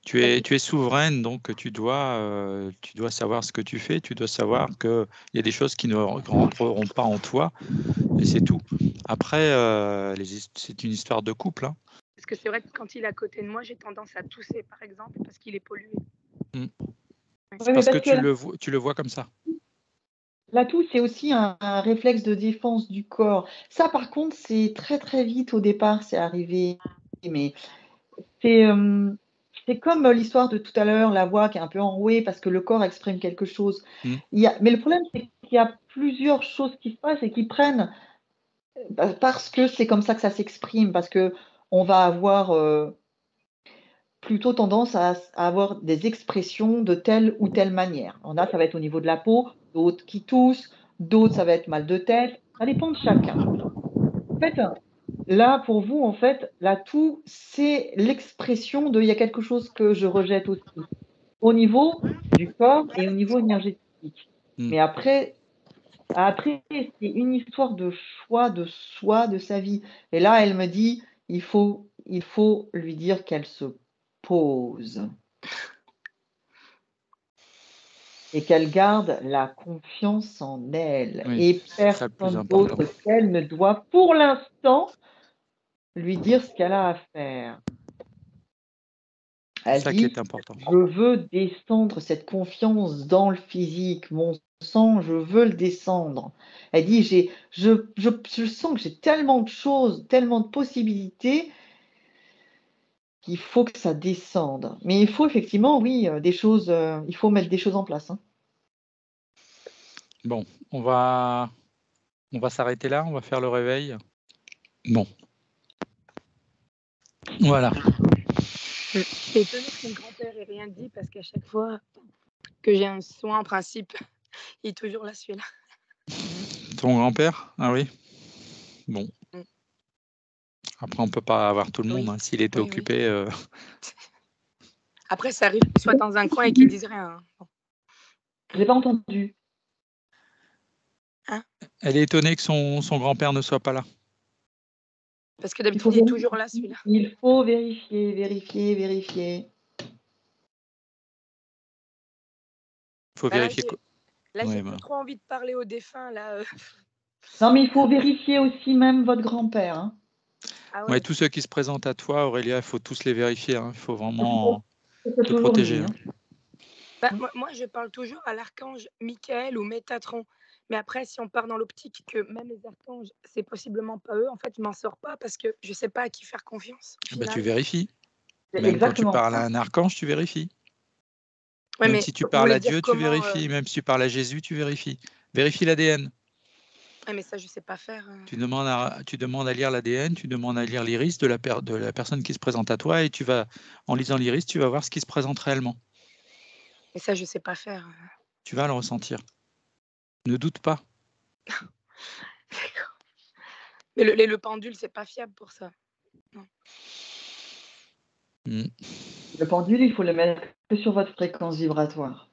Speaker 1: Tu es souveraine, donc tu dois savoir ce que tu fais, tu dois savoir qu'il y a des choses qui ne rentreront pas en toi, et c'est tout. Après, c'est une histoire de couple, hein.
Speaker 2: Parce que c'est vrai que quand il est à côté de moi, j'ai tendance à tousser, par exemple, parce qu'il est pollué.
Speaker 1: C'est
Speaker 3: Oui, mais
Speaker 1: parce que
Speaker 3: parce que
Speaker 1: tu le vois comme ça.
Speaker 3: l'atout, c'est aussi un réflexe de défense du corps. Ça, par contre, c'est très très vite au départ, c'est arrivé. Mais c'est comme l'histoire de tout à l'heure, la voix qui est un peu enrouée parce que le corps exprime quelque chose.
Speaker 1: Hmm.
Speaker 3: Mais le problème, c'est qu'il y a plusieurs choses qui se passent et qui prennent parce que c'est comme ça que ça s'exprime, parce que on va avoir plutôt tendance à avoir des expressions de telle ou telle manière. Ça va être au niveau de la peau, d'autres qui toussent, d'autres, ça va être mal de tête. Ça dépend de chacun. En fait, là, pour vous, en fait, l'atout, c'est l'expression de il y a quelque chose que je rejette aussi, au niveau du corps et au niveau énergétique. Mais après, c'est une histoire de choix de soi, de sa vie. Et là, elle me dit, il faut lui dire qu'elle se pose et qu'elle garde la confiance en elle.
Speaker 1: Oui,
Speaker 3: Et
Speaker 1: c'est ça le plus
Speaker 3: personne
Speaker 1: important.
Speaker 3: d'autre qu'elle ne doit, pour l'instant, lui dire ce qu'elle a à faire.
Speaker 1: C'est
Speaker 3: Elle
Speaker 1: ça qui
Speaker 3: dit,
Speaker 1: est important.
Speaker 3: je veux descendre cette confiance dans le physique, mon sang, je veux le descendre. Elle dit, je sens que j'ai tellement de choses, tellement de possibilités qu'il faut que ça descende. Mais il faut effectivement, oui, des choses, il faut mettre des choses en place. Hein.
Speaker 1: Bon, on va s'arrêter là, on va faire le réveil. Bon. Voilà.
Speaker 2: Je suis étonnée que mon grand-père ait rien dit parce qu'à chaque fois que j'ai un soin, en principe, il est toujours là, celui-là.
Speaker 1: Ton grand-père? Ah oui. Bon.
Speaker 2: Mm.
Speaker 1: Après, on peut pas avoir tout le monde.
Speaker 2: Oui.
Speaker 1: Hein. S'il était
Speaker 2: Oui,
Speaker 1: occupé.
Speaker 2: Après, ça arrive qu'il soit dans un coin et qu'il dise rien. Hein. Bon.
Speaker 3: Je n'ai pas entendu.
Speaker 2: Hein?
Speaker 1: Elle est étonnée que son grand-père ne soit pas là.
Speaker 2: Parce que d'habitude, il est toujours là, celui-là.
Speaker 3: Il faut vérifier, vérifier, vérifier.
Speaker 1: Il faut vérifier.
Speaker 2: Là,
Speaker 1: Oui,
Speaker 2: j'ai
Speaker 1: bah.
Speaker 2: plus trop envie de parler aux défunts. Là,
Speaker 3: Non, mais il faut vérifier aussi même votre grand-père. Hein.
Speaker 2: Ah
Speaker 1: Ouais,
Speaker 2: ouais.
Speaker 1: tous ceux qui se présentent à toi, Aurélia, il faut tous les vérifier. Hein. Il faut vraiment
Speaker 3: C'est
Speaker 1: te
Speaker 3: toujours
Speaker 1: protéger.
Speaker 3: lui.
Speaker 1: Hein.
Speaker 2: Bah, moi, je parle toujours à l'archange Michael ou Métatron. Mais après, si on part dans l'optique que même les archanges, c'est possiblement pas eux, en fait, je m'en sors pas parce que je sais pas à qui faire confiance. Au
Speaker 1: Bah,
Speaker 2: final.
Speaker 1: tu vérifies.
Speaker 3: C'est
Speaker 1: Même quand tu
Speaker 3: exactement
Speaker 1: parles à
Speaker 3: ça.
Speaker 1: un archange, tu vérifies.
Speaker 2: Ouais,
Speaker 1: Même
Speaker 2: mais
Speaker 1: si tu
Speaker 2: vous
Speaker 1: parles
Speaker 2: voulez
Speaker 1: à
Speaker 2: dire
Speaker 1: Dieu, tu
Speaker 2: comment
Speaker 1: vérifies. Même si tu parles à Jésus, tu vérifies. Vérifie l'ADN.
Speaker 2: Ouais, mais ça, je sais pas faire.
Speaker 1: Tu demandes à lire l'ADN, tu demandes à lire l'iris de la personne qui se présente à toi et tu vas, en lisant l'iris, tu vas voir ce qui se présente réellement.
Speaker 2: Mais ça, je sais pas faire.
Speaker 1: Tu vas le ressentir. Ne doute pas.
Speaker 2: D'accord. Mais le pendule, c'est pas fiable pour ça. Non.
Speaker 3: Le pendule, il faut le mettre que sur votre fréquence vibratoire.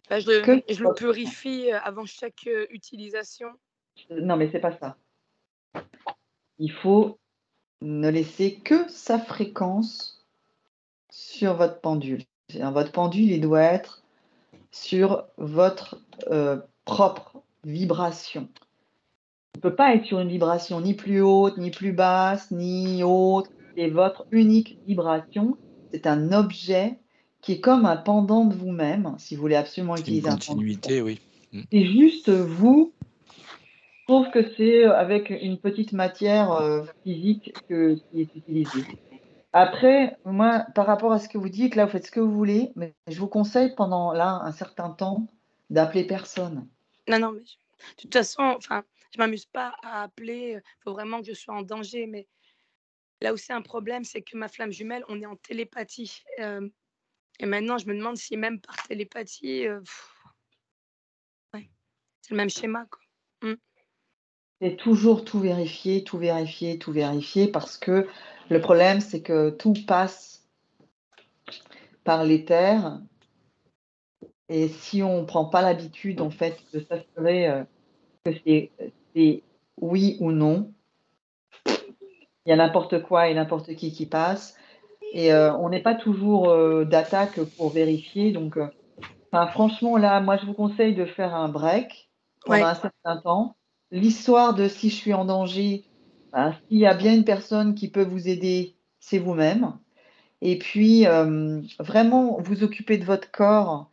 Speaker 2: Là,
Speaker 3: Que
Speaker 2: je le purifie avant chaque utilisation.
Speaker 3: Non, mais c'est pas ça. Il faut ne laisser que sa fréquence sur votre pendule. Votre pendule, il doit être sur votre propre vibration. Il ne peut pas être sur une vibration ni plus haute, ni plus basse, ni haute. C'est votre unique vibration. C'est un objet qui est comme un pendant de vous-même, si vous voulez absolument
Speaker 1: C'est une
Speaker 3: utiliser un pendant.
Speaker 1: continuité, oui.
Speaker 3: C'est juste vous. Je trouve que c'est avec une petite matière physique qui est utilisée. Après, moi, par rapport à ce que vous dites, là, vous faites ce que vous voulez, mais je vous conseille pendant là un certain temps d'appeler personne.
Speaker 2: Non, mais de toute façon, enfin, je m'amuse pas à appeler. Il faut vraiment que je sois en danger. Mais là où c'est un problème, c'est que ma flamme jumelle, on est en télépathie. Et maintenant, je me demande si même par télépathie, ouais, c'est le même schéma, quoi.
Speaker 3: C'est toujours tout vérifier, tout vérifier, tout vérifier, parce que le problème, c'est que tout passe par l'éther. Et si on ne prend pas l'habitude, en fait, de s'assurer que c'est oui ou non, il y a n'importe quoi et n'importe qui passe. Et on n'est pas toujours d'attaque pour vérifier. Donc, franchement, là, moi, je vous conseille de faire un break pendant
Speaker 2: Ouais.
Speaker 3: un certain temps. L'histoire de si je suis en danger, s'il y a bien une personne qui peut vous aider, c'est vous-même. Et puis, vraiment vous occuper de votre corps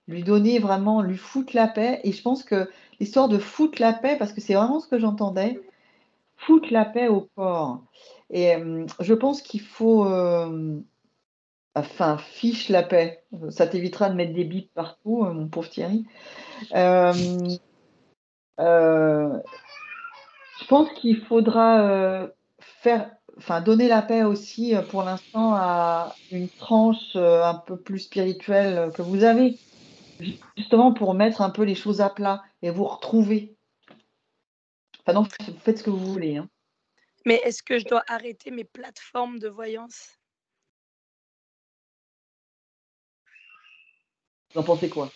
Speaker 3: lui donner vraiment, lui foutre la paix. Et je pense que l'histoire de foutre la paix, parce que c'est vraiment ce que j'entendais, foutre la paix au corps. Et je pense qu'il faut, enfin, fiche la paix. Ça t'évitera de mettre des bips partout, mon pauvre Thierry. Euh, euh, je pense qu'il faudra donner la paix aussi pour l'instant à une tranche un peu plus spirituelle que vous avez, justement pour mettre un peu les choses à plat et vous retrouver. Enfin non, faites ce que vous voulez. Hein.
Speaker 2: Mais est-ce que je dois arrêter mes plateformes de voyance?
Speaker 3: Vous en pensez quoi?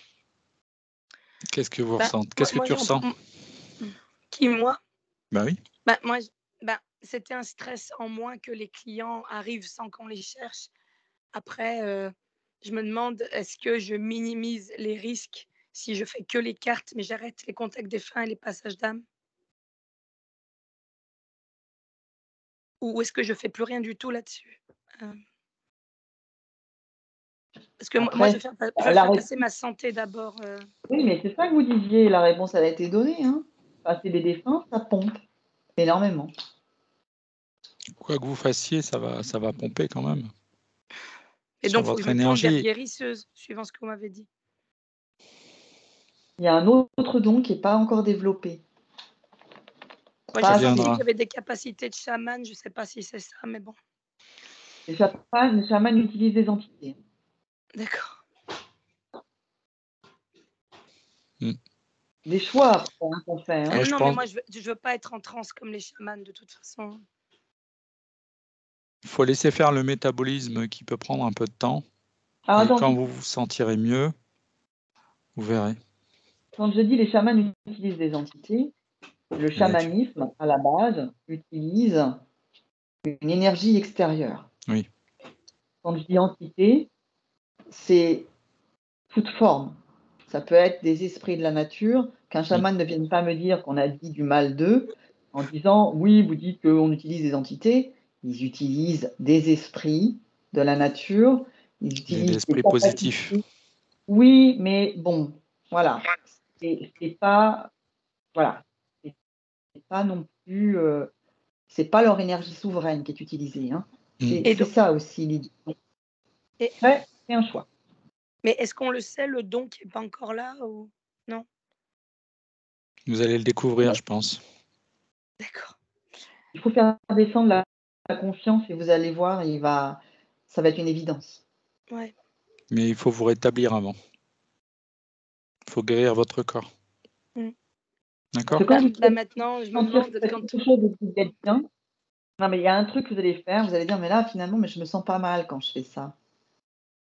Speaker 1: Qu'est-ce que vous ressentez? Qu'est-ce que
Speaker 2: moi
Speaker 1: tu ressens?
Speaker 2: Qui, moi?
Speaker 1: Bah oui.
Speaker 2: Moi, c'était un stress en moins que les clients arrivent sans qu'on les cherche. Après, je me demande, est-ce que je minimise les risques si je fais que les cartes, mais j'arrête les contacts défunts et les passages d'âme? Ou est-ce que je fais plus rien du tout là-dessus? Parce que moi,
Speaker 3: Après,
Speaker 2: je veux faire passer ma santé d'abord.
Speaker 3: oui, mais c'est ça que vous disiez, la réponse elle a été donnée. Hein. Passer des défunts, ça pompe énormément.
Speaker 1: Quoi que vous fassiez, ça va pomper quand même
Speaker 2: Et
Speaker 1: sur
Speaker 2: donc, il faut que
Speaker 1: votre
Speaker 2: je me tourne vers
Speaker 1: énergie.
Speaker 2: guérisseuse, suivant ce que vous m'avez dit.
Speaker 3: Il y a un autre don qui n'est pas encore développé.
Speaker 2: Moi,
Speaker 3: Pas
Speaker 2: j'ai
Speaker 1: Ça
Speaker 3: assez.
Speaker 2: senti que
Speaker 1: viendra.
Speaker 2: j'avais des capacités de chaman. Je ne sais pas si c'est ça, mais bon.
Speaker 3: Les chamans utilisent des entités.
Speaker 2: D'accord.
Speaker 3: Des choix après, hein, qu'on fait. Hein.
Speaker 1: Ouais, je
Speaker 2: Non, mais
Speaker 1: pense
Speaker 2: moi, je veux pas être en transe comme les chamans, de toute façon.
Speaker 1: qu'il faut laisser faire le métabolisme qui peut prendre un peu de temps.
Speaker 3: Alors,
Speaker 1: Et quand
Speaker 3: attends,
Speaker 1: vous vous sentirez mieux, vous verrez.
Speaker 3: quand je dis les chamans utilisent des entités, le chamanisme, à la base, utilise une énergie extérieure.
Speaker 1: Oui.
Speaker 3: Quand je dis entité, c'est toute forme. Ça peut être des esprits de la nature, qu'un chaman ne vienne pas me dire qu'on a dit du mal d'eux, en disant, oui, vous dites qu'on utilise des entités. Ils utilisent des esprits de la nature, ils
Speaker 1: Et
Speaker 3: utilisent des
Speaker 1: l'esprit positif.
Speaker 3: capacités. Oui, mais bon, voilà. C'est pas, voilà. C'est pas non plus, c'est pas leur énergie souveraine qui est utilisée. Hein.
Speaker 2: Et
Speaker 3: C'est
Speaker 2: donc,
Speaker 3: ça aussi l'idée.
Speaker 2: et-
Speaker 3: Ouais, c'est un choix.
Speaker 2: mais est-ce qu'on le sait, le don qui n'est pas encore là ou non?
Speaker 1: Vous allez le découvrir, je pense.
Speaker 2: D'accord.
Speaker 3: Il faut faire descendre la conscience et vous allez voir, ça va être une évidence.
Speaker 2: Ouais.
Speaker 1: Mais il faut vous rétablir avant. Il faut guérir votre corps. D'accord?
Speaker 3: Parce que quand vous
Speaker 2: Maintenant, je me
Speaker 3: sentir
Speaker 2: demande quand.
Speaker 3: quelque chose de vous êtes bien, non mais il y a un truc que vous allez faire, vous allez dire mais là finalement mais je me sens pas mal quand je fais ça.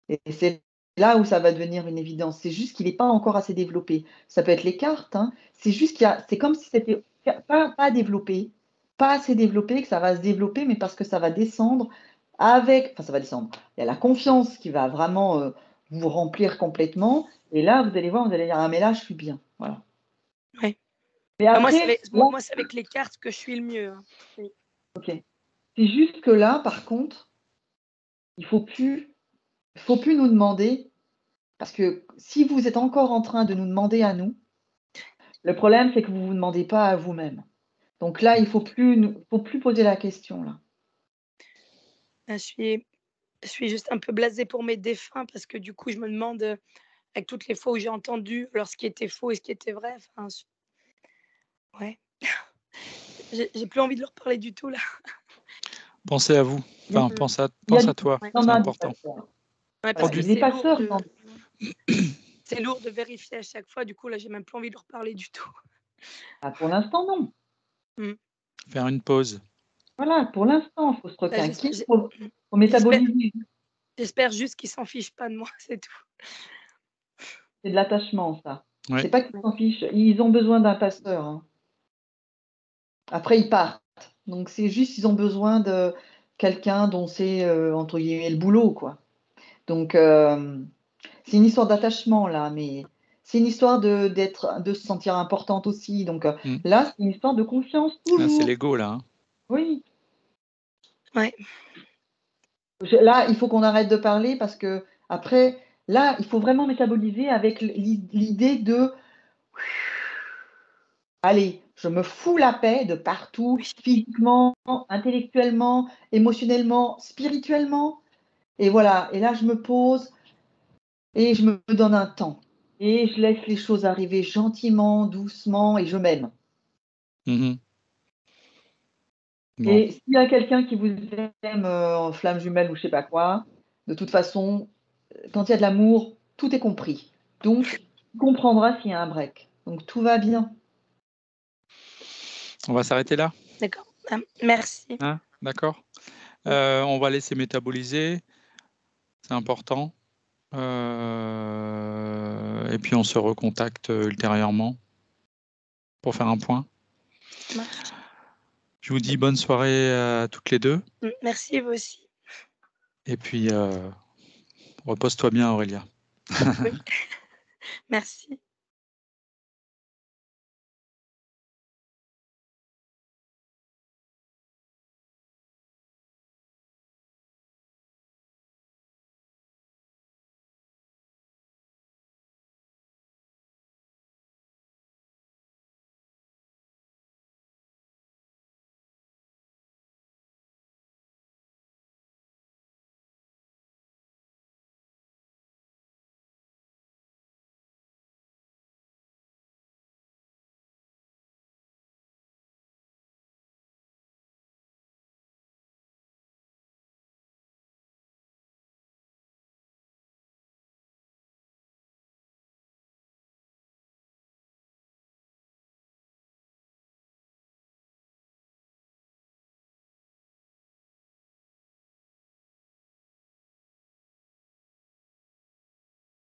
Speaker 3: Et c'est là où ça va devenir une évidence. C'est juste qu'il n'est pas encore assez développé. Ça peut être les cartes, hein. C'est juste c'est comme si c'était pas développé, pas assez développé, que ça va se développer, mais parce que ça va descendre enfin ça va descendre. Il y a la confiance qui va vraiment vous remplir complètement. Et là, vous allez voir, vous allez dire ah mais là je suis bien. Voilà.
Speaker 2: Ouais.
Speaker 3: Mais après,
Speaker 2: Moi, c'est avec les cartes que je suis le mieux. Hein. Oui.
Speaker 3: ok. C'est juste que là, par contre, il faut plus nous demander, parce que si vous êtes encore en train de nous demander à nous, le problème c'est que vous ne vous demandez pas à vous-même. Donc là, il faut plus poser la question là.
Speaker 2: Je suis juste un peu blasée pour mes défunts parce que du coup, je me demande, avec toutes les fois où j'ai entendu alors ce qui était faux et ce qui était vrai. Enfin, ouais. J'ai plus envie de leur parler du tout là.
Speaker 1: Pensez à vous. Enfin, pense à toi.
Speaker 2: Ouais.
Speaker 1: C'est important.
Speaker 2: Ouais, parce
Speaker 3: Voilà.
Speaker 2: que
Speaker 3: Les passeurs,
Speaker 2: c'est lourd de vérifier à chaque fois. Du coup, là, j'ai même plus envie de leur parler du tout.
Speaker 3: pour l'instant, non.
Speaker 1: Faire une pause.
Speaker 3: Voilà, pour l'instant, il faut se requinquer, il faut
Speaker 2: J'espère
Speaker 3: métaboliser.
Speaker 2: j'espère juste qu'ils s'en fichent pas de moi, c'est tout.
Speaker 3: C'est de l'attachement, ça.
Speaker 1: Ouais.
Speaker 3: C'est pas qu'ils s'en fichent. Ils ont besoin d'un passeur. Hein. Après, ils partent. Donc, c'est juste qu'ils ont besoin de quelqu'un dont c'est, entre guillemets, le boulot, quoi. Donc, c'est une histoire d'attachement, là, mais c'est une histoire de se sentir importante aussi. Donc, là, c'est une histoire de confiance,
Speaker 1: Là, c'est
Speaker 3: toujours.
Speaker 1: l'ego, là. Hein.
Speaker 3: Oui.
Speaker 2: Ouais.
Speaker 3: Là, il faut qu'on arrête de parler parce que, après, Là, il faut vraiment métaboliser avec l'idée de allez, je me fous la paix de partout, physiquement, intellectuellement, émotionnellement, spirituellement. Et voilà, et là, je me pose et je me donne un temps. Et je laisse les choses arriver gentiment, doucement, et je m'aime.
Speaker 1: Mhm. Bon,
Speaker 3: Et s'il y a quelqu'un qui vous aime en flamme jumelle ou je sais pas quoi, de toute façon, quand il y a de l'amour, tout est compris. Donc, il comprendra s'il y a un break. Donc, tout va bien.
Speaker 1: on va s'arrêter là,
Speaker 2: D'accord. Merci.
Speaker 1: hein? D'accord? On va laisser métaboliser, c'est important. Et puis on se recontacte ultérieurement pour faire un point.
Speaker 2: Ça marche.
Speaker 1: Je vous dis bonne soirée à toutes les deux.
Speaker 2: Merci, vous aussi.
Speaker 1: Et puis repose-toi bien, Aurélia.
Speaker 2: Oui. Merci.